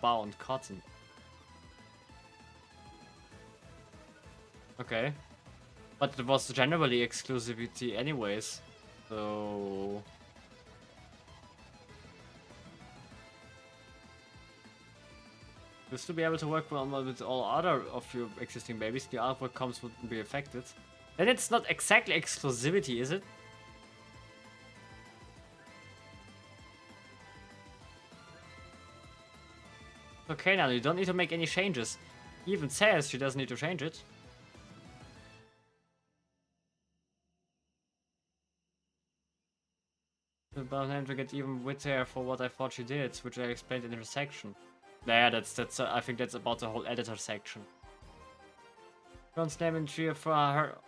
bound cotton. Okay. But it was generally exclusivity anyways, so... Just to be able to work with all other of your existing babies, the artwork comes wouldn't be affected. Then it's not exactly exclusivity, is it? Okay, now you don't need to make any changes. He even says she doesn't need to change it. About him to get even with her for what I thought she did, which I explained in her section. Yeah, that's I think that's about the whole editor section. John's name and cheer for her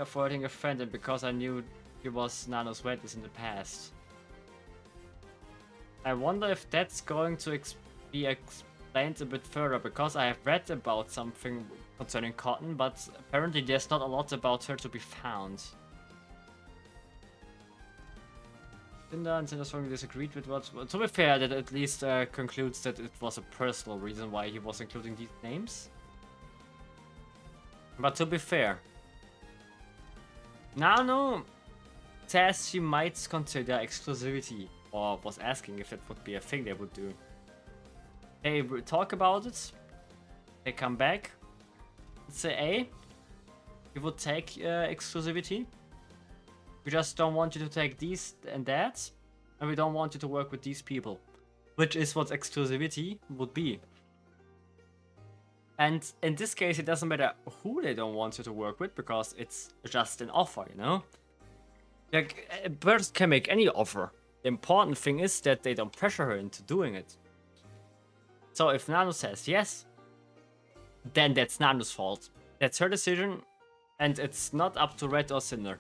for hurting a friend, and because I knew he was Nano's witness in the past. I wonder if that's going to be explained a bit further, because I have read about something concerning Cotton, but apparently there's not a lot about her to be found. Tinder and Tinder strongly disagreed with what... To be fair, that at least concludes that it was a personal reason why he was including these names. But to be fair, Nano says she might consider exclusivity, or was asking if it would be a thing they would do. They talk about it, they come back, say, hey, we would take exclusivity. We just don't want you to take these and that, and we don't want you to work with these people. Which is what exclusivity would be. And in this case, it doesn't matter who they don't want you to work with, because it's just an offer, you know? Like, a person can make any offer. The important thing is that they don't pressure her into doing it. So if Nano says yes, then that's Nano's fault. That's her decision, and it's not up to Red or Cinder.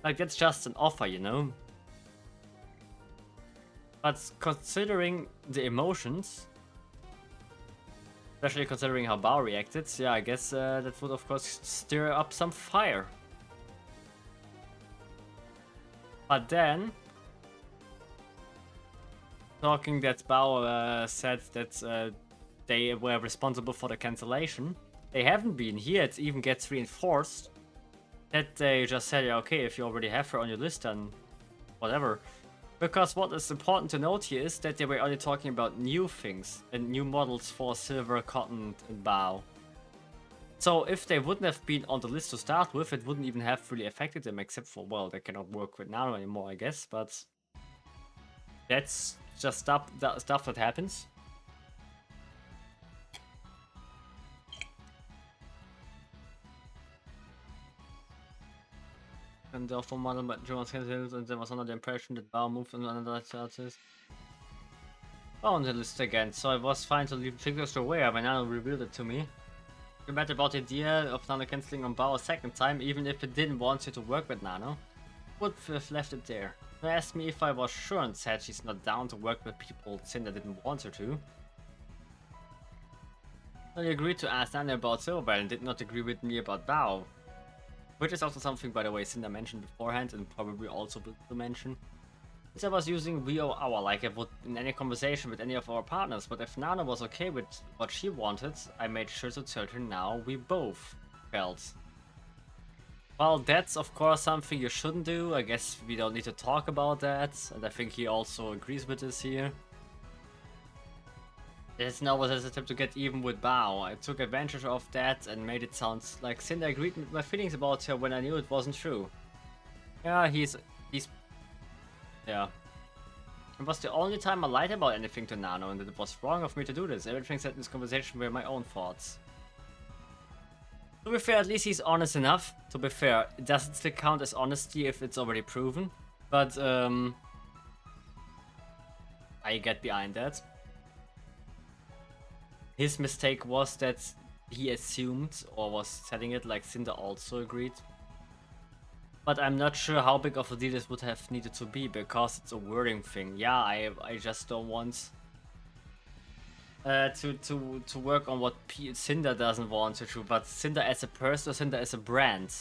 Like, that's just an offer, you know? But considering the emotions, especially considering how Bao reacted, yeah, I guess that would of course stir up some fire. But then, talking that Bao said that they were responsible for the cancellation, they haven't been. Here it even gets reinforced that they just said, yeah, okay, if you already have her on your list, then whatever. Because what is important to note here is that they were only talking about new things and new models for Silver, Cotton, and Bao. So if they wouldn't have been on the list to start with, it wouldn't even have really affected them, except for, well, they cannot work with Nano anymore, I guess, but that's just stuff that happens. and the awful model, but Jones cancelled, and there was another impression that Bao moved on another artist. Oh, on the list again, so I was fine to leave figures aware when Nano revealed it to me. You met about the idea of Nano cancelling on Bao a second time, even if it didn't want you to work with Nano. Would have left it there. She asked me if I was sure and said she's not down to work with people Cinder didn't want her to. I agreed to ask Nano about Silver and did not agree with me about Bao. Which is also something, by the way, Cinder mentioned beforehand and probably also will mention. I was using VO like I would in any conversation with any of our partners, but if Nana was okay with what she wanted, I made sure to tell her now we both felt. Well, that's of course something you shouldn't do. I guess we don't need to talk about that, and I think he also agrees with this here. It's now was his attempt to get even with Bao. I took advantage of that and made it sound like Cinder agreed with my feelings about her when I knew it wasn't true. Yeah, yeah. It was the only time I lied about anything to Nano, and it was wrong of me to do this. Everything said in this conversation were my own thoughts. To be fair, at least he's honest enough. To be fair, it doesn't still count as honesty if it's already proven. But, I get behind that. His mistake was that he assumed, or was telling it like Cinder also agreed. But I'm not sure how big of a deal this would have needed to be, because it's a wording thing. Yeah, I just don't want to work on what Cinder doesn't want to, but Cinder as a person or Cinder as a brand.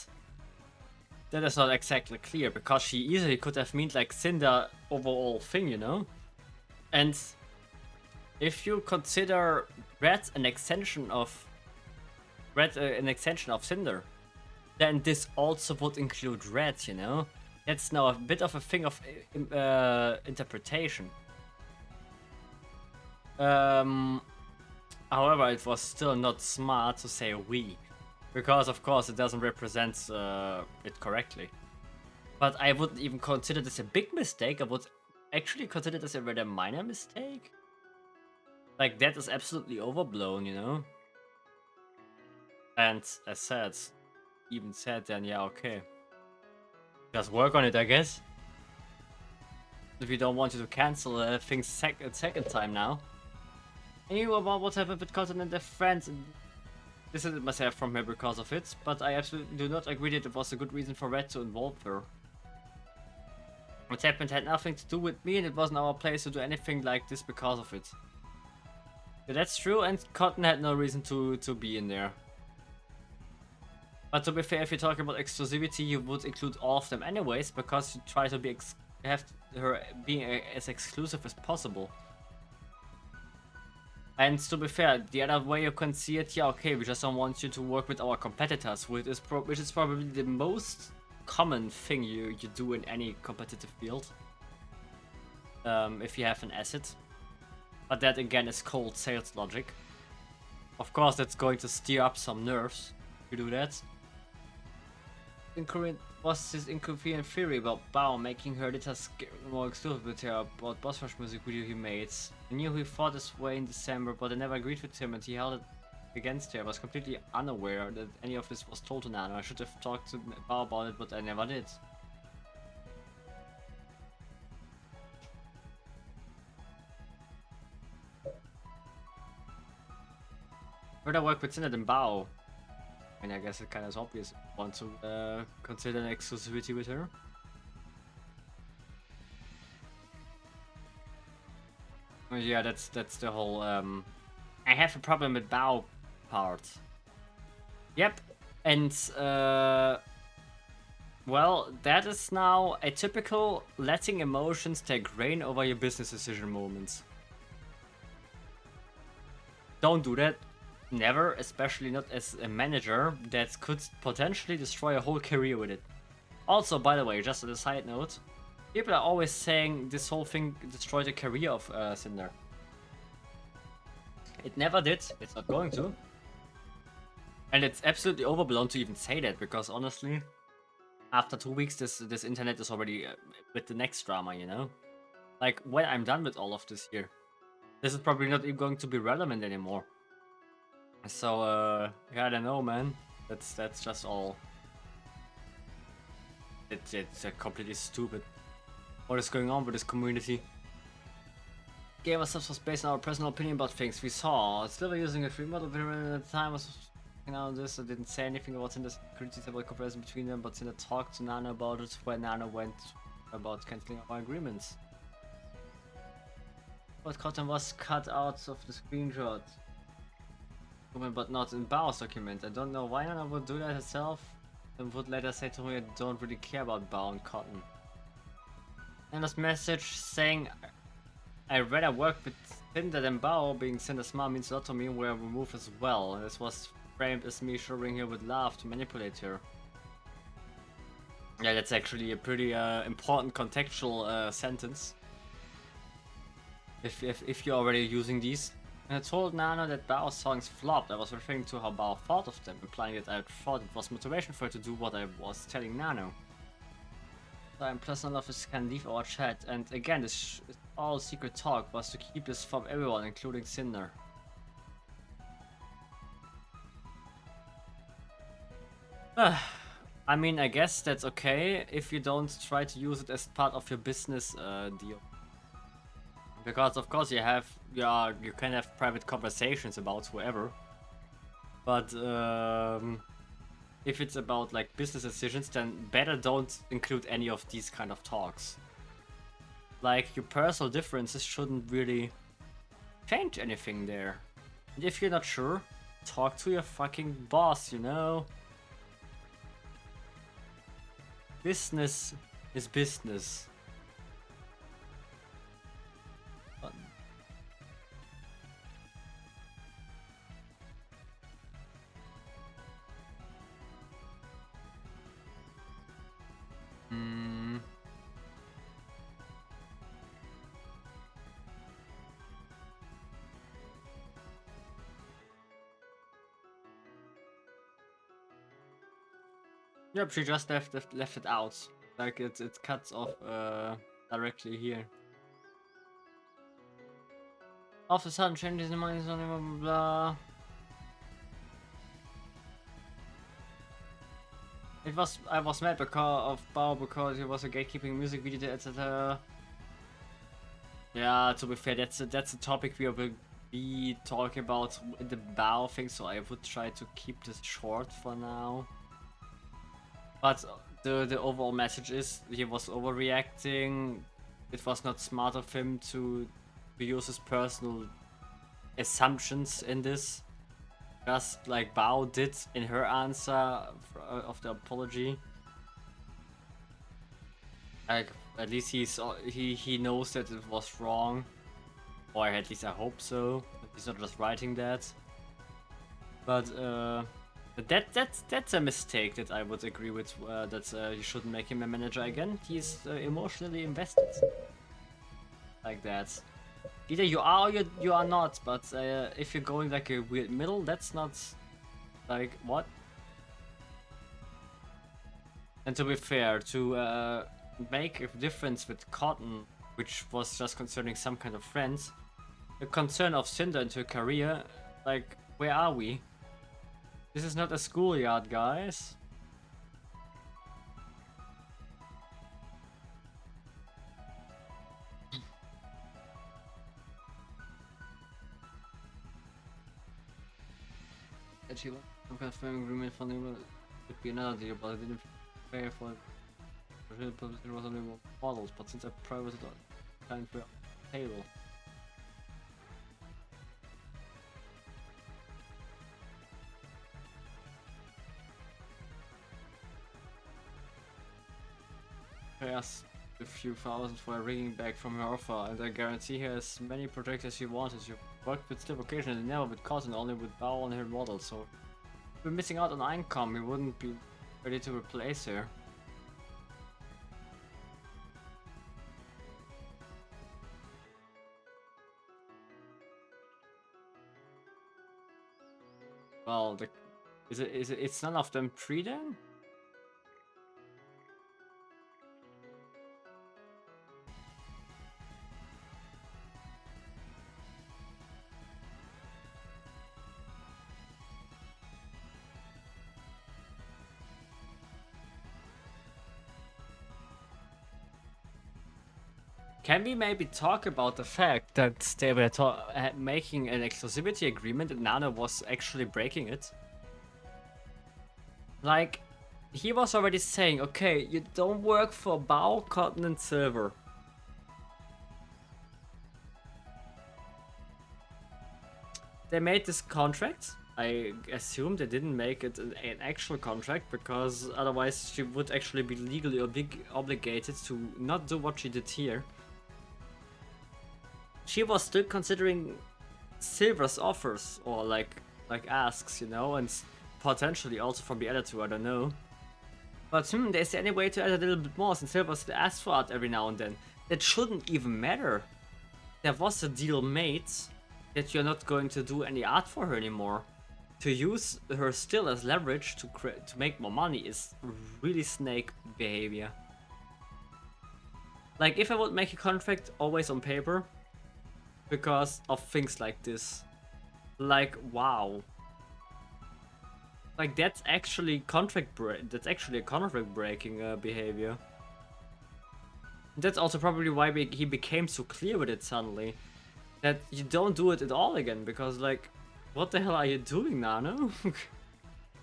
That is not exactly clear, because she easily could have meant like Cinder overall thing, you know? And if you consider Red an extension of Cinder, then this also would include Red, you know? That's now a bit of a thing of interpretation. However, it was still not smart to say we, because of course it doesn't represent it correctly. But I wouldn't even consider this a big mistake. I would actually consider this a rather minor mistake. Like, that is absolutely overblown, you know? And as said, even said, then yeah, okay. Just work on it, I guess. If you don't want you to cancel things second time now. I knew about what happened with Cotton and their friends, and distanced myself from her because of it, but I absolutely do not agree that it was a good reason for Red to involve her. What happened had nothing to do with me, and it wasn't our place to do anything like this because of it. Yeah, that's true, and Cotton had no reason to be in there. But to be fair, if you're talking about exclusivity, you would include all of them anyways, because you try to have her being as exclusive as possible. And to be fair, the other way you can see it, yeah, okay, we just don't want you to work with our competitors, which is probably the most common thing you do in any competitive field. If you have an asset. But that again is cold sales logic. Of course, that's going to steer up some nerves if you do that. Was his incoherent theory about Bao making her little more exclusive with her about Boss Rush music video he made. I knew he fought his way in December, but I never agreed with him and he held it against her. I was completely unaware that any of this was told to Nano. I should have talked to Bao about it, but I never did. Where'd I work with Cinder than Bao? I mean, I guess it kind of is obvious. Want to consider an exclusivity with her? Well, yeah, that's the whole. I have a problem with Bao part. Yep, and well, that is now a typical letting emotions take reign over your business decision moments. Don't do that. Never, especially not as a manager that could potentially destroy a whole career with it. Also, by the way, just as a side note, people are always saying this whole thing destroyed the career of Cinder. It never did, it's not going to. And it's absolutely overblown to even say that, because honestly, after 2 weeks this internet is already with the next drama, you know? Like, when I'm done with all of this here, this is probably not even going to be relevant anymore. So, yeah, I don't know, man. That's just all. It's completely stupid. What is going on with this community? Gave us some space in our personal opinion about things we saw. Still using a free model at the time was this. I didn't say anything about Cinder's securities about comparison between them, but Cinder talked to Nano about it when Nano went about cancelling our agreements. But Cotton was cut out of the screenshot. But not in Bao's document. I don't know why Nano would do that herself and would later say to me I don't really care about Bao and Cotton. And this message saying I'd rather work with Cinder than Bao, being Cinder's mom means a lot to me, were removed as well. And this was framed as me showing her with love to manipulate her. Yeah, that's actually a pretty important contextual sentence. If you're already using these. And I told Nano that Bao's songs flopped. I was referring to how Bao thought of them, implying that I thought it was motivation for her to do what I was telling Nano. So I'm personal office can leave our chat, and again, this all secret talk was to keep this from everyone, including Cinder. I mean, I guess that's okay if you don't try to use it as part of your business deal. Because of course you can have private conversations about whoever, but if it's about like business decisions, then better don't include any of these kind of talks. Like your personal differences shouldn't really change anything there. And if you're not sure, talk to your fucking boss, you know? Business is business. Yep, she just left it out. Like it cuts off directly here. All of a sudden changes the mind, blah blah blah. I was mad because of Bao because he was a gatekeeping music video, etc. Yeah, to be fair, that's a topic we will be talking about in the Bao thing, so I would try to keep this short for now. But the overall message is he was overreacting. It was not smart of him to use his personal assumptions in this, just like Bao did in her answer of the apology. Like at least he knows that it was wrong, or at least I hope so. He's not just writing that. But that's a mistake that I would agree with. That you shouldn't make him a manager again. He's emotionally invested, like that. Either you are or you are not. But if you're going like a weird middle, that's not like what. And to be fair, to make a difference with Cotton, which was just concerning some kind of friends, the concern of Cinder into her career, like where are we? This is not a schoolyard, guys. Actually, some kind of firm agreement for them would be another deal, but I didn't pay for it. It was only models, but since I privated it, time for table. I asked a few thousand for a ringing back from her offer, and I guarantee her as many projects as she wanted. She worked with Steve occasionally, never with Cotton, only with Bao on her model, so if we're missing out on income, we wouldn't be ready to replace her. Well, it's none of them pre then? Can we maybe talk about the fact that they were making an exclusivity agreement and Nano was actually breaking it? Like, he was already saying, okay, you don't work for Bao, Cotton, and Silver. They made this contract. I assume they didn't make it an actual contract because otherwise she would actually be legally obligated to not do what she did here. She was still considering Silver's offers or like asks, you know, and potentially also from the other two, I don't know. But there's any way to add a little bit more since Silver still asks for art every now and then. That shouldn't even matter. There was a deal made that you're not going to do any art for her anymore. To use her still as leverage to make more money is really snake behavior. Like, if I would make a contract always on paper because of things like this, like, wow. Like, that's actually a contract breaking behavior. That's also probably why he became so clear with it suddenly. That you don't do it at all again, because like, what the hell are you doing, Nano?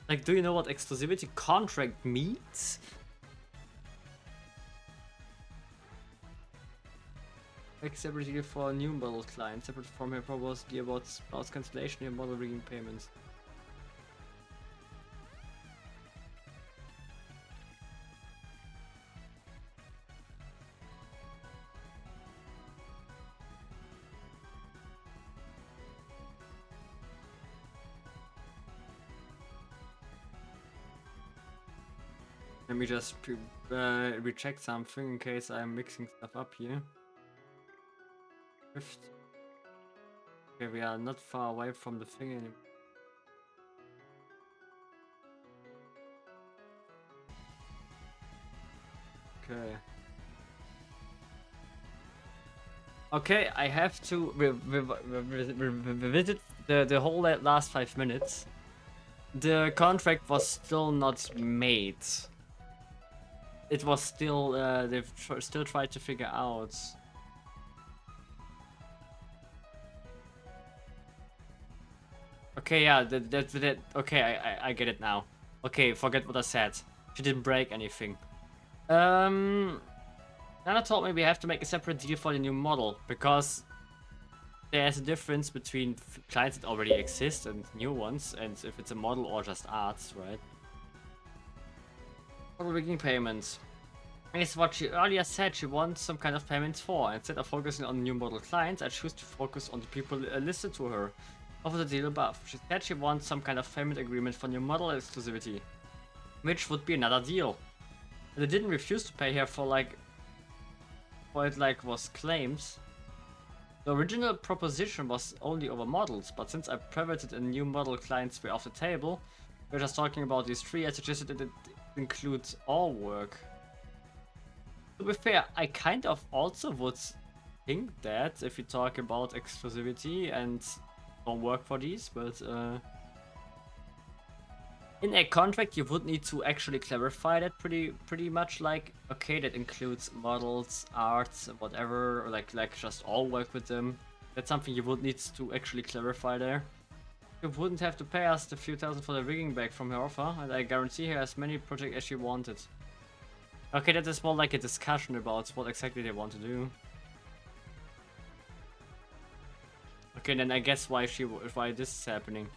Like, do you know what exclusivity contract means? Like, separate deal for a new model client, separate from her proposed deal about spouse cancellation and model rigging payments. Let me just recheck something in case I'm mixing stuff up here. Okay, we are not far away from the thing anymore. Okay. Okay, I have to revisit the whole last 5 minutes. The contract was still not made. It was still, they've still tried to figure out. Okay, yeah, okay, I get it now. Okay, forget what I said. She didn't break anything. Nana told me we have to make a separate deal for the new model, because there's a difference between clients that already exist and new ones, and if it's a model or just arts, right? Model rigging payments. Is what she earlier said she wants some kind of payments for. Instead of focusing on new model clients, I choose to focus on the people listed to her. Over the deal above. She said she wants some kind of payment agreement for new model exclusivity, which would be another deal. And they didn't refuse to pay her for it was claims. The original proposition was only over models, but since I pivoted and new model clients were off the table, we're just talking about these three. I suggested that it includes all work. To be fair, I kind of also would think that if you talk about exclusivity and don't work for these, but in a contract you would need to actually clarify that pretty much, like, okay, that includes models, arts, whatever, or like just all work with them. That's something you would need to actually clarify there. You wouldn't have to pay us the few thousand for the rigging back from her offer, and I guarantee her as many projects as she wanted. Okay, that is more like a discussion about what exactly they want to do. Okay, then I guess why this is happening.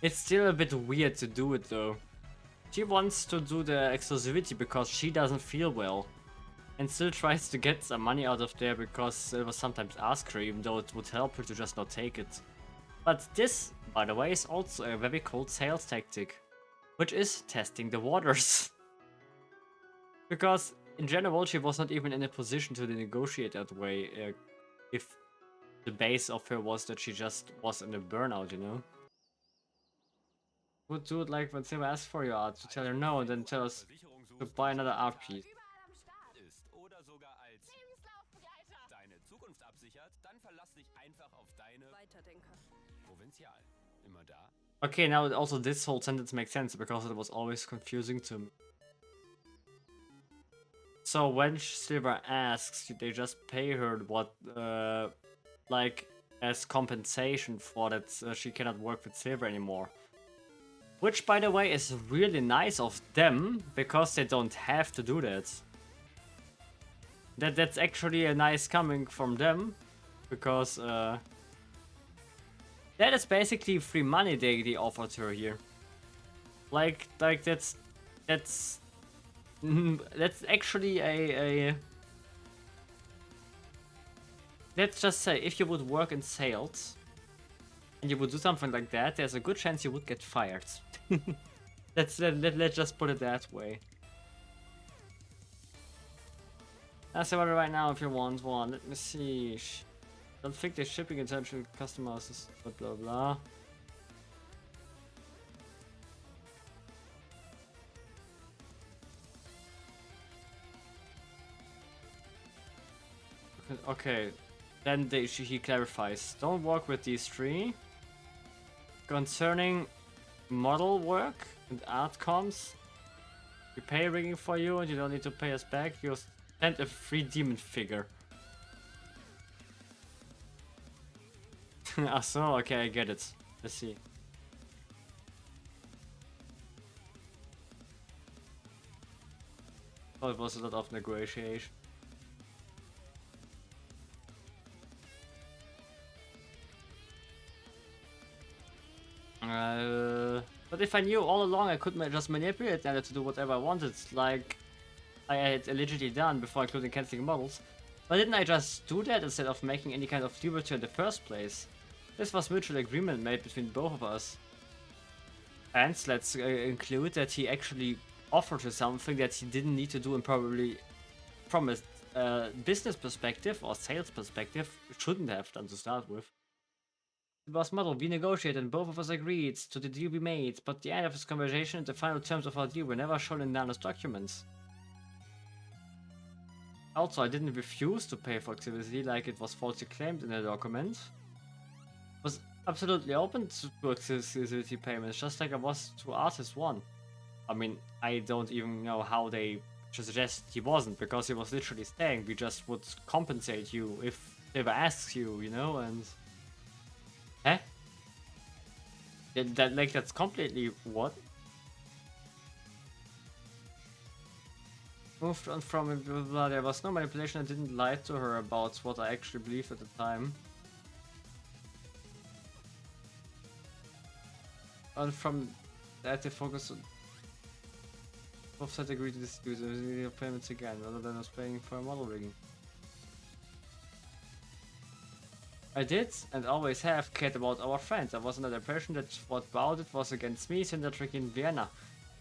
It's still a bit weird to do it though. She wants to do the exclusivity because she doesn't feel well, and still tries to get some money out of there because Silver sometimes asks her, even though it would help her to just not take it. But this, by the way, is also a very cold sales tactic, which is testing the waters. Because in general, she was not even in a position to negotiate that way, if the base of her was that she just was in a burnout, you know? Would do it like when Silver asks for your art, to tell her no and then tell us to buy another art piece. Oder sogar als deine Zukunft absichert, dann verlass dich einfach auf deine Provinzial. Immer da. Okay, now also this whole sentence makes sense because it was always confusing to me. So when Silver asks, they just pay her what, like, as compensation for that she cannot work with Silver anymore. Which, by the way, is really nice of them, because they don't have to do that. That's actually a nice coming from them, because that is basically free money they offered her here. Like that's that's actually a let's just say, if you would work in sales and you would do something like that, there's a good chance you would get fired. Let's just put it that way. Ask about it right now if you want one. Let me see. Don't think they're shipping intentional customers is blah blah blah. Okay, then he clarifies. Don't work with these three. Concerning model work and art comms, we pay rigging for you and you don't need to pay us back. You'll send a free demon figure. Ah, so okay, I get it. Let's see. Oh, it was a lot of negotiation. But if I knew all along, I could just manipulate that to do whatever I wanted, like I had allegedly done before, including cancelling models. Why didn't I just do that instead of making any kind of deal with her in the first place? This was mutual agreement made between both of us. And let's include that he actually offered her something that he didn't need to do, and probably from a business perspective or sales perspective shouldn't have done to start with. It was model, we negotiated and both of us agreed to the deal we made, but the end of this conversation and the final terms of our deal were never shown in Nanoless documents. Also, I didn't refuse to pay for activity like it was falsely claimed in the document. I was absolutely open to activity payments, just like I was to Artist 1. I mean, I don't even know how they suggest he wasn't, because he was literally saying we just would compensate you if they ever asks you, you know, and... Eh? That's completely what? Moved on from it, blah, blah, there was no manipulation. I didn't lie to her about what I actually believed at the time. And from that, they focused on both sides agreed to dispute the payments again, rather than us paying for model rigging. I did, and always have, cared about our friends. I was under the impression that what about it was against me, since the trick in Vienna.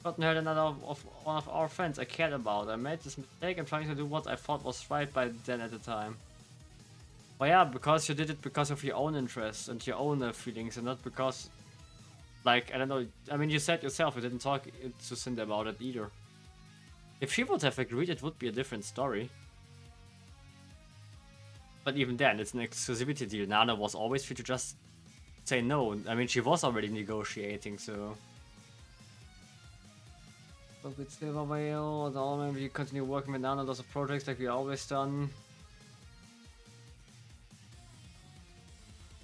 Gotten hurt another of one of our friends I cared about. I made this mistake and trying to do what I thought was right by then at the time. Well, yeah, because you did it because of your own interests and your own feelings, and not because, like, I don't know, I mean, you said yourself you didn't talk to Cindy about it either. If she would have agreed, it would be a different story. But even then, it's an exclusivity deal. Nana was always free to just say no. I mean, she was already negotiating, so... But with Silver Whale, and all we continue working with Nana, lots of projects like we always done.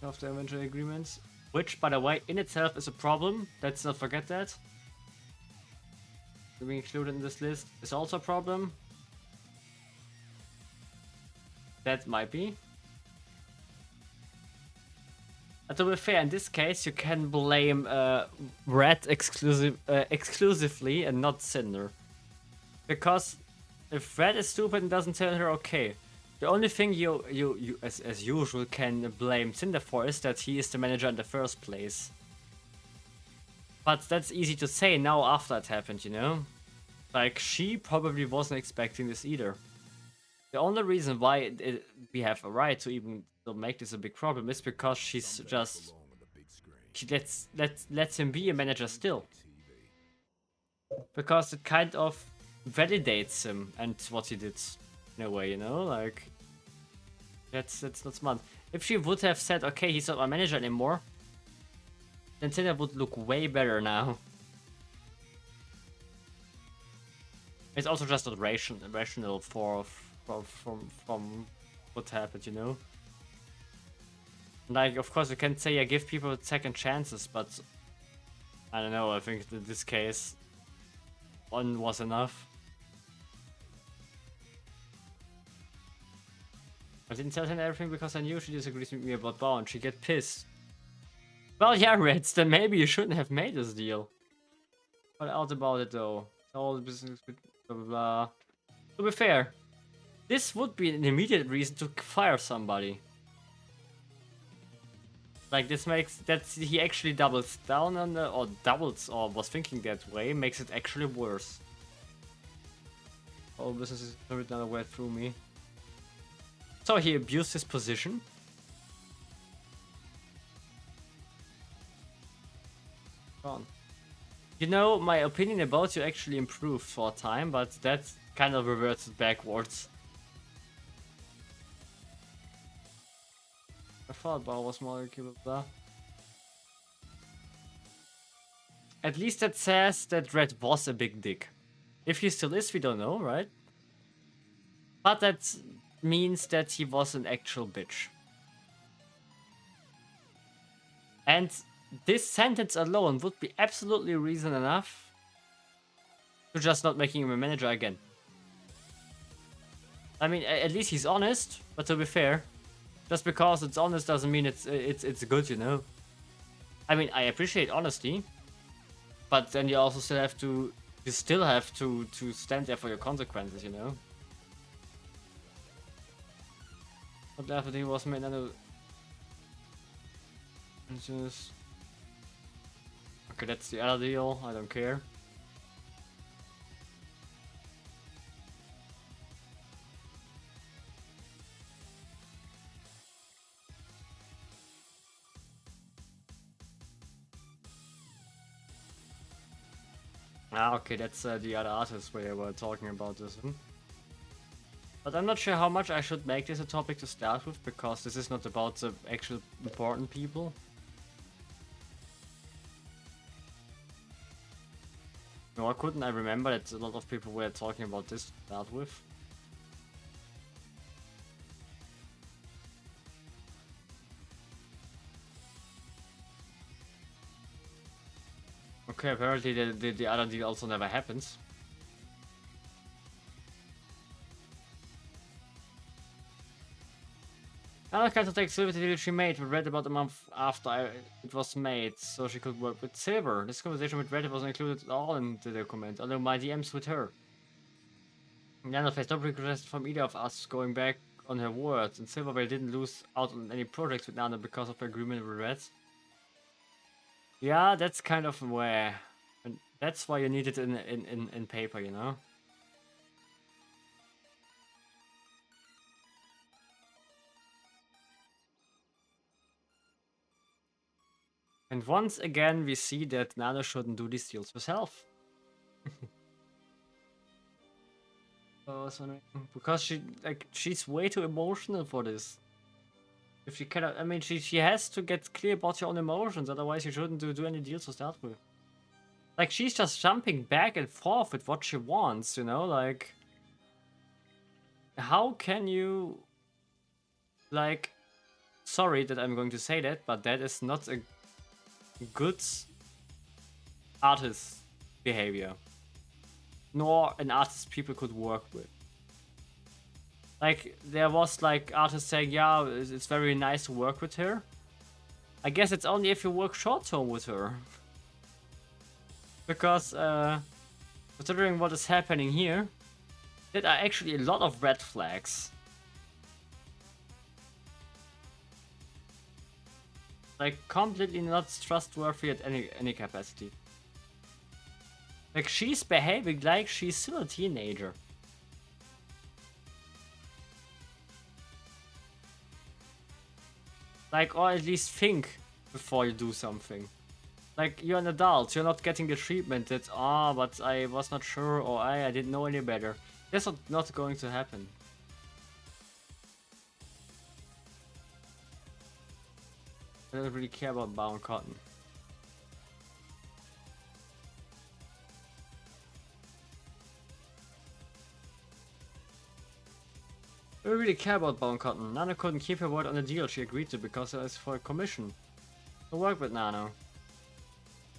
After eventual agreements. Which, by the way, in itself is a problem. Let's not forget that. To be included in this list is also a problem. That might be. And to be fair, in this case, you can blame Red exclusively and not Cinder. Because if Red is stupid and doesn't tell her okay, the only thing you as usual can blame Cinder for is that he is the manager in the first place. But that's easy to say now after it happened, you know? Like, she probably wasn't expecting this either. The only reason why we have a right to even make this a big problem is because she's just... She lets him be a manager still. Because it kind of validates him and what he did in a way, you know? Like, that's not smart. If she would have said, okay, he's not my manager anymore, then Cinder would look way better now. It's also just not rational from what happened, you know? Like, of course, you can say I give people second chances, but I don't know, I think in this case, one was enough. I didn't tell her everything because I knew she disagrees with me about Bow and she'd get pissed. Well, yeah, Reds, then maybe you shouldn't have made this deal. What else about it, though? It's all business with blah blah blah. To be fair, this would be an immediate reason to fire somebody. Like, this makes that he actually doubles down on the, or doubles, or was thinking that way, makes it actually worse. All business is another way through me. So he abused his position. Gone. You know, my opinion about you actually improved for a time, but that kind of reverted backwards. I thought Bar was more blah. At least that says that Red was a big dick. If he still is, we don't know, right? But that means that he was an actual bitch. And this sentence alone would be absolutely reason enough to just not making him a manager again. I mean, at least he's honest, but to be fair, just because it's honest doesn't mean it's good, you know? I mean, I appreciate honesty, but then you also still have to, to stand there for your consequences, you know? But definitely was made another. Okay, that's the other deal. I don't care. Ah, okay, that's the other artist where we're talking about this. But I'm not sure how much I should make this a topic to start with, because this is not about the actual important people. Nor couldn't I remember that a lot of people were talking about this to start with. Okay, apparently the other deal also never happens. Anna kind of takes Silver the deal she made, but read about a month after it was made, so she could work with Silver. This conversation with Red wasn't included at all in the document, although my DMs with her. Nana faced no request from either of us going back on her words, and Silverware didn't lose out on any projects with Nana because of her agreement with Red. Yeah, that's kind of where, and that's why you need it in paper, you know. And once again, we see that Nana shouldn't do these deals herself. Because she's way too emotional for this. If she cannot, I mean, she has to get clear about her own emotions, otherwise you shouldn't do any deals to start with. Like, she's just jumping back and forth with what she wants, you know, like... How can you... Like... Sorry that I'm going to say that, but that is not a good artist behavior. Nor an artist people could work with. Like, there was like artists saying, yeah, it's very nice to work with her. I guess it's only if you work short-term with her. Because, considering what is happening here, there are actually a lot of red flags. Like, completely not trustworthy at any capacity. Like, she's behaving like she's still a teenager. Like, or at least think before you do something. Like, you're an adult, you're not getting the treatment that, but I was not sure, or I didn't know any better. That's not going to happen. I don't really care about Bound Cotton. we really care about Bone Cotton? Nano couldn't keep her word on the deal she agreed to because it was for a commission to work with Nano.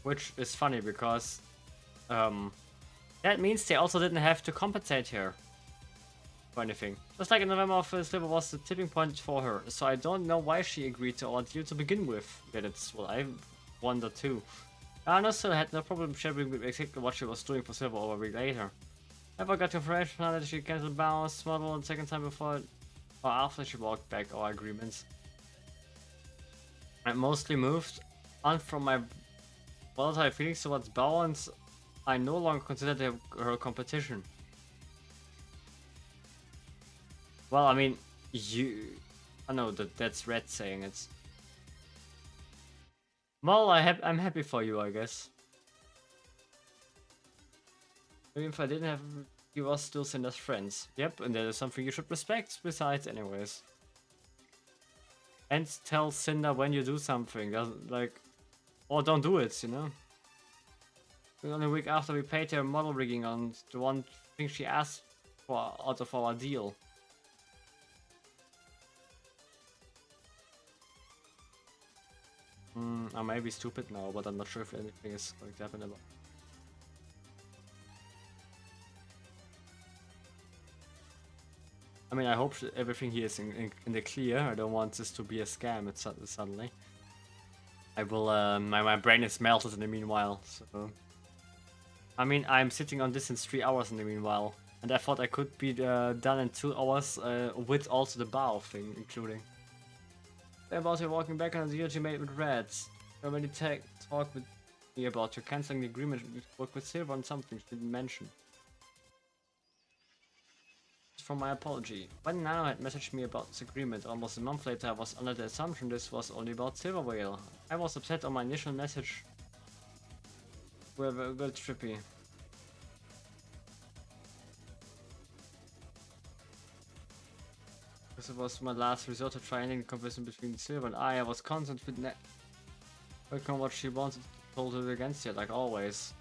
Which is funny because that means they also didn't have to compensate her for anything. Just like in November of Silver was the tipping point for her, so I don't know why she agreed to our deal to begin with. Yet it's what I wonder too. Anna still had no problem sharing with exactly what she was doing for Silver over a week later. I forgot to information that she cancelled Bounce model the second time before or after she walked back our agreements. I mostly moved on from my volatile feelings towards Balance. I no longer consider her competition. Well, I mean, I know that's Red saying it. Well, I'm happy for you, I guess. Even if I didn't have, you was still Cinder's friends. Yep, and that is something you should respect. Besides, anyways. And tell Cinder when you do something, doesn't like, or don't do it, you know. Only a week after we paid her model rigging on the one thing she asked for out of our deal. I may be stupid now, but I'm not sure if anything is going to happen about. I mean, I hope everything here is in the clear. I don't want this to be a scam suddenly. I will, my brain is melted in the meanwhile, so... I mean, I'm sitting on this in 3 hours in the meanwhile. And I thought I could be done in 2 hours with also the bow thing including. About her walking back on the deal she made with Reds. She already talked with me about her cancelling the agreement to work with Silver on something she didn't mention. For my apology. When Nano had messaged me about this agreement almost a month later, I was under the assumption this was only about Silver Whale. I was upset on my initial message. We were a bit trippy. Because it was my last resort to try ending the conversation between Silver and I was constant with working on what she wanted to hold it against her, like always.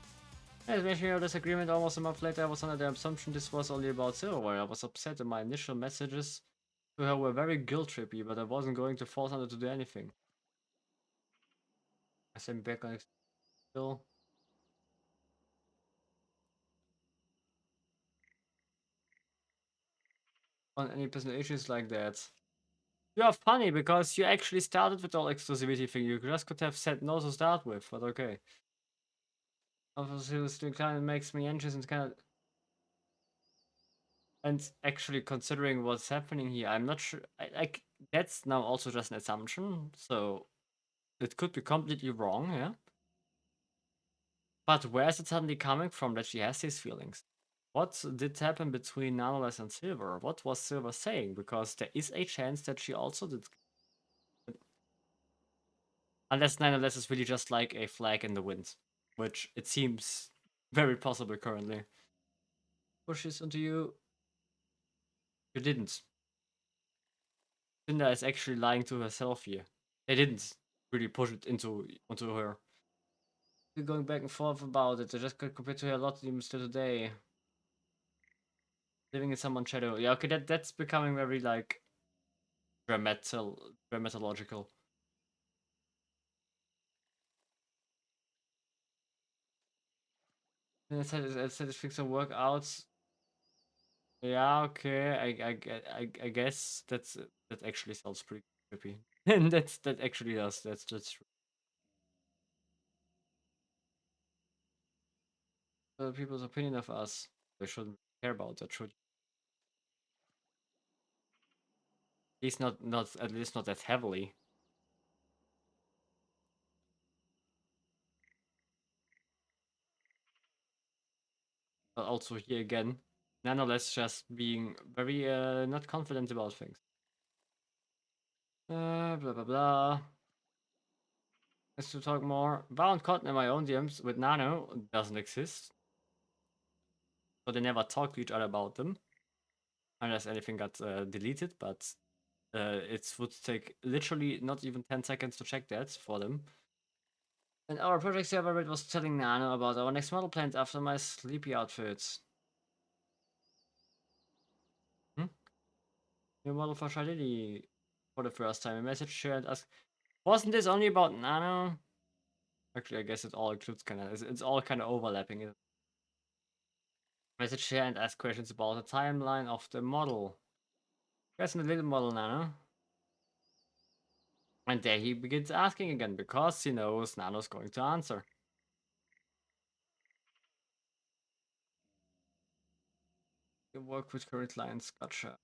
As mentioned your disagreement almost a month later, I was under the assumption this was only about Silverware. I was upset and my initial messages to her were very guilt-trippy, but I wasn't going to force her to do anything. I sent back on still. On any personal issues like that. You are funny because you actually started with the whole exclusivity thing. You just could have said no to start with, but okay. Obviously, it kind of makes me anxious and kind of. And actually, considering what's happening here, I'm not sure. Like, that's now also just an assumption, so it could be completely wrong, yeah? But where is it suddenly coming from that she has these feelings? What did happen between Nanoless and Silver? What was Silver saying? Because there is a chance that she also did. Unless Nanoless is really just like a flag in the wind, which it seems very possible currently. Pushes into you. You didn't. Cinder is actually lying to herself here. They didn't really push it onto her. We're going back and forth about it. I just got compared to her a lot even still today. Living in someone's shadow. Yeah, okay, that's becoming very like dramatological. And I said things will work out. Yeah, okay. I guess that actually sounds pretty creepy. And that actually does. That's true. People's opinion of us. They shouldn't care about that, should at least not that heavily. But also here again, Nanoless just being very not confident about things. Blah blah blah. Let's to talk more. Bound Cotton in my own DMs with Nano doesn't exist. So they never talk to each other about them. Unless anything got deleted, but it would take literally not even 10 seconds to check that for them. And our project server was telling Nano about our next model planned after my sleepy outfits. Hmm? New model for Shalili for the first time. A message her and ask, wasn't this only about Nano? Actually, I guess it all includes kind of, it's all kind of overlapping. Message share and ask questions about the timeline of the model. Question the little model Nano. And there he begins asking again because he knows Nano's going to answer. You work with current clients, gotcha.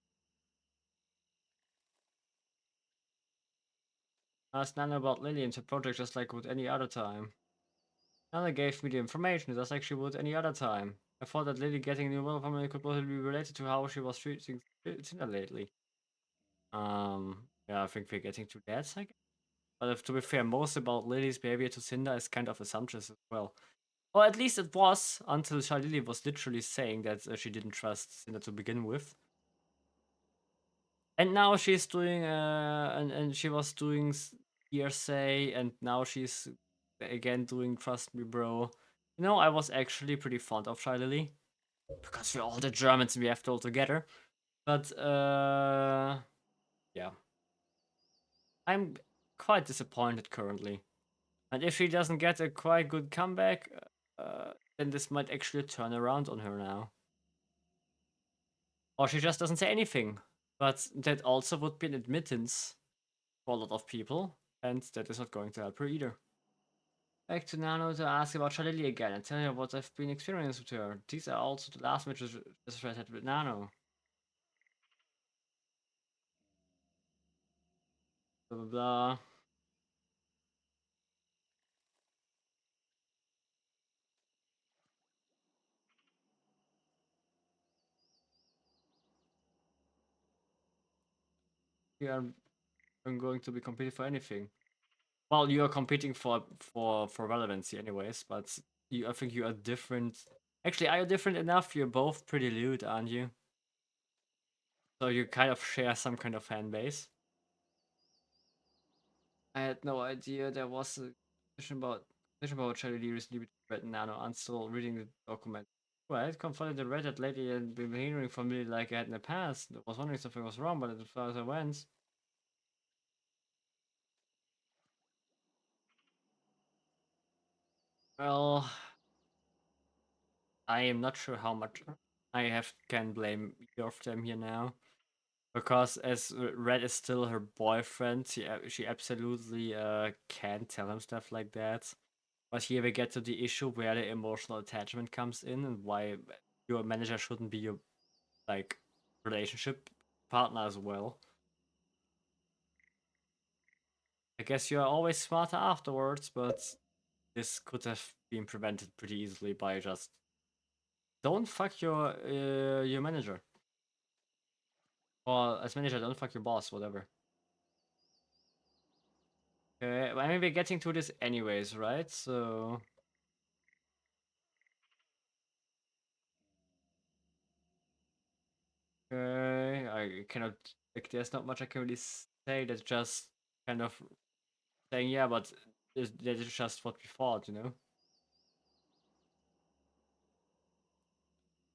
Asked Nano about Lily and her project just like with any other time. Nano gave me the information just like she would any other time. I thought that Lily getting a new model family could possibly be related to how she was treating Tinder lately. Yeah, I think we're getting to that, I guess. But to be fair, most about Lily's behavior to Cinder is kind of assumptions as well. Or at least it was until Shalili was literally saying that she didn't trust Cinder to begin with. And now she's doing, and she was doing hearsay, and now she's again doing Trust Me Bro. You know, I was actually pretty fond of Shalili. Because we're all the Germans we have to all together. But, yeah. I'm quite disappointed currently. And if she doesn't get a quite good comeback, then this might actually turn around on her now. Or she just doesn't say anything. But that also would be an admittance for a lot of people, and that is not going to help her either. Back to Nano to ask about Shalili again and tell her what I've been experiencing with her. These are also the last matches this thread had with Nano. Blah blah blah. You are going to be competing for anything. Well, you are competing for relevancy anyways, but I think you are different. Actually, are you different enough? You're both pretty lewd, aren't you? So you kind of share some kind of fan base. I had no idea there was a question about charity recently between Red and Nano. I'm still reading the document. Well, I had confronted the Reddit lady and been hearing from me like I had in the past. I was wondering if something was wrong, but as far as I went. Well, I am not sure how much I can blame either of them here now. Because as Red is still her boyfriend, she absolutely can tell him stuff like that. But here we get to the issue where the emotional attachment comes in and why your manager shouldn't be your like relationship partner as well. I guess you are always smarter afterwards, but this could have been prevented pretty easily by just don't fuck your manager. Or as manager, don't fuck your boss, whatever. Okay, I mean we're getting to this anyways, right? So okay, I cannot like there's not much I can really say. That's just kind of saying yeah, but that is just what we thought, you know.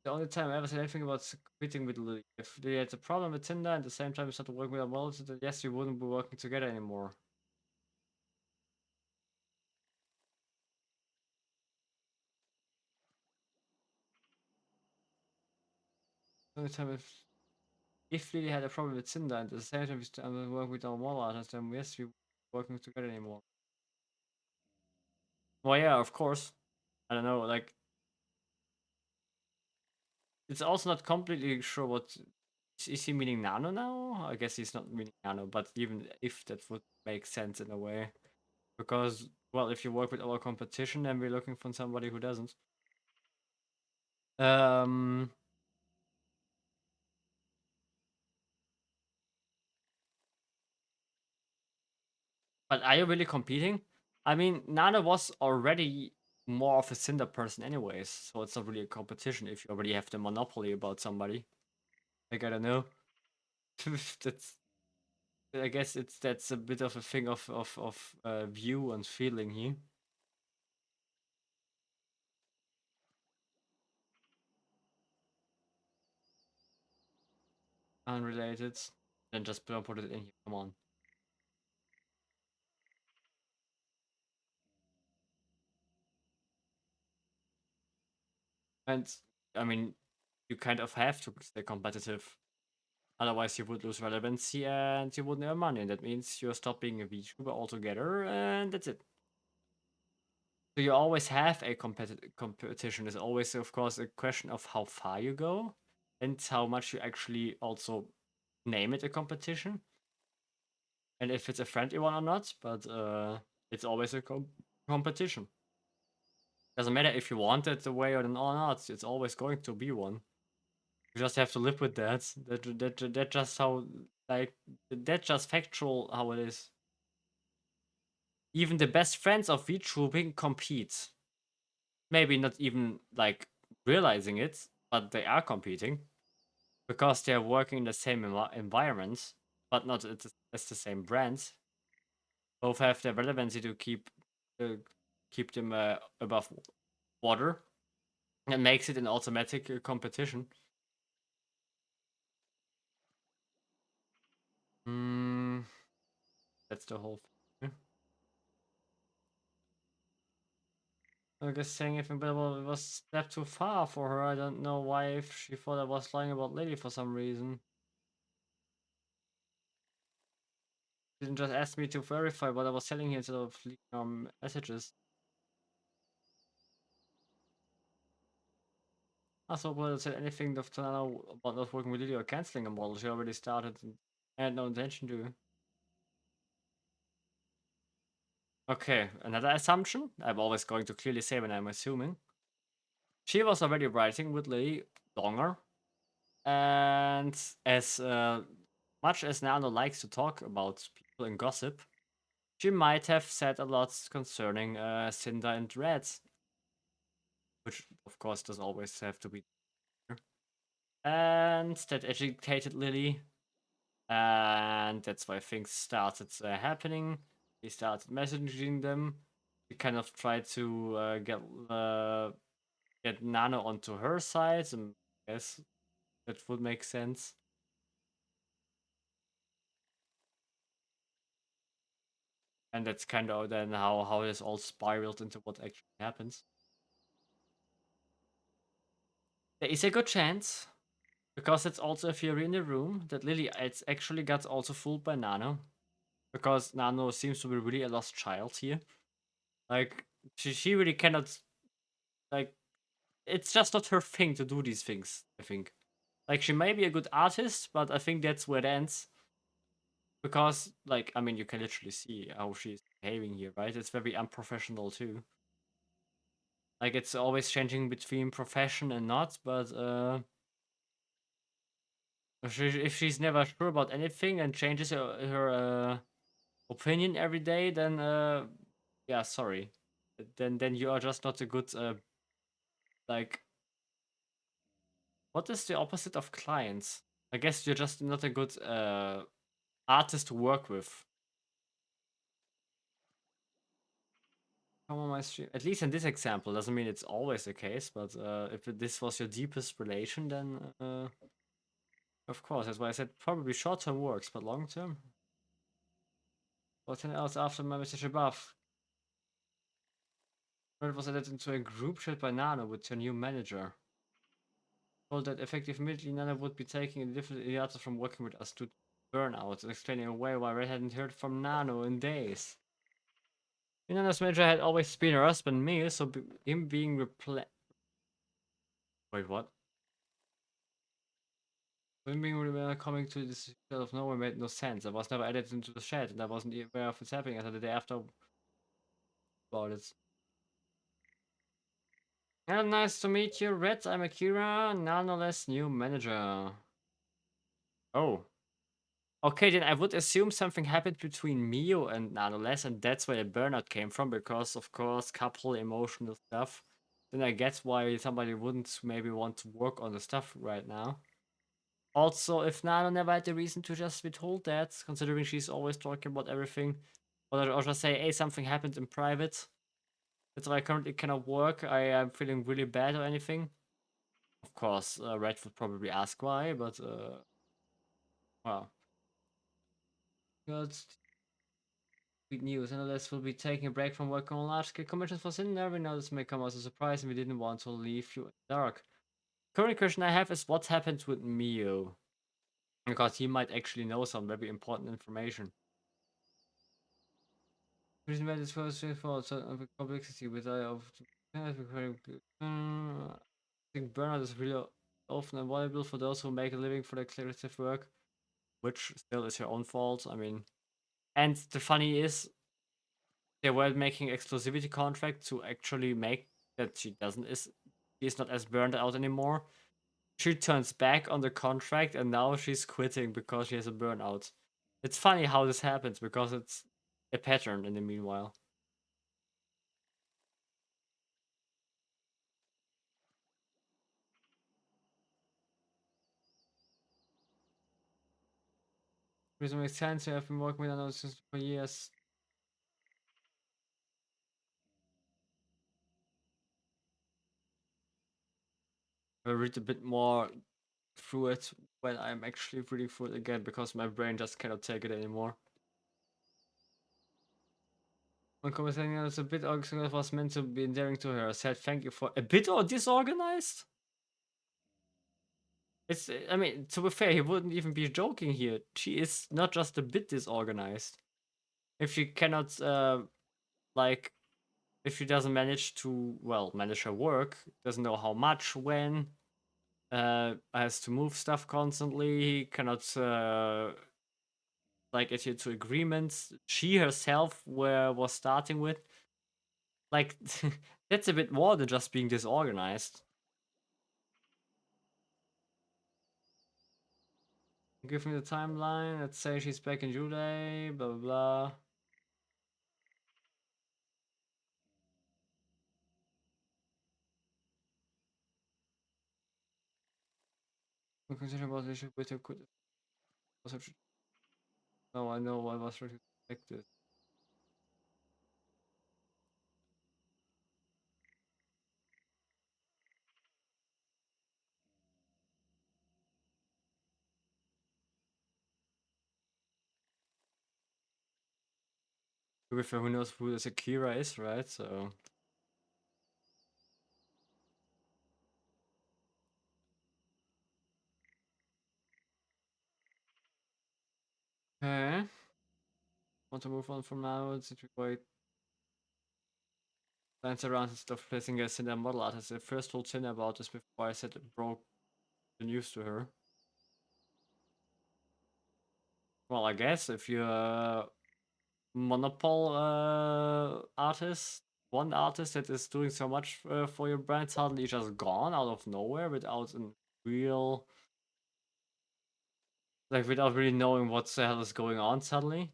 The only time I ever said anything about quitting with Lily. If they had a problem with Tinder and at the same time we started working with our models, then yes, we wouldn't be working together anymore. The only time if Lily had a problem with Tinder and at the same time we started working with our model artists, then yes, we wouldn't be working together anymore. Well, yeah, of course. I don't know, like it's also not completely sure what is he meaning Nano now? I guess he's not meaning Nano, but even if that would make sense in a way. Because well, if you work with our competition, then we're looking for somebody who doesn't. Um but are you really competing? I mean, Nano was already more of a Cinder person anyways, so it's not really a competition if you already have the monopoly about somebody. Like I don't know. That's I guess that's a bit of a thing of view and feeling here. Unrelated. Then just put it in here. Come on. And I mean, you kind of have to stay competitive. Otherwise, you would lose relevancy and you wouldn't earn money. And that means you stop being a VTuber altogether, and that's it. So you always have a competition. It's always, of course, a question of how far you go and how much you actually also name it a competition. And if it's a friendly one or not, but it's always a competition. Doesn't matter if you want it the way or not, it's always going to be one. You just have to live with that. That just how, like, that's just factual how it is. Even the best friends of VTubing compete. Maybe not even like realizing it, but they are competing because they're working in the same environment, but not as the same brands. Both have the relevancy to keep them above water, and makes it an automatic competition. Mm, that's the whole thing. I guess saying if available was a step too far for her. I don't know why if she thought I was lying about Lily for some reason. Didn't just ask me to verify what I was telling her instead of leaking messages. Also, well, said anything of Tanana about not working with Lily or canceling a model. She already started and had no intention to. Okay, another assumption. I'm always going to clearly say when I'm assuming. She was already writing with Lily longer. And as much as Nano likes to talk about people and gossip, she might have said a lot concerning Cinder and Reds. Which, of course, doesn't always have to be there. And that agitated Lily. And that's why things started happening. He started messaging them. He kind of tried to get Nano onto her side, and I guess that would make sense. And that's kind of then how this all spiraled into what actually happens. There is a good chance, because it's also a theory in the room, that Lily actually got also fooled by Nano. Because Nano seems to be really a lost child here. Like, she really cannot, like, it's just not her thing to do these things, I think. Like, she may be a good artist, but I think that's where it ends. Because, like, I mean, you can literally see how she's behaving here, right? It's very unprofessional too. Like, it's always changing between profession and not, but if she's never sure about anything and changes her opinion every day, then yeah, sorry. Then you are just not a good like, what is the opposite of clients? I guess you're just not a good artist to work with. Come on my stream. At least in this example, doesn't mean it's always the case, but if this was your deepest relation, then of course, that's why I said probably short term works, but long term. 14 hours after my message above. It was added into a group chat by Nano with your new manager. Told that effective immediately Nano would be taking a different hiatus from working with us to burnout and explaining away why Red hadn't heard from Nano in days. Nano's manager had always been her husband Mil, so him being replaced. Wait, what? Him being coming to this out of nowhere made no sense. I was never added into the chat, and I wasn't aware of what's happening until the day after about it. And nice to meet you, Red. I'm Akira, Nanoless new manager. Oh. Okay, then I would assume something happened between Mio and Nanoless, and that's where the burnout came from, because, of course, couple emotional stuff. Then I get why somebody wouldn't maybe want to work on the stuff right now. Also, if Nano never had the reason to just be told that, considering she's always talking about everything, or just say, hey, something happened in private, that's why I currently cannot work, I am feeling really bad or anything. Of course, Red would probably ask why, but, well. That's big news. Nanoless will be taking a break from working on large-scale commissions for Cinder. We know this may come as a surprise, and we didn't want to leave you in the dark. Current question I have is what happened with Mio? Because he might actually know some very important information. Reason why this was straightforward, so of complexity with of I think burnout is really often unavoidable for those who make a living for their creative work, which still is your own fault. I mean, and the funny is they were making exclusivity contract to actually make that she's not as burned out anymore. She turns back on the contract and now she's quitting because she has a burnout. It's funny how this happens because it's a pattern in the meanwhile. Reason makes sense. I've been working with analysis for years. I'll read a bit more through it when I'm actually reading through it again because my brain just cannot take it anymore. One conversation was a bit organized was meant to be endearing to her. I said thank you for a bit or disorganized? It's I mean, to be fair, he wouldn't even be joking here. She is not just a bit disorganized. If she cannot like if she doesn't manage to manage her work, doesn't know how much, when, has to move stuff constantly, cannot like adhere to agreements she herself was starting with. Like that's a bit more than just being disorganized. Give me the timeline. Let's say she's back in July, blah blah blah. We consider about the issue with her could no, I know I was ready to expect this. To be fair, who knows who this Akira is, right? So okay. Want to move on from now? It's quite glance around and stuff placing a Cinder model artist. I first told Cinder about this before I said it broke the news to her. Well, I guess if you're a monopole artist, one artist that is doing so much for your brand suddenly just gone out of nowhere without a real, like without really knowing what the hell is going on suddenly.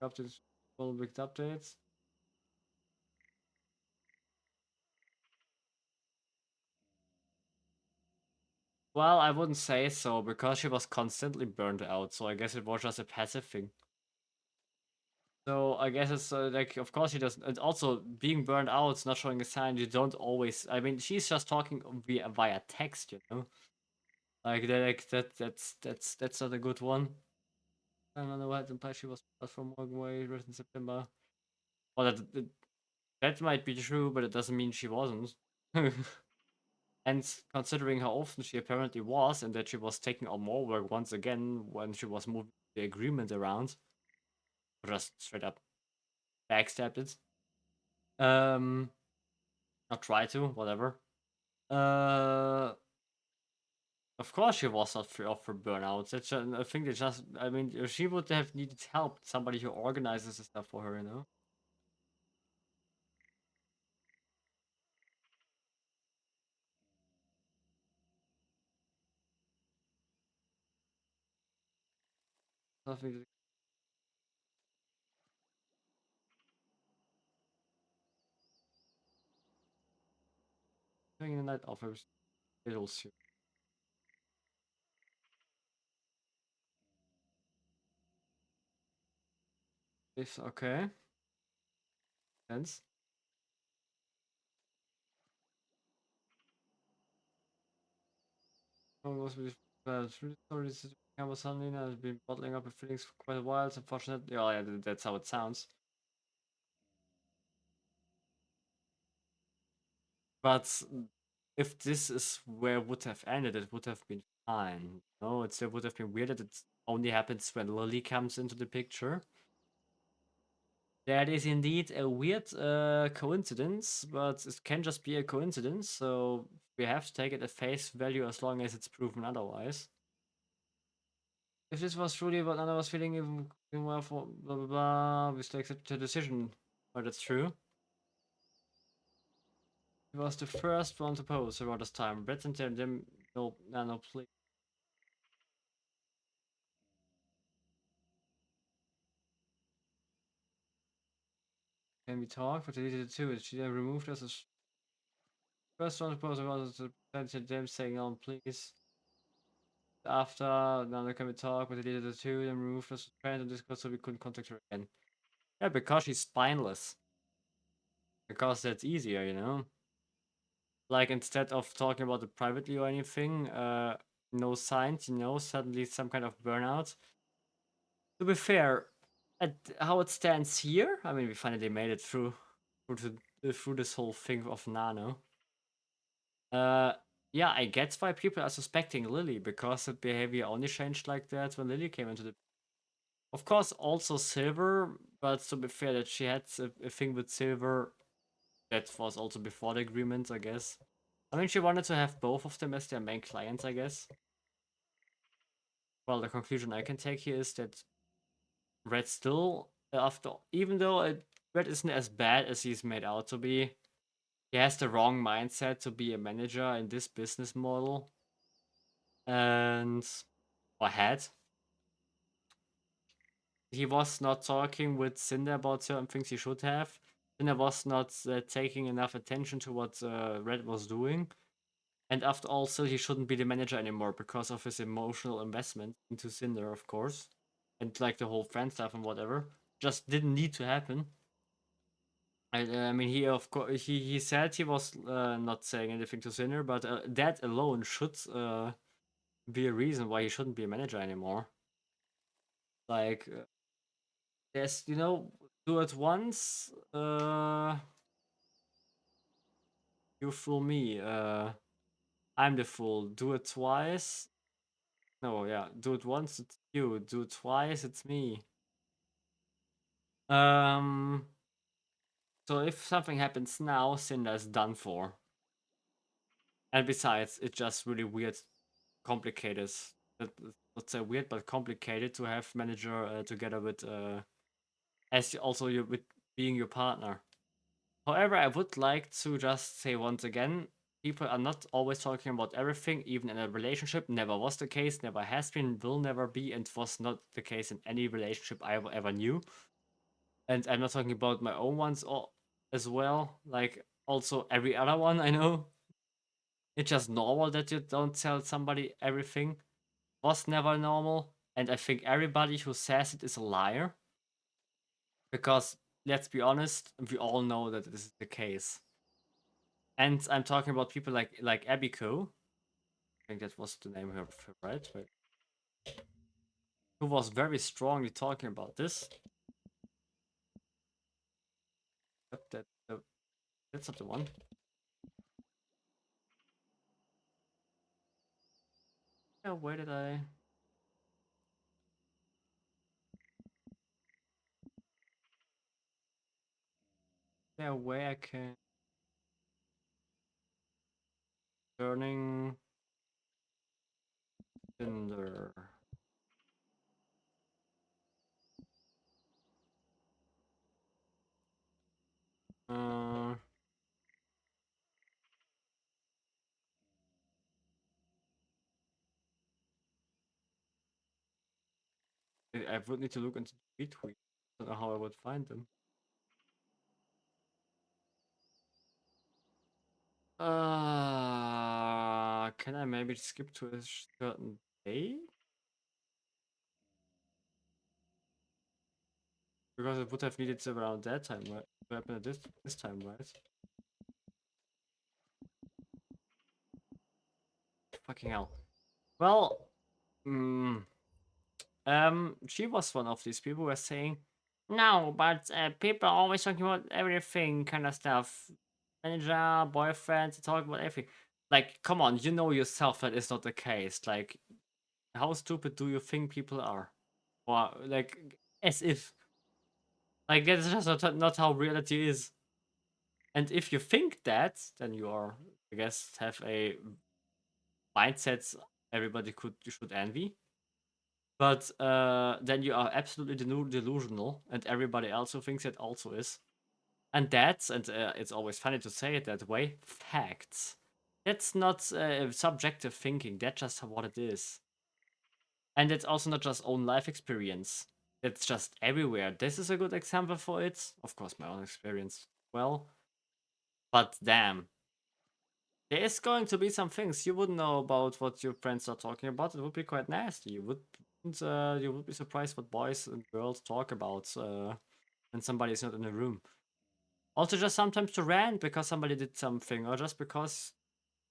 Updates, full big updates. Well, I wouldn't say so because she was constantly burned out, so I guess it was just a passive thing. So I guess it's like, of course, she doesn't. And also, being burned out, is not showing a sign. You don't always. I mean, she's just talking via text, you know. That's not a good one. I don't know what implies she was from working away in September. Well, that might be true, but it doesn't mean she wasn't. And considering how often she apparently was, and that she was taking on more work once again when she was moving the agreement around, or just straight up backstabbed it. I'll try to, whatever. Uh, of course she was not free of her burnout. I think they just, I mean, if she would have needed help, somebody who organizes the stuff for her, you know? Something doing the night offers little soon. It's okay. Sense. Oh, was with really sorry. Suddenly has been bottling up her feelings for quite a while. It's unfortunate. Yeah, that's how it sounds. But if this is where it would have ended, it would have been fine. No, it still would have been weird that it only happens when Lily comes into the picture. That is indeed a weird coincidence, but it can just be a coincidence, so we have to take it at face value as long as it's proven otherwise. If this was truly what Anna was feeling, even well for blah blah blah, we still accept the decision. But that's true. He was the first one to pose around this time. Brett and them, no, please. Can we talk? But they deleted it too. She then removed us as first one to pose around them saying, please. After, now can we talk? But they deleted it too, then removed us friends on Discord so we couldn't contact her again. Yeah, because she's spineless. Because that's easier, you know? Like, instead of talking about it privately or anything, no signs, you know, suddenly some kind of burnout. To be fair, at how it stands here, I mean, we finally made it through this whole thing of Nano. Yeah, I get why people are suspecting Lily, because the behavior only changed like that when Lily came into the... Of course, also Silver, but to be fair, that she had a thing with Silver, that was also before the agreement, I guess. I mean, she wanted to have both of them as their main clients, I guess. Well, the conclusion I can take here is that Red still, after, even though Red isn't as bad as he's made out to be, he has the wrong mindset to be a manager in this business model. And, or had. He was not talking with Cinder about certain things he should have. Cinder was not taking enough attention to what Red was doing. And after all, still, he shouldn't be the manager anymore because of his emotional investment into Cinder, of course. And like the whole friend stuff and whatever. Just didn't need to happen. I mean, he of course he said he was not saying anything to Sinner, but that alone should be a reason why he shouldn't be a manager anymore. Like, there's, you know, do it once, you fool me. I'm the fool. Do it twice. No, yeah, do it once, it's you. Do it twice, it's me. Um. So if something happens now, Cinder's done for. And besides, it's just really weird, complicated. Not say weird, but complicated to have manager together with as also you with being your partner. However, I would like to just say once again, people are not always talking about everything, even in a relationship. Never was the case, never has been, will never be, and was not the case in any relationship I ever knew. And I'm not talking about my own ones as well, like also every other one I know. It's just normal that you don't tell somebody everything. Was never normal, and I think everybody who says it is a liar. Because let's be honest, we all know that this is the case. And I'm talking about people like Abiko. I think that was the name of her, right? Who was very strongly talking about this. Yep, that's not the one. Yeah, where did I... Yeah, where I can... Turning... Tinder... Uh... I would need to look into the retweet. I don't know how I would find them. Can I maybe skip to a certain day? Because it would have needed around that time, right? What happened at this time, right? Fucking hell. Well, She was one of these people who were saying, no, but people are always talking about everything kind of stuff. Manager, boyfriend, talk about everything. Like, come on, you know yourself that is not the case. Like, how stupid do you think people are? Or, like, as if. Like, that's just not how reality is. And if you think that, then you are, I guess, have a mindset everybody should envy. But then you are absolutely delusional, and everybody else who thinks it also is. And that's, and it's always funny to say it that way, facts. That's not subjective thinking, that's just what it is. And it's also not just own life experience. It's just everywhere. This is a good example for it. Of course, my own experience. Well, but damn. There is going to be some things you wouldn't know about what your friends are talking about. It would be quite nasty. You would be surprised what boys and girls talk about when somebody is not in the room. Also, just sometimes to rant because somebody did something, or just because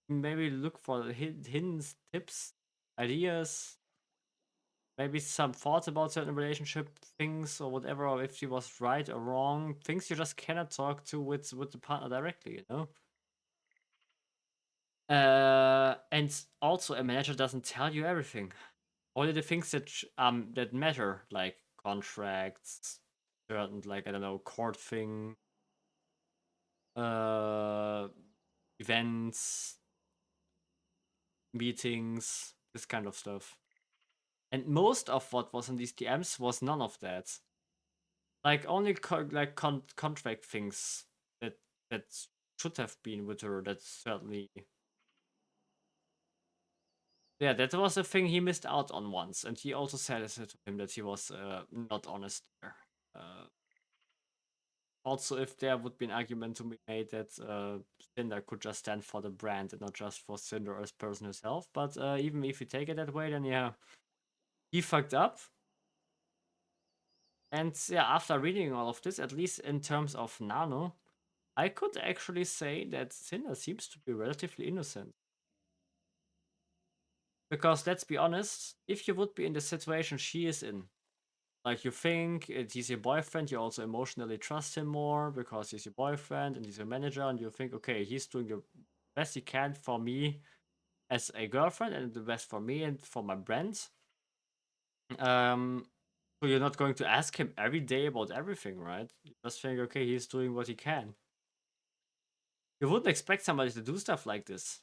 maybe look for hidden tips, ideas, maybe some thoughts about certain relationship things or whatever, or if she was right or wrong, things you just cannot talk to with the partner directly, you know. And also, a manager doesn't tell you everything. Only the things that matter, like contracts, certain, like, I don't know, court thing, uh, events, meetings, this kind of stuff. And most of what was in these DMs was none of that. Like only contract things that that should have been with her. That's certainly, yeah. That was a thing he missed out on once, and he also said it to him that he was not honest there. Also, if there would be an argument to be made that Cinder could just stand for the brand and not just for Cinder as person herself, but even if you take it that way, then yeah, he fucked up. And yeah, after reading all of this, at least in terms of Nano, I could actually say that Cinder seems to be relatively innocent. Because let's be honest, if you would be in the situation she is in, like you think he's your boyfriend, you also emotionally trust him more because he's your boyfriend and he's your manager, and you think, okay, he's doing the best he can for me as a girlfriend and the best for me and for my brand. So you're not going to ask him every day about everything, right? You just think, okay, he's doing what he can. You wouldn't expect somebody to do stuff like this.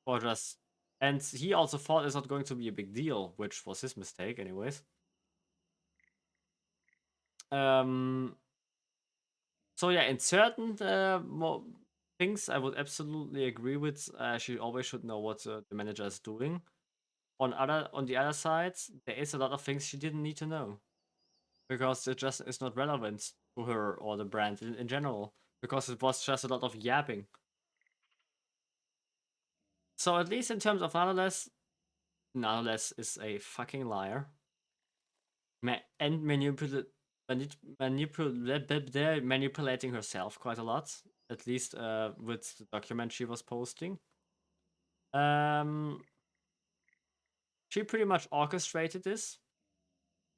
Or just. And he also thought it's not going to be a big deal, which was his mistake, anyways. Um, so yeah, in certain things, I would absolutely agree with. She always should know what the manager is doing. On the other side, there is a lot of things she didn't need to know because it just is not relevant to her or the brand in general because it was just a lot of yapping. So at least in terms of Nanoless, Nanoless is a fucking liar. And manipulating herself quite a lot, at least with the document she was posting. Um, she pretty much orchestrated this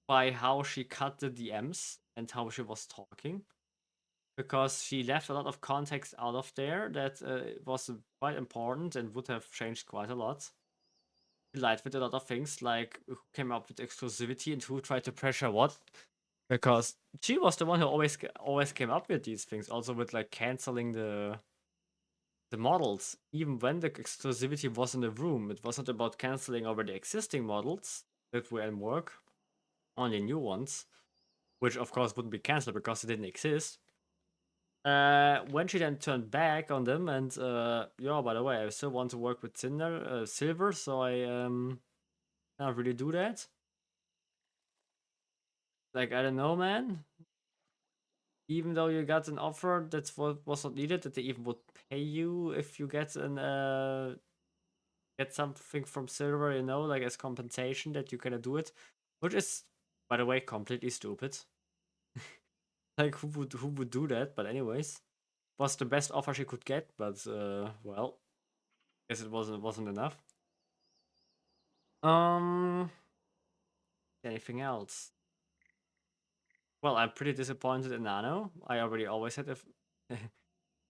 by how she cut the DMs and how she was talking, because she left a lot of context out of there that was quite important and would have changed quite a lot. She lied with a lot of things, like who came up with exclusivity and who tried to pressure what, because she was the one who always came up with these things, also with like canceling the models even when the exclusivity was in the room. It wasn't about canceling already existing models that were in work, only new ones, which of course wouldn't be cancelled because they didn't exist. When she then turned back on them, and yeah, by the way, I still want to work with Silver, so I can't really do that. Like, I don't know, man. Even though you got an offer that was not needed, that they even would pay you if you get something from Silver, you know, like as compensation that you can do it, which is, by the way, completely stupid. Like, who would do that? But anyways, was the best offer she could get, but well, guess it wasn't enough. Um, anything else. Well, I'm pretty disappointed in Nano. I already always had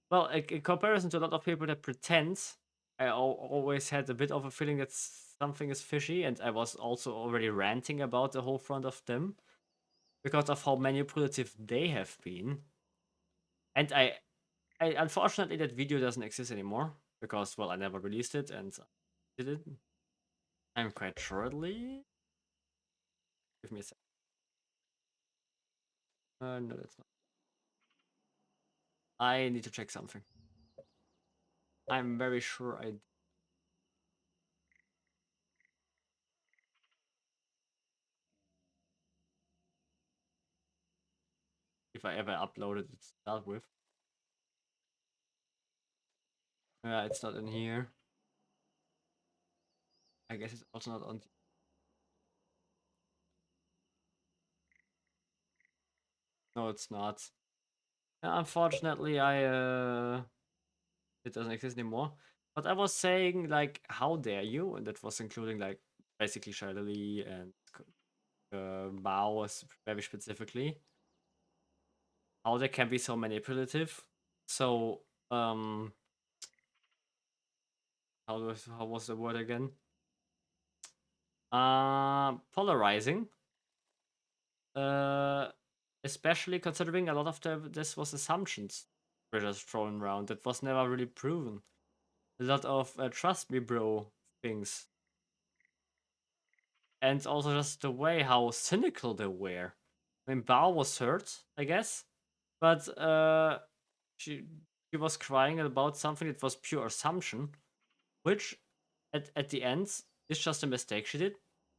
well, in comparison to a lot of people that pretend, I always had a bit of a feeling that something is fishy, and I was also already ranting about the whole front of them because of how manipulative they have been. And I unfortunately that video doesn't exist anymore because well I never released it and did it. I'm quite sure at least. Give me a sec. No, that's not. I need to check something. I'm very sure I. If I ever uploaded it to start with. It's not in here. I guess it's also not on. No, it's not. Unfortunately, it doesn't exist anymore. But I was saying like, how dare you? And that was including like basically Shiley and Bao very specifically. How they can be so manipulative. So how was the word again? Polarizing. Uh, especially considering a lot of this was assumptions were just thrown around. That was never really proven. A lot of trust me, bro things, and also just the way how cynical they were. I mean, Bao was hurt, I guess, but she she was crying about something that was pure assumption, which at the end is just a mistake she did,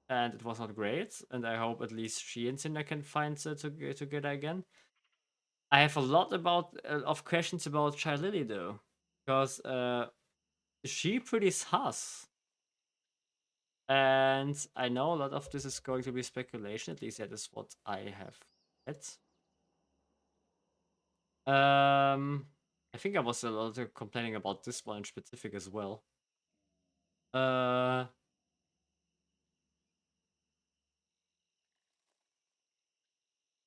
and it was not great. And I hope at least she and Cinder can find together again. I have a lot of questions about Chai Lily though, because she pretty sus, and I know a lot of this is going to be speculation. At least that is what I have read. I think I was a lot complaining about this one in specific as well. Uh,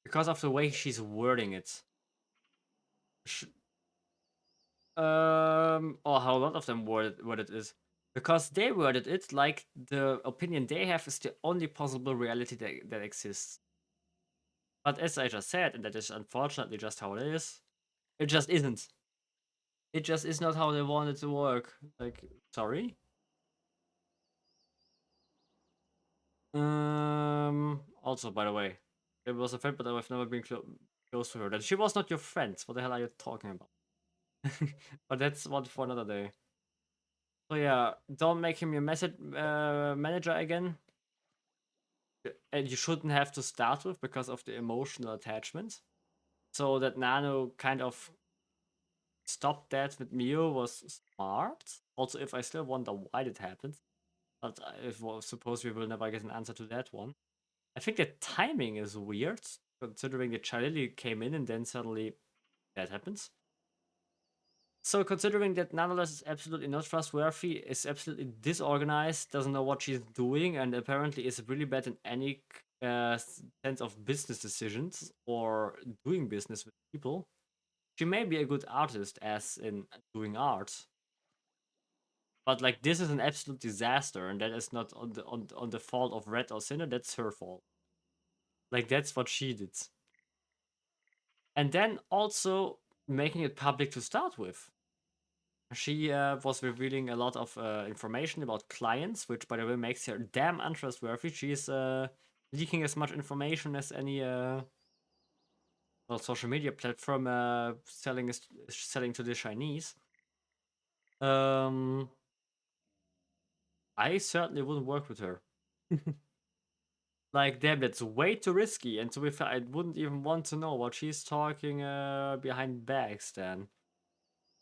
because of the way she's wording it. Or how a lot of them worded it is. Because they worded it like the opinion they have is the only possible reality that exists. But as I just said, and that is unfortunately just how it is, it just isn't. It just is not how they want it to work. Like, sorry? Also, by the way, it was a friend, but I've never been close to her. That she was not your friend. What the hell are you talking about? But that's one for another day. So yeah, don't make him your message manager again. And you shouldn't have to start with because of the emotional attachment. So that Nano kind of stopped that with Mio was smart. Also, if I still wonder why that happened, but suppose we will never get an answer to that one. I think the timing is weird, considering that Charlie came in and then suddenly that happens. So considering that Nanoless is absolutely not trustworthy, is absolutely disorganized, doesn't know what she's doing, and apparently is really bad in any sense of business decisions or doing business with people, she may be a good artist as in doing art. But like this is an absolute disaster, and that is not on the fault of Red or Sinner, that's her fault. Like that's what she did. And then also making it public to start with. She was revealing a lot of information about clients, which, by the way, makes her damn untrustworthy. She's leaking as much information as any well, social media platform selling to the Chinese. I certainly wouldn't work with her. Like, damn, that's way too risky. And to be fair, I wouldn't even want to know what she's talking behind backs then.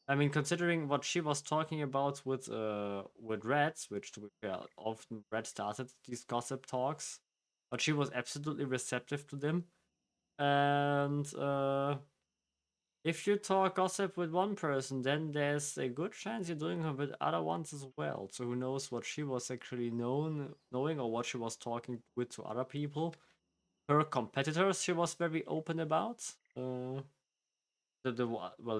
I mean, considering what she was talking about with Reds, which to be fair, often Red started these gossip talks, but she was absolutely receptive to them, and if you talk gossip with one person, then there's a good chance you're doing it with other ones as well. So who knows what she was actually knowing or what she was talking with to other people. Her competitors, she was very open about. The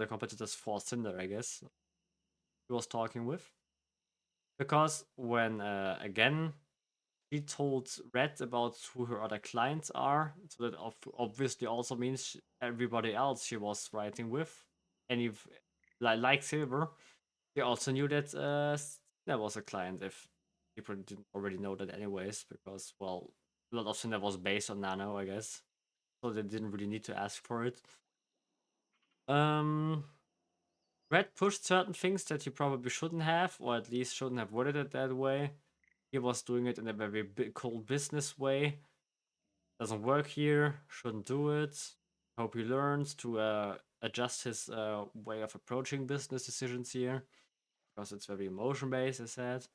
competitors for Cinder, I guess. She was talking with. Because when again she told Red about who her other clients are, so that obviously also means everybody else she was writing with, and if like Silver, they also knew that there was a client. If people didn't already know that, anyways, because well, a lot of Cinder was based on Nano, I guess, so they didn't really need to ask for it. Red pushed certain things that he probably shouldn't have, or at least shouldn't have worded it that way. He was doing it in a very cold business way. Doesn't work here, shouldn't do it. Hope he learns to adjust his way of approaching business decisions here, because it's very emotion based, as I said.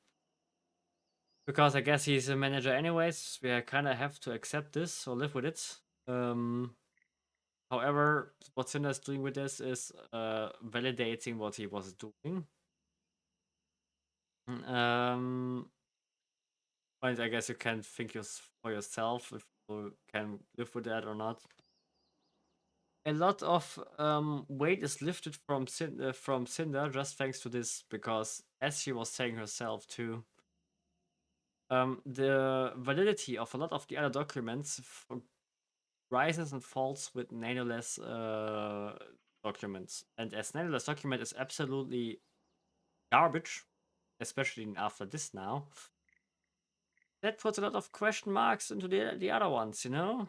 Because I guess he's a manager anyways, we kind of have to accept this or live with it. However, what Cinder is doing with this is validating what he was doing. And I guess you can think for yourself if you can live with that or not. A lot of weight is lifted from Cinder just thanks to this, because as she was saying herself too, the validity of a lot of the other documents rises and falls with Nanoless documents. And as Nanoless document is absolutely garbage, especially after this now, that puts a lot of question marks into the other ones, you know?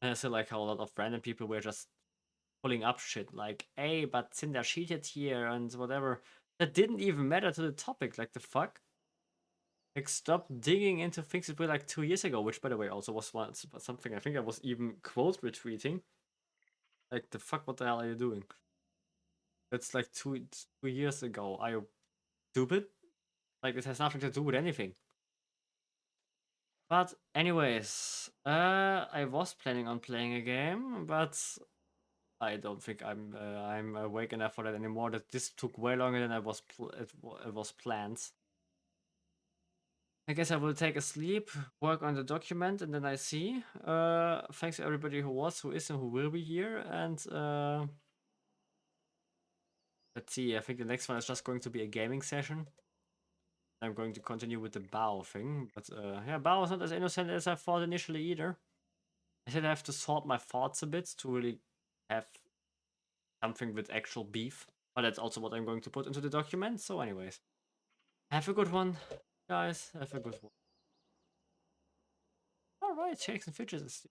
And I still like how a lot of random people were just pulling up shit like, hey, but Cinder cheated here and whatever. That didn't even matter to the topic, like the fuck? Like, stop digging into things that were like 2 years ago, which by the way also was once something I think I was even quote retweeting. Like, the fuck, what the hell are you doing? That's like 2 years ago. Are you stupid? Like, this has nothing to do with anything. But anyways, I was planning on playing a game, but I don't think I'm awake enough for that anymore. That this took way longer than it was planned. I guess I will take a sleep, work on the document, and then I see. Thanks to everybody who was, who is, and who will be here. And let's see. I think the next one is just going to be a gaming session. I'm going to continue with the Bao thing, but yeah, Bao is not as innocent as I thought initially either. I said I have to sort my thoughts a bit to really have something with actual beef. But that's also what I'm going to put into the document. So anyways, have a good one, guys. Have a good one. Alright, Shakes and Fidgets